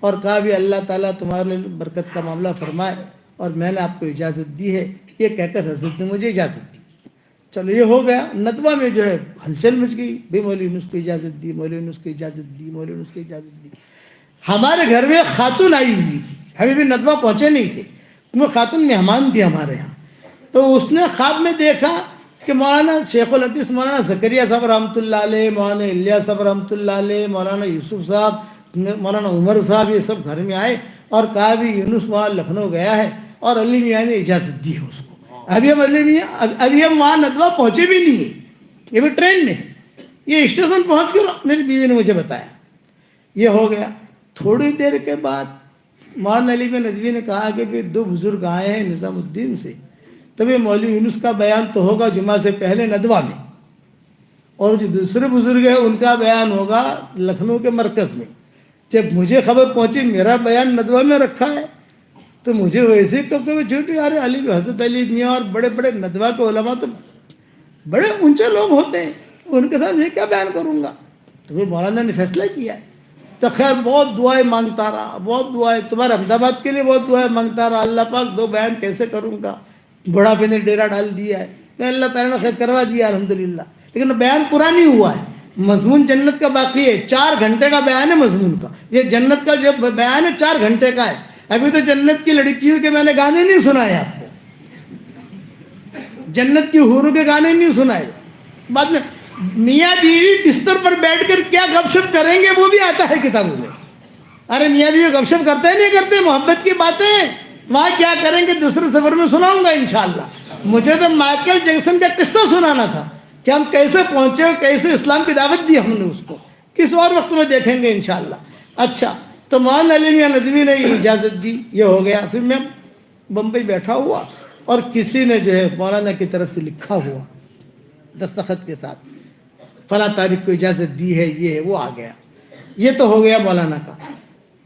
اور کہا بھی اللہ تعالیٰ تمہارے لیے برکت کا معاملہ فرمائے، اور میں نے آپ کو اجازت دی ہے، یہ کہہ کر حضرت نے مجھے اجازت دی۔ چلو یہ ہو گیا۔ ندوہ میں جو ہے ہلچل مچ گئی، بھائی مولوی نے اس کو اجازت دی، مولوی نے اس کو اجازت دی، مولوی نے اس کو اجازت دی۔ ہمارے گھر میں خاتون آئی ہوئی تھی، ہمیں بھی ندوہ پہنچے نہیں تھے، وہ خاتون مہمان تھی ہمارے یہاں، تو اس نے خواب میں دیکھا کہ مولانا شیخ الحدیث مولانا زکریا صاحب رحمۃ اللہ علیہ، مولانا الیاس صاحب رحمۃ اللہ علیہ، مولانا یوسف صاحب، مولانا عمر صاحب، یہ سب گھر میں آئے اور کہا بھی یونس وہاں لکھنؤ گیا ہے اور علی میاں نے اجازت دی ہے اس کو۔ ابھی ہم علی میاں ابھی ہم وہاں ندوہ پہنچے بھی نہیں ہیں، یہ بھی ٹرین میں، یہ اسٹیشن پہنچ کر میری بیوی نے مجھے بتایا، یہ ہو گیا۔ تھوڑی دیر کے بعد مولانا علی ندوی نے کہا کہ پھر 2 بزرگ آئے ہیں نظام الدین سے، تبھی مولوی یونس کا بیان تو ہوگا جمعہ سے پہلے ندوہ میں، اور جو دوسرے بزرگ ہیں ان کا بیان ہوگا لکھنؤ کے مرکز میں۔ جب مجھے خبر پہنچی میرا بیان ندوہ میں رکھا ہے تو مجھے ویسے کبھی چھوٹی آ رہے علی حضرت علی میاں اور بڑے بڑے ندوہ کے علماء تو بڑے اونچے لوگ ہوتے ہیں، ان کے ساتھ میں کیا بیان کروں گا؟ تو پھر مولانا نے فیصلہ کیا ہے۔ تو خیر بہت دعائیں مانگتا رہا، بہت دعائیں، تمہارے احمد آباد کے لیے بہت دعائیں مانگتا رہا، اللہ پاک 2 بیان کیسے کروں گا، بڑھاپے نے ڈیرا ڈال دیا ہے، کہ اللہ تعالیٰ نے خیر کروا دیا الحمدللہ، لیکن بیان پورا نہیں ہوا ہے، مضمون جنت کا باقی ہے، 4 گھنٹے کا بیان ہے مضمون کا، یہ جنت کا جو بیان ہے 4 گھنٹے کا ہے، ابھی تو جنت کی لڑکیوں کے میں نے گانے نہیں سنائے آپ کو، جنت کی حوروں کے گانے نہیں سنائے، بعد میں میاں بیوی بستر پر بیٹھ کر کیا گپ شپ کریں گے وہ بھی آتا ہے کتابوں میں۔ ارے میاں بیوی گپ شپ کرتے نہیں کرتے، محبت کی باتیں وہاں کیا کریں گے دوسرے سفر میں سناؤں گا انشاءاللہ۔ مجھے تو مائیکل جیکسن کا قصہ سنانا تھا کہ ہم کیسے پہنچے، کیسے اسلام کی دعوت دی ہم نے اس کو، کس اور وقت میں دیکھیں گے انشاءاللہ۔ اچھا، تو مولانا علی میاں ندوی نے اجازت دی، یہ ہو گیا۔ پھر میں بمبئی بیٹھا ہوا اور کسی نے جو ہے مولانا کی طرف سے لکھا ہوا دستخط کے ساتھ فلاں تاریخ کو اجازت دی ہے، یہ ہے، وہ آ گیا۔ یہ تو ہو گیا مولانا کا۔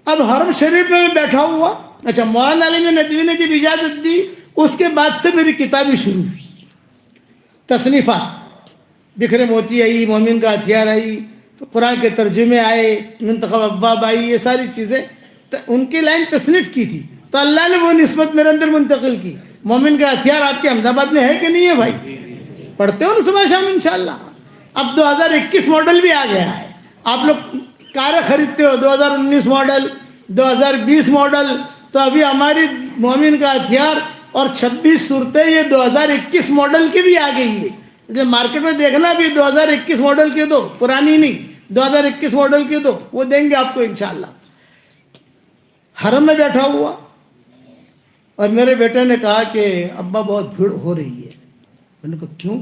اب حرم شریف میں بیٹھا ہوا، اچھا مولانا علی ندوی نے جب اجازت دی اس کے بعد سے میری کتابیں شروع ہوئی، تصنیفات، بکھرے موتی آئی، مومن کا ہتھیار آئی، قرآن کے ترجمے آئے، منتخب ابواب آئی، یہ ساری چیزیں ان کی لائن تصنیف کی تھی، تو اللہ نے وہ نسبت میرے اندر منتقل کی۔ مومن کا ہتھیار آپ کے احمد آباد میں ہے کہ نہیں ہے بھائی؟ پڑھتے ہو نا صبح شام انشاءاللہ۔ اب 2021 ماڈل بھی آ گیا ہے، آپ لوگ کاریں خریدتے ہو 2019 ماڈل، 2020 ماڈل، تو ابھی ہماری مومن کا ہتھیار اور 26 صورتیں یہ 2021 ماڈل کی بھی آ گئی ہے۔ مارکیٹ میں دیکھنا بھی 2021 ماڈل کے دو، پرانی نہیں، 2021 ماڈل کے دو، وہ دیں گے آپ کو انشاءاللہ۔ حرم میں بیٹھا ہوا اور میرے بیٹے نے کہا کہ ابا بہت بھیڑ ہو رہی ہے۔ میں نے کہا کیوں؟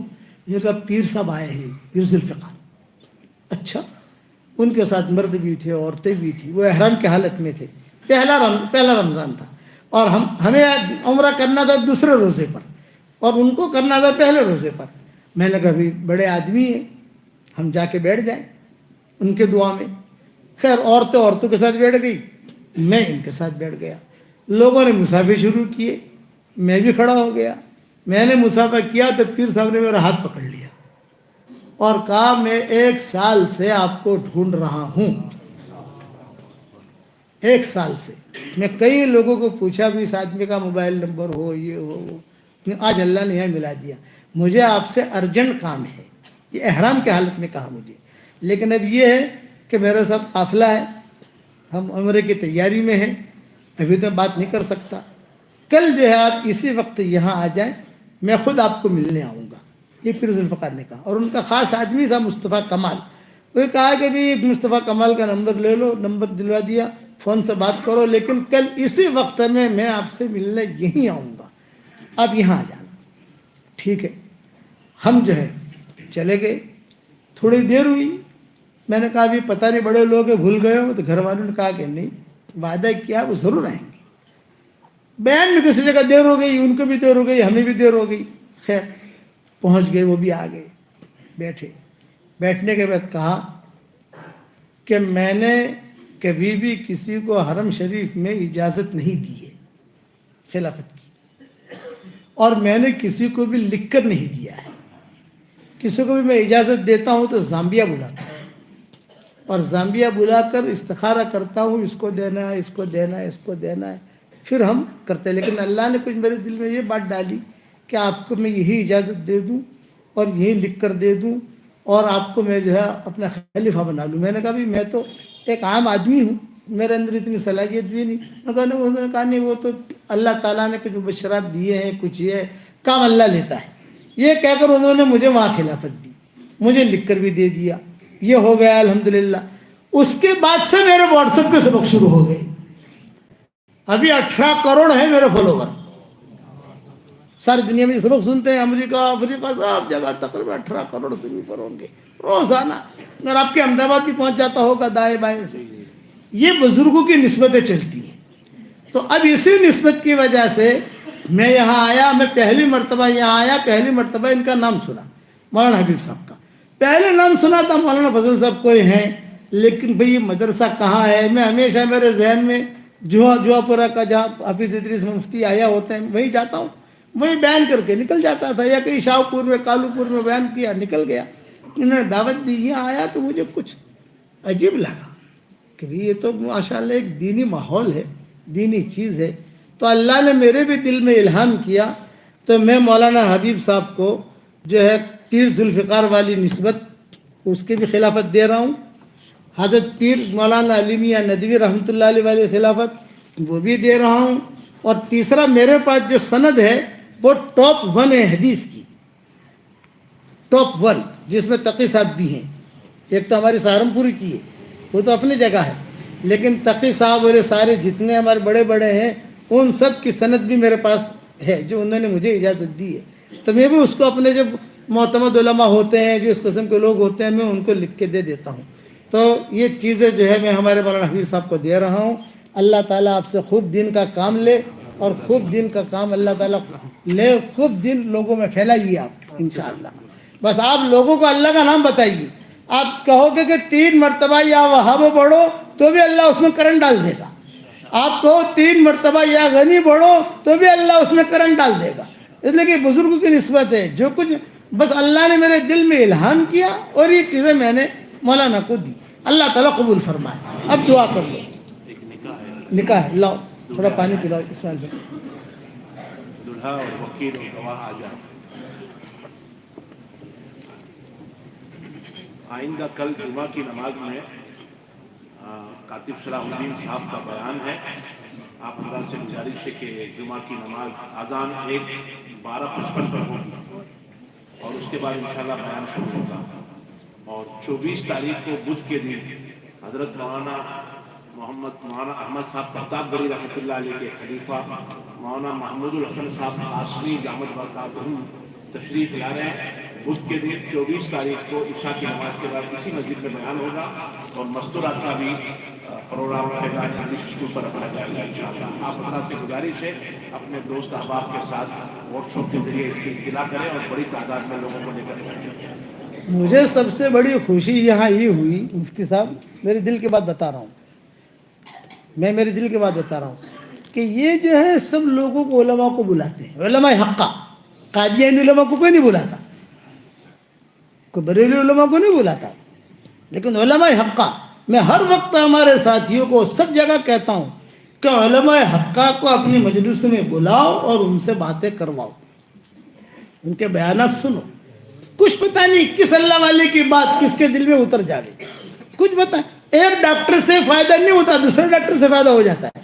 یہ کہا پیر صاحب آئے ہیں، پیر ذوالفقار۔ اچھا، ان کے ساتھ مرد بھی تھے، عورتیں بھی تھیں، وہ احرام کی حالت میں تھے، پہلا رمضان تھا، اور ہمیں عمرہ کرنا تھا دوسرے روزے پر اور ان کو کرنا تھا پہلے روزے پر۔ میں نے کہا بھی بڑے آدمی ہیں، ہم جا کے بیٹھ جائیں ان کے دعا میں۔ خیر عورتوں کے ساتھ بیٹھ گئی، میں ان کے ساتھ بیٹھ گیا۔ لوگوں نے مسافے شروع کیے، میں بھی کھڑا ہو گیا۔ میں نے مسافہ کیا تو پیر صاحب نے میرا ہاتھ پکڑ لیا اور کہا میں 1 سال سے آپ کو ڈھونڈ رہا ہوں، 1 سال سے۔ میں کئی لوگوں کو پوچھا بھی، اس آدمی کا موبائل نمبر ہو، یہ ہو وہ، آج اللہ نے یہاں ملا دیا۔ مجھے آپ سے ارجنٹ کام ہے، یہ احرام کی حالت میں کہا مجھے، لیکن اب یہ ہے کہ میرے ساتھ قافلہ ہے، ہم عمرے کی تیاری میں ہیں، ابھی تو بات نہیں کر سکتا۔ کل جو ہے آپ اسی وقت یہاں آ جائیں، میں خود آپ کو ملنے آؤں گا، یہ پیر ذوالفقار نے کہا۔ اور ان کا خاص آدمی تھا مصطفیٰ کمال، وہ کہا کہ بھی مصطفیٰ کمال کا نمبر لے لو، نمبر دلوا دیا، فون سے بات کرو، لیکن کل اسی وقت میں آپ سے ملنے یہیں آؤں گا، آپ یہاں آ جانا۔ ٹھیک ہے، ہم جو ہے چلے گئے۔ تھوڑی دیر ہوئی، میں نے کہا بھی پتہ نہیں بڑے لوگ ہیں، بھول گئے ہو، تو گھر والوں نے کہا کہ نہیں، وعدہ کیا وہ ضرور آئیں گے۔ بیان میں کسی جگہ دیر ہو گئی، ان کو بھی دیر ہو گئی، ہمیں بھی دیر ہو گئی۔ خیر پہنچ گئے، وہ بھی آ گئے، بیٹھے۔ بیٹھنے کے بعد کہا کہ میں نے کبھی بھی کسی کو حرم شریف میں اجازت نہیں دی ہے خلافت کی، اور میں نے کسی کو بھی لکھ کر نہیں دیا ہے۔ کسی کو بھی میں اجازت دیتا ہوں تو زامبیا بلاتا ہوں، اور زامبیا بلا کر استخارہ کرتا ہوں، اس کو دینا ہے، اس کو دینا ہے، اس کو دینا ہے، پھر ہم کرتے ہیں۔ لیکن اللہ نے کچھ میرے دل میں یہ بات ڈالی کہ آپ کو میں یہی اجازت دے دوں اور یہی لکھ کر دے دوں، اور آپ کو میں جو ہے اپنا خلیفہ بنا لوں۔ میں نے کہا بھی میں تو ایک عام آدمی ہوں، میرے اندر اتنی صلاحیت بھی نہیں۔ انہوں نے کہا نہیں، وہ تو اللہ تعالیٰ نے کچھ مبشرات دیے ہیں، کچھ یہ ہے، کام اللہ لیتا ہے۔ یہ کہہ کر انہوں نے مجھے وہاں خلافت دی، مجھے لکھ کر بھی دے دیا، یہ ہو گیا الحمدللہ۔ اس کے بعد سے میرے واٹس ایپ کے سبق شروع ہو گئے۔ ابھی 18 کروڑ ہیں میرے فالوور، ساری دنیا میں سبق سنتے ہیں، امریکہ، افریقہ، سب جگہ تقریباً 18 کروڑ سے اوپر ہوں گے روزانہ۔ اگر آپ کے احمد آباد بھی پہنچ جاتا ہوگا دائیں بائیں سے۔ یہ بزرگوں کی نسبتیں چلتی ہیں۔ تو اب اسی نسبت کی وجہ سے میں یہاں آیا، میں پہلی مرتبہ یہاں آیا، پہلی مرتبہ ان کا نام سنا، مولانا حبیب صاحب کا پہلے نام سنا تھا۔ مولانا فضل صاحب کوئی ہیں، لیکن بھئی یہ مدرسہ کہاں ہے؟ میں ہمیشہ میرے ذہن میں جوا پورہ کا جہاں حافظ ادریس مفتی آیا ہوتے ہیں وہیں جاتا ہوں، وہیں بیان کر کے نکل جاتا تھا، یا کہیں شاہپور میں، کالو پور میں بیان کیا، نکل گیا۔ انہوں نے دعوت دی، یہاں آیا تو مجھے کچھ عجیب لگا کہ یہ تو ماشاءاللہ ایک دینی ماحول ہے، دینی چیز ہے۔ تو اللہ نے میرے بھی دل میں الہام کیا، تو میں مولانا حبیب صاحب کو جو ہے پیر ذوالفقار والی نسبت اس کی بھی خلافت دے رہا ہوں، حضرت پیر مولانا علی میاں ندوی رحمۃ اللہ علیہ والی خلافت وہ بھی دے رہا ہوں۔ اور تیسرا میرے پاس جو سند ہے وہ ٹاپ 1 ہے حدیث کی، ٹاپ 1، جس میں تقی صاحب بھی ہیں۔ ایک تو ہماری سہارنپوری کی ہے، وہ تو اپنی جگہ ہے، لیکن تقی صاحب اور سارے جتنے ہمارے بڑے بڑے ہیں ان سب کی سند بھی میرے پاس ہے، جو انہوں نے مجھے اجازت دی ہے۔ تو میں بھی اس کو اپنے جو معتمد علماء ہوتے ہیں، جو اس قسم کے لوگ ہوتے ہیں، میں ان کو لکھ کے دے دیتا ہوں۔ تو یہ چیزیں جو ہے میں ہمارے مولانا حبیب صاحب کو دے رہا ہوں۔ اللہ تعالیٰ آپ سے خوب دین کا کام لے، اور خوب دین کا کام اللہ تعالیٰ لے، خوب دین لوگوں میں پھیلائیے آپ انشاءاللہ۔ بس آپ لوگوں کو اللہ کا نام بتائیے۔ آپ کہو گے کہ 3 مرتبہ یا وہاب پڑھو تو بھی اللہ اس میں کرنٹ ڈال دے گا۔ آپ کہو 3 مرتبہ یا غنی پڑھو تو بھی اللہ اس میں کرنٹ ڈال دے گا۔ اس لیے کہ بزرگوں کی نسبت ہے، جو کچھ بس اللہ نے میرے دل میں الہام کیا اور یہ چیزیں میں نے مولانا کو دی. اللہ تعالیٰ قبول فرمائے. اب دعا کر لو. نکاح ہے, لاؤ تھوڑا پانی پلاؤ اسماعیل بھائی. دلہا اور وکیل اور گواہ آ جائیں. آئندہ کل جمعہ کی نماز میں کاتب صلاح الدین صاحب کا بیان ہے. آپ حضرات سے گزارش ہے کہ جمعہ کی نماز اذان 12:55 پر ہوگی اور اس کے بعد انشاءاللہ بیان شروع ہوگا. اور 24 تاریخ کو بدھ کے دن حضرت مولانا احمد صاحب پرتاپ گڑھی رحمۃ اللہ علیہ کے خلیفہ مولانا محمود الحسن صاحب قاسمی دامت برکاتہ تشریف لا رہے ہیں. بدھ کے دن 24 تاریخ کو عشاء کی نماز کے بعد اسی مسجد میں بیان ہوگا اور مستورات کا بھی پروگرام فیضان انگلش اسکول پر رکھا جائے گا انشاءاللہ. آپ حضرات سے گزارش ہے اپنے دوست احباب کے ساتھ واٹس ایپ کے ذریعے اس کی اطلاع کریں اور بڑی تعداد میں لوگوں کو لے کر پہنچیں. مجھے سب سے بڑی خوشی یہاں یہ ہوئی مفتی صاحب, میرے دل کی بات بتا رہا ہوں, میں میرے دل کی بات بتا رہا ہوں کہ یہ جو ہے سب لوگوں کو علماء کو بلاتے ہیں. علماء حقہ, قادیانی علماء کو کوئی نہیں بلاتا, کوئی بریلوی علماء کو نہیں بلاتا, لیکن علماء حقہ میں ہر وقت ہمارے ساتھیوں کو سب جگہ کہتا ہوں کہ علماء حقہ کو اپنی مجلس میں بلاؤ اور ان سے باتیں کرواؤ, ان کے بیانات سنو. کچھ پتہ نہیں کس اللہ والے کی بات کس کے دل میں اتر جائے, کچھ پتہ. ایک ڈاکٹر سے فائدہ نہیں ہوتا, دوسرے ڈاکٹر سے فائدہ ہو جاتا ہے.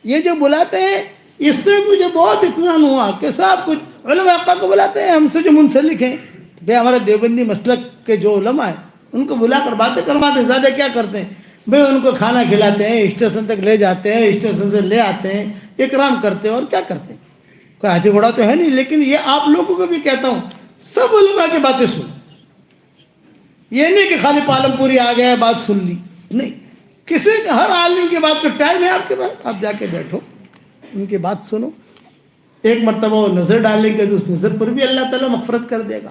یہ جو بلاتے ہیں اس سے مجھے بہت اطمینان ہوا کہ صاحب کچھ علماء حقہ کو بلاتے ہیں, ہم سے جو منسلک ہیں بھائی ہمارے دیوبندی مسلک کے جو علماء ہیں ان کو بلا کر باتیں کرواتے ہیں. زیادہ کیا کرتے ہیں بھائی, ان کو کھانا کھلاتے ہیں, اسٹیشن تک لے جاتے ہیں, اسٹیشن سے لے آتے ہیں, اکرام کرتے ہیں, اور کیا کرتے ہیں. کوئی ہاتھی گھوڑا تو ہے نہیں, لیکن یہ آپ لوگوں کو بھی کہتا ہوں سب علماء کی باتیں سنو. یہ نہیں کہ خالی پالم پوری آ گیا بات سن لی, نہیں. کسی ہر عالم کی بات کا ٹائم ہے آپ کے پاس, آپ جا کے بیٹھو ان کی بات سنو. ایک مرتبہ وہ نظر ڈالیں گے تو اس نظر پر بھی اللہ تعالیٰ مغفرت کر دے گا.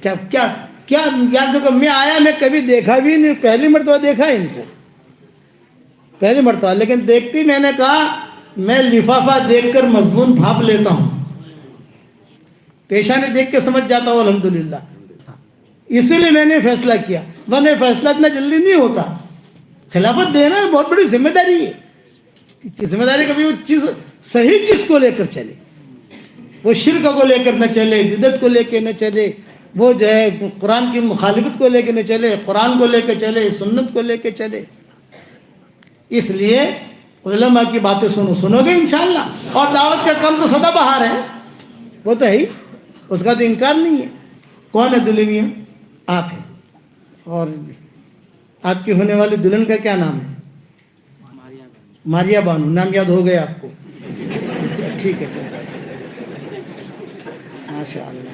کیا کیا کیا یاد دیکھو, میں آیا, میں کبھی دیکھا بھی نہیں, پہلی مرتبہ دیکھا ان کو, پہلی مرتبہ. لیکن دیکھتی میں نے کہا میں لفافہ دیکھ کر مضمون بھاپ لیتا ہوں, پیشانی دیکھ کے سمجھ جاتا ہوں الحمدللہ. اسی لیے میں نے فیصلہ کیا, ورنہ فیصلہ اتنا جلدی نہیں ہوتا. خلافت دینا بہت بڑی ذمہ داری ہے. ذمہ داری کبھی وہ چیز صحیح چیز کو لے کر چلے, وہ شرک کو لے کر نہ چلے, بدعت کو لے کے نہ چلے, وہ جو ہے قرآن کی مخالفت کو لے کے نہ چلے, قرآن کو لے کے چلے, سنت کو لے کے چلے. اس لیے علماء کی باتیں سنو گے انشاءاللہ. اور دعوت کا کام تو سدا بہار ہے, وہ تو ہے ہی, اس کا تو انکار نہیں ہے. کون ہے دلہنیا؟ آپ ہیں. اور آپ کی ہونے والی دلہن کا کیا نام ہے؟ ماریا بانو. نام یاد ہو گیا آپ کو؟ ٹھیک ہے, چلو ماشاء اللہ.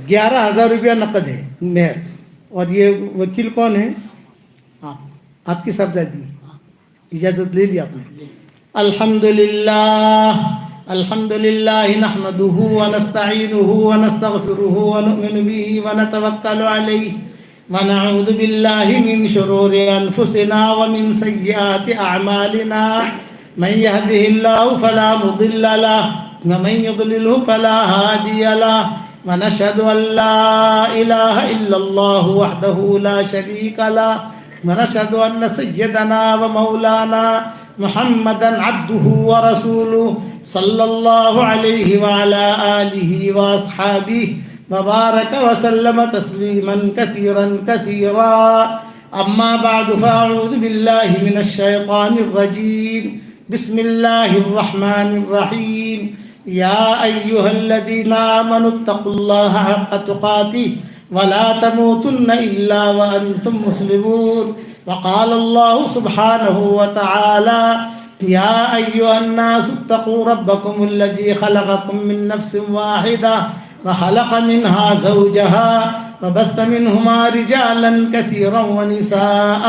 11,000 روپیہ نقد ہے مہر. اور یہ وکیل کون ہے؟ آپ کی صاحبزادی. اجازت لے لی آپ نے؟ الحمدللہ الحمدللہ نحمدہ ونستعینہ ونستغفرہ ونؤمن بہ ونتوکل علیہ ونعوذ باللہ من شرور انفسنا ومن سیئات اعمالنا من یہدہ اللہ فلا مضل لہ ومن یضللہ فلا ہادی لہ ونشهد أن لا إله إلا الله وحده لا شريك له ونشهد أن سيدنا ومولانا محمدا عبده ورسوله صلى الله عليه وعلى آله وأصحابه وبارك وسلم تسليما كثيرا كثيرا. أما بعد فأعوذ بالله من الشيطان الرجيم. بسم الله الرحمن الرحيم. يا أيها الذين آمنوا اتقوا الله حق تقاته ولا تموتن إلا وأنتم مسلمون. وقال الله سبحانه وتعالى يا أيها الناس اتقوا ربكم الذي خلقكم من نفس واحدة وخلق منها زوجها وبث منهما رجالا كثيرا ونساء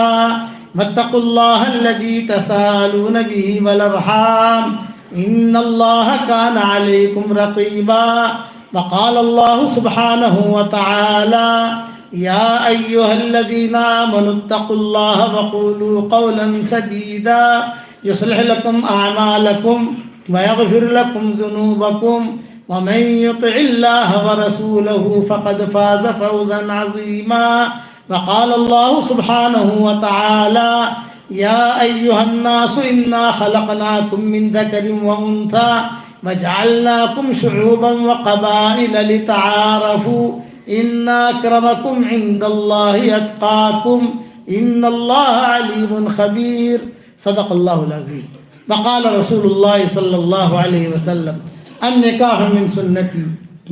واتقوا الله الذي تساءلون به والأرحام إن الله كان عليكم رقيبا. وقال الله سبحانه وتعالى يا أيها الذين آمنوا اتقوا الله وقولوا قولا سديدا يصلح لكم أعمالكم ويغفر لكم ذنوبكم ومن يطع الله ورسوله فقد فاز فوزا عظيما. وقال الله سبحانه وتعالى يا أيها الناس إنا خلقناكم من ذكر وأنثى وجعلناكم شعوبا وقبائل لتعارفوا إن أكرمكم عند الله أتقاكم إن الله عليم خبير. صدق الله العظيم. وقال رسول الله صلى الله عليه وسلم النکاح من سنتی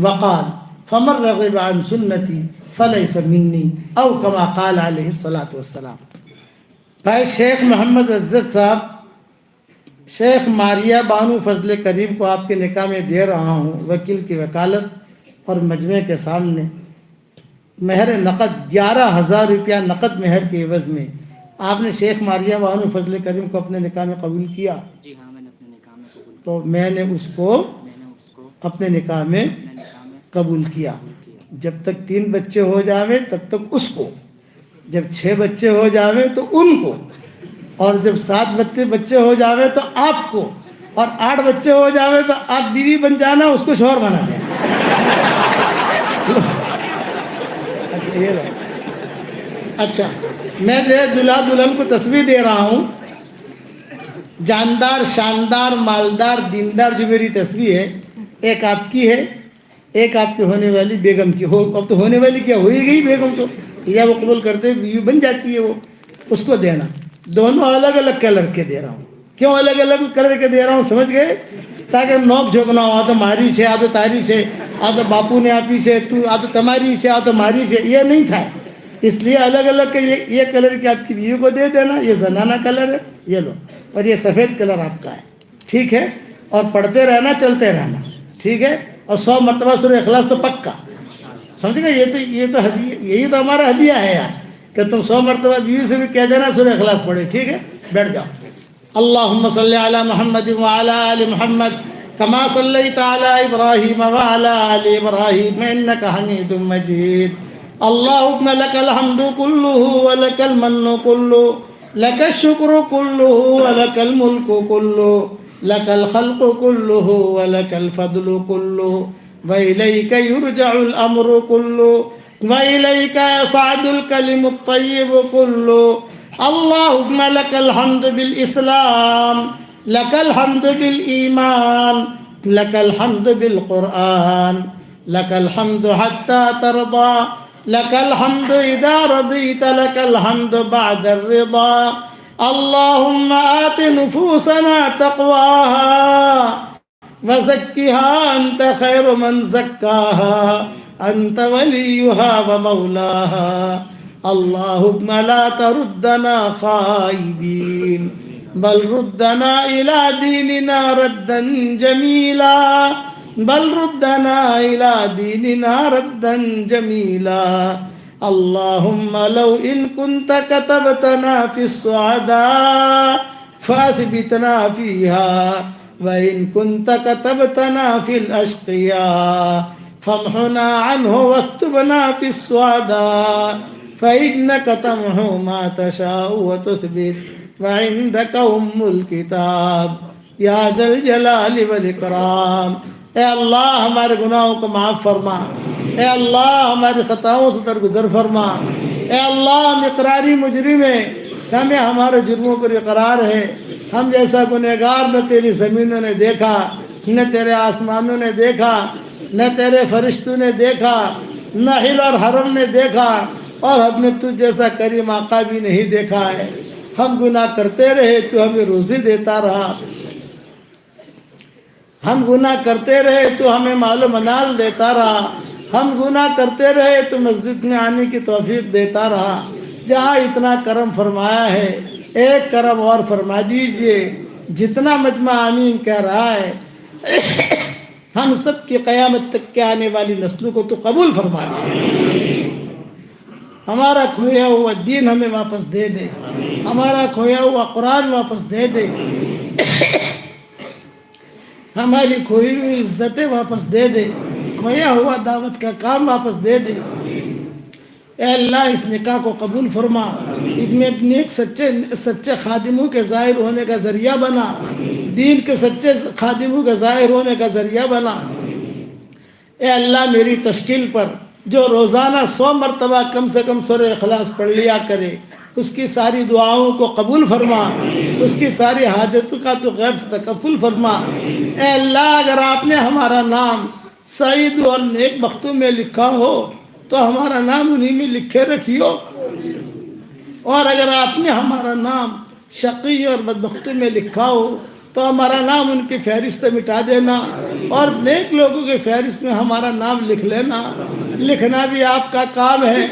وقال فمن رغب عن سنتی فلیس منی او کما قال علیہ الصلاۃ والسلام. بھائی شیخ محمد عزت صاحب شیخ ماریہ بانو فضل کریم کو آپ کے نکاح میں دے رہا ہوں وکیل کی وکالت اور مجمع کے سامنے مہر نقد 11,000 روپیہ نقد مہر کے عوض میں. آپ نے شیخ ماریہ بانو فضل کریم کو اپنے نکاح میں قبول کیا؟ جی ہاں، میں نے اپنے نکاح میں قبول کیا. تو میں نے اس کو اپنے نکاح میں قبول کیا. جب تک 3 بچے ہو جاوے تب تک اس کو، جب 6 بچے ہو جاوے تو ان کو، اور جب 7 بچے ہو جاوے تو آپ کو، اور 8 بچے ہو جاوے تو آپ بیوی بن جانا، اس کو شوہر بنا دینا. اچھا یہ رہا. اچھا میں دلہا دلہن کو تسبیح دے رہا ہوں. جاندار، شاندار، مالدار، دیندار جو میری تسبیح ہے، ایک آپ کی ہے، ایک آپ کی ہونے والی بیگم کی. اب تو ہونے والی کیا ہوئی گئی بیگم، تو یا وہ قبول کرتے بیوی بن جاتی ہے، وہ اس کو دینا. دونوں الگ الگ کلر کے دے رہا ہوں. کیوں الگ الگ کلر کے دے رہا ہوں سمجھ گئے؟ تاکہ نوک جھوک نہ ہو. آ تو ماری سے، آ تو تاری سے، آ تو باپو نے آپ ہی سے، تو آ تو تمہاری سے، آ تو ماری سے، یہ نہیں تھا. اس لیے الگ الگ کے یہ کلر کی آپ کی بیوی کو دے دینا. یہ زنانہ کلر ہے، یہ لو، اور یہ سفید کلر آپ کا ہے. ٹھیک ہے؟ اور پڑھتے رہنا، چلتے رہنا. ٹھیک ہے؟ اور 100 مرتبہ سورہ اخلاص تو پکا. سمجھ گئے؟ یہ تو یہی تو ہمارا ہدیہ ہے یار، کہ تم 100 مرتبہ بیوی سے بھی کہہ دینا سورہ اخلاص پڑھے. ٹھیک ہے؟ بیٹھ جاؤ. اللہم صلی علی محمد وعلی آل محمد کما صلیت علی ابراہیم وعلی آل ابراہیم انک حمید مجید. اللہم لک الحمد کلہ ولک المن کلہ لک الشکر کلہ ولک الملک کلہ لک الخلق کلہ ولک الفضل کلہ وإلیک یرجع الامر کلہ وإلیک یصعد الکلم الطیب کلہ. اللہم لک الحمد بالاسلام لک الحمد بالایمان لک الحمد بالقرآن لک الحمد حتی ترضا لک الحمد اذا رضیت لک الحمد بعد الرضا. اللہم آت نفوسنا تقواها وزکها انت خیر من زکاها انت ولیها ومولاها. اللہم لا تردنا خائبین بل ردنا الى دیننا ردا جمیلا بل ردنا الى دیننا ردا جمیلا. اللہم لو ان كنت كتبتنا في السعداء فاثبتنا فيها وإن كنت كتبتنا في الأشقياء فامحنا عنه واكتبنا في السعداء فإنك تمحو ما تشاء وتثبت وعندك الكتاب یا ذا الجلال والاکرام. اے اللہ ہمارے گناہوں کو معاف فرما. اے اللہ ہماری خطاؤں سے درگزر فرما. اے اللہ ہم اقراری مجرم ہیں، ہمیں ہمارے جرموں پر اقرار ہے. ہم جیسا گنہگار نہ تیری زمینوں نے دیکھا، نہ تیرے آسمانوں نے دیکھا، نہ تیرے فرشتوں نے دیکھا، نہ ہل اور حرم نے دیکھا، اور ہم نے تجھ جیسا کریم آقا بھی نہیں دیکھا ہے. ہم گناہ کرتے رہے تو ہمیں روزی دیتا رہا، ہم گناہ کرتے رہے تو ہمیں مال و منال دیتا رہا، ہم گناہ کرتے رہے تو مسجد میں آنے کی توفیق دیتا رہا. جہاں اتنا کرم فرمایا ہے ایک کرم اور فرما دیجئے. جتنا مجمع آمین کہہ رہا ہے ہم سب کی قیامت تک کے آنے والی نسلوں کو تو قبول فرما دے. ہمارا کھویا ہوا دین ہمیں واپس دے دے، ہمارا کھویا ہوا قرآن واپس دے دے، ہماری کھوئی ہوئی عزتیں واپس دے دے، کھویا ہوا دعوت کا کام واپس دے دے. اے اللہ اس نکاح کو قبول فرما، ان میں نیک سچے خادموں کے ظاہر ہونے کا ذریعہ بنا، دین کے سچے خادموں کے ظاہر ہونے کا ذریعہ بنا. اے اللہ میری تشکیل پر جو روزانہ 100 مرتبہ کم سے کم سورہ اخلاص پڑھ لیا کرے اس کی ساری دعاؤں کو قبول فرما، اس کی ساری حاجتوں کا تو غیب سے تکفل فرما۔ اے اللہ اگر آپ نے ہمارا نام سعید اور نیک بختوں میں لکھا ہو تو ہمارا نام انہی میں لکھے رکھیو، اور اگر آپ نے ہمارا نام شقی اور بدبختوں میں لکھا ہو تو ہمارا نام ان کی فہرست سے مٹا دینا، اور نیک لوگوں کے فہرست میں ہمارا نام لکھ لینا۔ لکھنا بھی آپ کا کام ہے،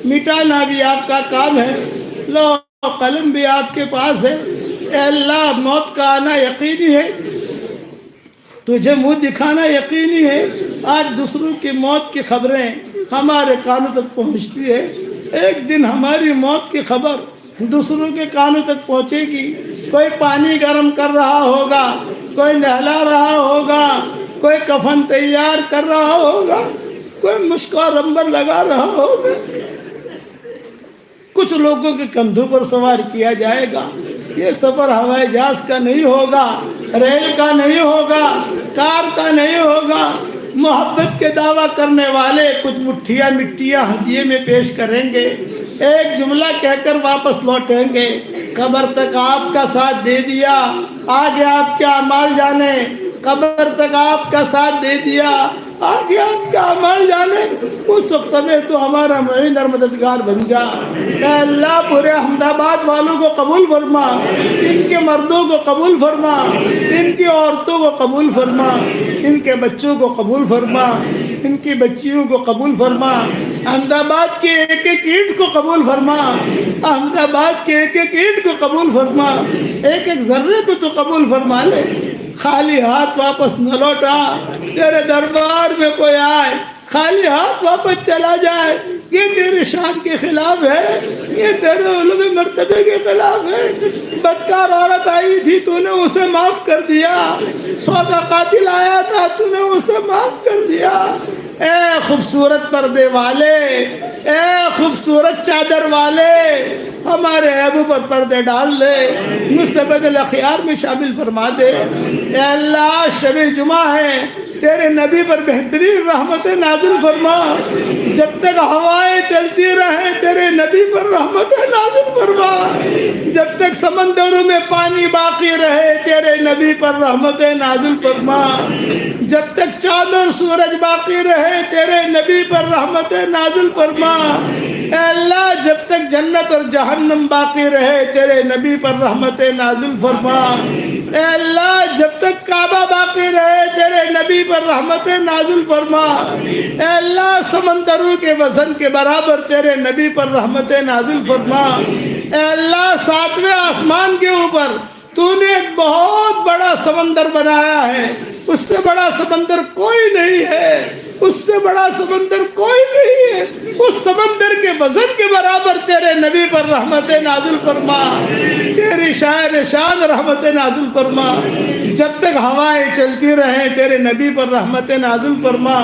مٹانا بھی آپ کا کام ہے، لو قلم بھی آپ کے پاس ہے۔ اے اللہ موت کا آنا یقینی ہے، تجھے منہ دکھانا یقینی ہے۔ آج دوسروں کی موت کی خبریں ہمارے کانوں تک پہنچتی ہے، ایک دن ہماری موت کی خبر دوسروں کے کانوں تک پہنچے گی۔ کوئی پانی گرم کر رہا ہوگا، کوئی نہلا رہا ہوگا، کوئی کفن تیار کر رہا ہوگا، کوئی مشک اور عنبر لگا رہا ہوگا، کچھ لوگوں کے کندھوں پر سوار کیا جائے گا۔ یہ سفر ہوائی جہاز کا نہیں ہوگا، ریل کا نہیں ہوگا، کار کا نہیں ہوگا۔ محبت کے دعویٰ کرنے والے کچھ مٹھیاں مٹیاں ہدیے میں پیش کریں گے، ایک جملہ کہہ کر واپس لوٹیں گے، قبر تک آپ کا ساتھ دے دیا، آگے آپ کے اعمال جانے۔ قبر تک آپ کا ساتھ دے دیا، آگے آپ کا اعمال جانے۔ اس وقت میں تو ہمارا معین اور مددگار بن جا۔ اے اللہ پورے احمد آباد والوں کو قبول فرما، ان کے مردوں کو قبول فرما، ان کی عورتوں کو قبول فرما، ان کے بچوں کو قبول فرما، ان کی بچیوں کو قبول فرما۔ احمد آباد کی ایک ایک اینٹ کو قبول فرما، احمد آباد کے ایک ایک اینٹ کو قبول فرما، ایک ایک ذرے کو تو قبول فرما لے۔ خالی ہاتھ واپس نہ لوٹا، تیرے دربار میں کوئی آئے خالی ہاتھ واپس چلا جائے، یہ تیرے شان کے خلاف ہے، یہ تیرے علو مرتبے کے خلاف ہے۔ بدکار عورت آئی تھی تو نے اسے معاف کر دیا، 100 کا قاتل آیا تھا تو نے اسے معاف کر دیا۔ اے خوبصورت پردے والے، اے خوبصورت چادر والے، ہمارے عیبوں پر پردے ڈال لے، مستبد الاخیار میں شامل فرما دے۔ اے اللہ شب جمعہ ہے، تیرے نبی پر بہترین رحمت نازل فرما، جب تک ہوائیں چلتی رہیں تیرے نبی پر رحمت نازل فرما، جب تک سمندروں میں پانی باقی رہے تیرے نبی پر رحمت نازل فرما، جب تک چاند اور سورج باقی رہے تیرے نبی پر رحمت نازل فرما۔ اے اللہ جب تک جنت اور جہنم باقی رہے تیرے نبی پر رحمت نازل فرما۔ اے اللہ جب تک کعبہ باقی رہے تیرے نبی پر رحمت نازل فرما۔ اے اللہ سمندروں کے وزن کے برابر تیرے نبی پر رحمت نازل فرما۔ اے اللہ 7ویں آسمان کے اوپر تو نے ایک بہت بڑا سمندر بنایا ہے، اس سے بڑا سمندر کوئی نہیں ہے، اس سے بڑا سمندر کوئی نہیں ہے، اس سمندر کے وزن کے برابر تیرے نبی پر رحمت نازل فرما، تیری شان رحمت نازل فرما۔ جب تک ہوائیں چلتی رہیں تیرے نبی پر رحمت نازل فرما،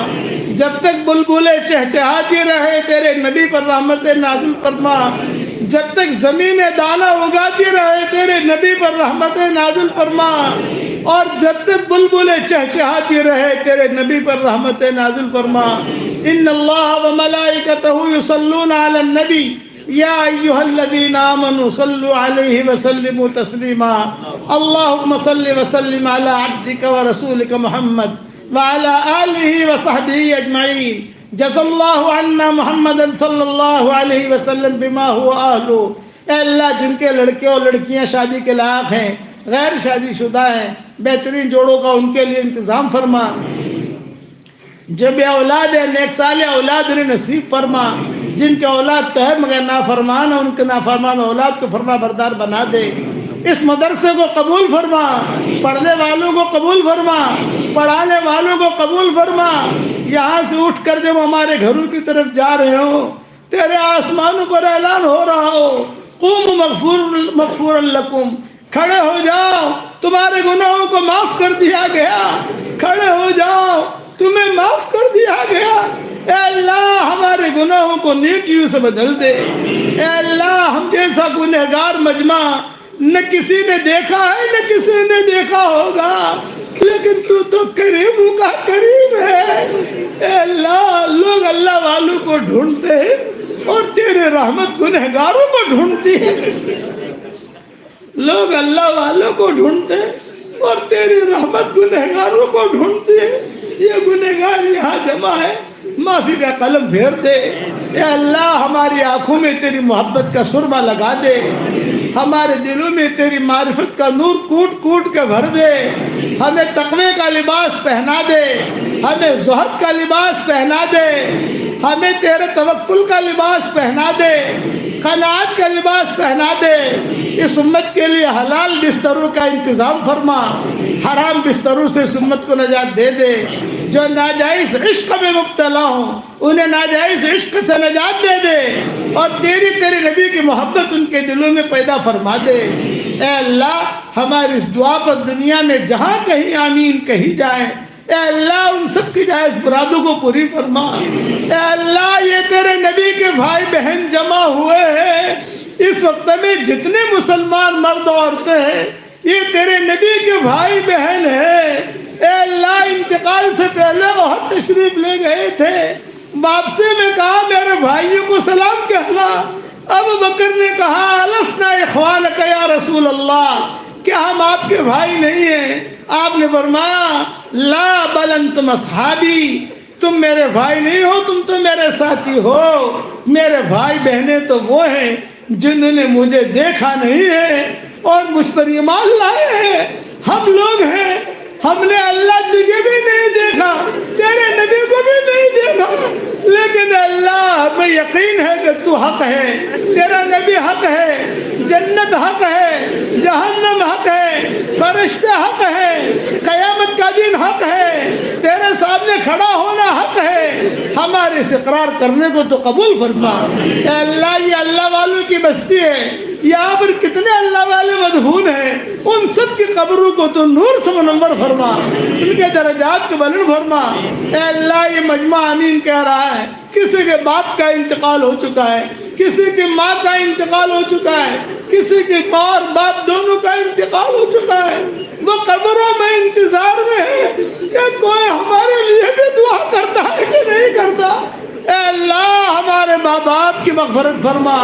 جب تک بلبلیں چہچہاتی رہے تیرے نبی پر رحمت نازل فرما، جب تک زمین دانہ اگاتی رہے تیرے نبی پر رحمت نازل فرما، اور جب تک بلبلیں چہچہاتی رہے تیرے نبی پر رحمت نازل فرما۔ ان اللہ و ملائکتہ یصلون علی النبی یا ایھا الذین آمنوا صلوا علیہ وسلموا تسلیما۔ اللہم صل وسلم علی عبدک ورسولک محمد وعلی آلہ وصحبہ اجمعین۔ جزا اللہ عنا محمد صلی اللہ علیہ وسلم بما هو اہلہ۔ اے اللہ جن کے لڑکے اور لڑکیاں شادی کے لائق ہیں، غیر شادی شدہ ہیں، بہترین جوڑوں کا ان کے لیے انتظام فرما، جو بے اولاد ہے نیک صالح اولاد انہیں نصیب فرما، جن کے اولاد تو ہے مگر نافرمان ہیں ان کے نافرمان اولاد کو فرما بردار بنا دے۔ اس مدرسے کو قبول فرما، پڑھنے والوں کو قبول فرما، پڑھانے والوں کو قبول فرما۔ یہاں سے اٹھ کر جب ہمارے گھروں کی طرف جا رہے ہو تیرے آسمانوں پر اعلان ہو رہا ہو قوم مغفور لکم، کھڑے ہو جاؤ تمہارے گناہوں کو معاف کر دیا گیا، کھڑے ہو جاؤ تمہیں معاف کر دیا گیا۔ اے اللہ ہمارے گناہوں کو نیکیوں سے بدل دے۔ اے اللہ ہم جیسا گنہگار مجمع نہ کسی نے دیکھا ہے نہ کسی نے دیکھا ہوگا، لیکن تو کریموں کا کریم ہے۔ اے اللہ، لوگ اللہ والوں کو ڈھونڈتے ہیں اور تیرے رحمت گنہگاروں کو ڈھونڈتی ہے۔ لوگ اللہ والوں کو ڈھونڈتے ہیں اور تیری رحمت گنہگاروں کو ڈھونڈتی ہے۔ یہ گنہگار یہاں جمع ہے، معافی کا قلم پھیر دے۔ اے اللہ، ہماری آنکھوں میں تیری محبت کا سرما لگا دے، ہمارے دلوں میں تیری معرفت کا نور کوٹ کوٹ کے بھر دے، ہمیں تقوی کا لباس پہنا دے، ہمیں زہد کا لباس پہنا دے، ہمیں تیرے توکل کا لباس پہنا دے، قناعت کا لباس پہنا دے۔ اس امت کے لیے حلال بستروں کا انتظام فرما، حرام بستروں سے اس امت کو نجات دے دے۔ جو ناجائز عشق میں مبتلا ہوں انہیں ناجائز عشق سے نجات دے دے، اور تیرے نبی کی محبت ان کے دلوں میں پیدا فرما دے۔ اے اللہ، ہماری اس دعا پر دنیا میں جہاں کہیں آمین کہی جائے، اے اللہ ان سب کی جائز مرادوں کو پوری فرما۔ اے اللہ، یہ تیرے نبی کے بھائی بہن جمع ہوئے ہیں، اس وقت میں جتنے مسلمان مرد و عورتیں ہیں یہ تیرے نبی کے بھائی بہن ہیں۔ اے اللہ، انتقال سے پہلے احد تشریف لے گئے تھے، واپسی میں کہا میرے بھائیوں کو سلام کہنا۔ ابو بکر نے کہا السنا اخوانک یا رسول اللہ، کیا ہم آپ کے بھائی نہیں ہیں؟ آپ نے فرمایا لا بل انتم اصحابی، تم میرے بھائی نہیں ہو، تم تو میرے ساتھی ہو۔ میرے بھائی بہنیں تو وہ ہیں جنہوں نے مجھے دیکھا نہیں ہے اور مجھ پر ایمان لائے ہیں۔ ہم لوگ ہیں، ہم نے اللہ تجھے بھی نہیں دیکھا، تیرے نبی کو بھی نہیں دیکھا، لیکن اللہ ہمیں یقین ہے کہ تو حق ہے، تیرا نبی حق ہے، جنت حق ہے، جہنم حق ہے، فرشتے حق ہے، قیامت کا دن حق ہے، تیرے سامنے کھڑا ہونا حق ہے۔ ہمارے اس اقرار کرنے کو تو قبول فرما۔ اے اللہ، یہ اللہ والوں کی بستی ہے، یہاں پر کتنے اللہ والے مدفون ہیں، ان سب کی قبروں کو تو نور سے منور فرما، ان کے درجات کو بلند فرما۔ اے اللہ، یہ مجمع آمین کہہ رہا ہے، کسی کے باپ کا انتقال ہو چکا ہے، کسی کی ماں کا انتقال ہو چکا ہے، کسی کی ماں اور باپ دونوں کا انتقال ہو چکا ہے، وہ قبروں میں انتظار میں ہے کہ کوئی ہمارے لیے بھی دعا کرتا ہے کہ نہیں کرتا۔ اے اللہ، ہمارے ماں باپ کی مغفرت فرما،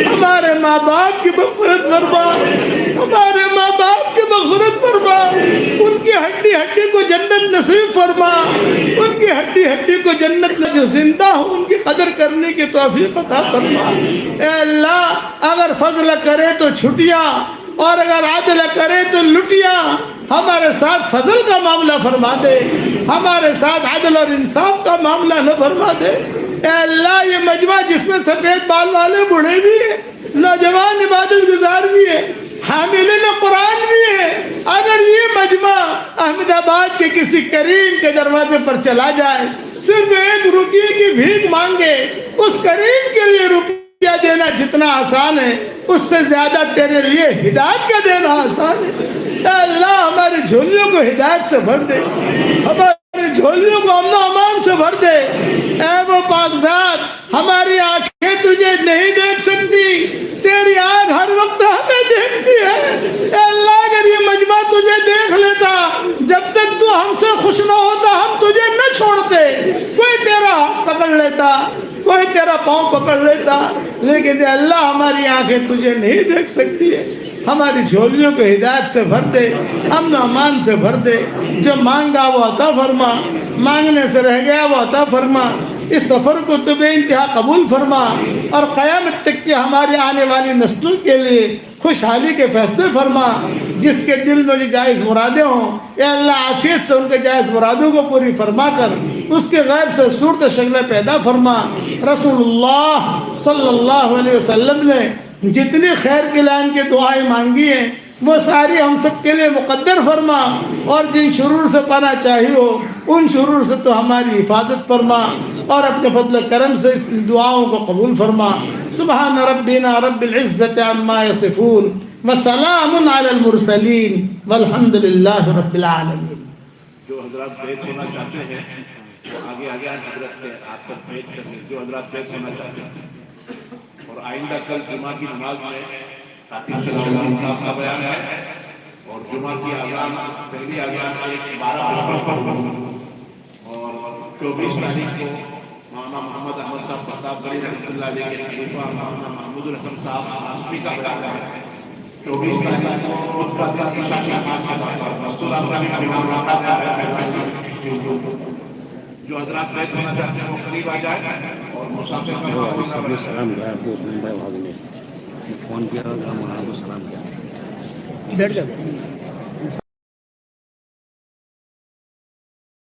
ہمارے ماں باپ کی مغفرت فرما، ہمارے ماں باپ کی مغفرت فرما، ان کی ہڈی ہڈی کو جنت نصیب فرما، ان کی ہڈی ہڈی کو جنت میں جو زندہ ہو ان کی قدر کرنے کی توفیق عطا فرما۔ اے اللہ، اگر فضل کرے تو چھٹیاں اور اگر عدل کرے تو لٹیاں، ہمارے ساتھ فضل کا معاملہ فرما دے، ہمارے ساتھ عدل اور انصاف کا معاملہ نہ فرما دے۔ اے اللہ، یہ مجمع جس میں سفید بال والے بوڑھے بھی ہیں، نوجوان عبادت گزار بھی ہیں، حاملین قرآن بھی ہیں، اگر یہ مجمع احمد آباد کے کسی کریم کے دروازے پر چلا جائے، صرف 1 روپیے کی بھیک مانگے، اس کریم کے لیے روپیہ دینا جتنا آسان ہے اس سے زیادہ تیرے لیے ہدایت کا دینا آسان ہے۔ اے اللہ، ہمارے جھولیوں کو ہدایت سے بھر دے، ہمارے جھولیوں کو امن و امان سے بھر دے۔ اے وہ پاک ذات، ہماری آنکھیں تجھے نہیں دیکھ سکتی، تیری آنکھ ہر وقت ہمیں دیکھتی ہے۔ اے اللہ، اگر یہ مجمع تجھے دیکھ لیتا، جب تک تو ہم سے خوش نہ ہوتا ہم تجھے نہ چھوڑتے، کوئی تیرا ہاتھ پکڑ لیتا، کوئی تیرا پاؤں پکڑ لیتا، لیکن اے اللہ، ہماری آنکھیں تجھے نہیں دیکھ سکتی ہے۔ ہماری جھولیوں کو ہدایت سے بھر دے، امن و امان سے بھر دے، جو مانگا وہ عطا فرما، مانگنے سے رہ گیا وہ عطا فرما۔ اس سفر کو تو بے انتہا قبول فرما، اور قیامت تک کی ہماری آنے والی نسلوں کے لیے خوشحالی کے فیصلے فرما۔ جس کے دل میں جو جائز مرادیں ہوں، اے اللہ عافیت سے ان کے جائز مرادوں کو پوری فرما کر اس کے غیب سے صورت شکلیں پیدا فرما۔ رسول اللہ صلی اللہ علیہ وسلم نے جتنی خیر کی لائن کی دعائیں مانگی ہیں وہ ساری ہم سب کے لیے مقدر فرما، اور جن شرور سے پناہ چاہی ہو ان شرور سے تو ہماری حفاظت فرما، اور اپنے فضل و کرم سے اس دعاؤں کو قبول فرما۔ سبحان ربنا رب العزت عما یصفون وسلام علی المرسلین والحمد للہ رب العالمین۔ جو حضرات بیت ہونا چاہتے ہیں وہ آگے حضرت کے آپ تک بیت کریں، جو حضرات بیت ہونا چاہتے ہیں۔ اور آئندہ کل جمعہ کی نماز میں صاحب کا بیان ہے اور جمعہ کی اذان پہلی اذان 12:55 پر ہوگی اور 24 تاریخ کو مولانا محمد احمد صاحب پرتاپ گڑھی رحمۃ اللہ علیہ کے خلیفہ مولانا محمود الحسن صاحب آسفی کا بیان ہے 24 تاریخ کو خود کا دن کی شادی نماز کے بعد مستور کا امام رکھا ہے جو حضرات بیت ہونا چاہتے ہیں وہ قریب آ جائے اور مسافر کا سلام فون کیا مولانا کو سلام کیا بیٹھ جاؤ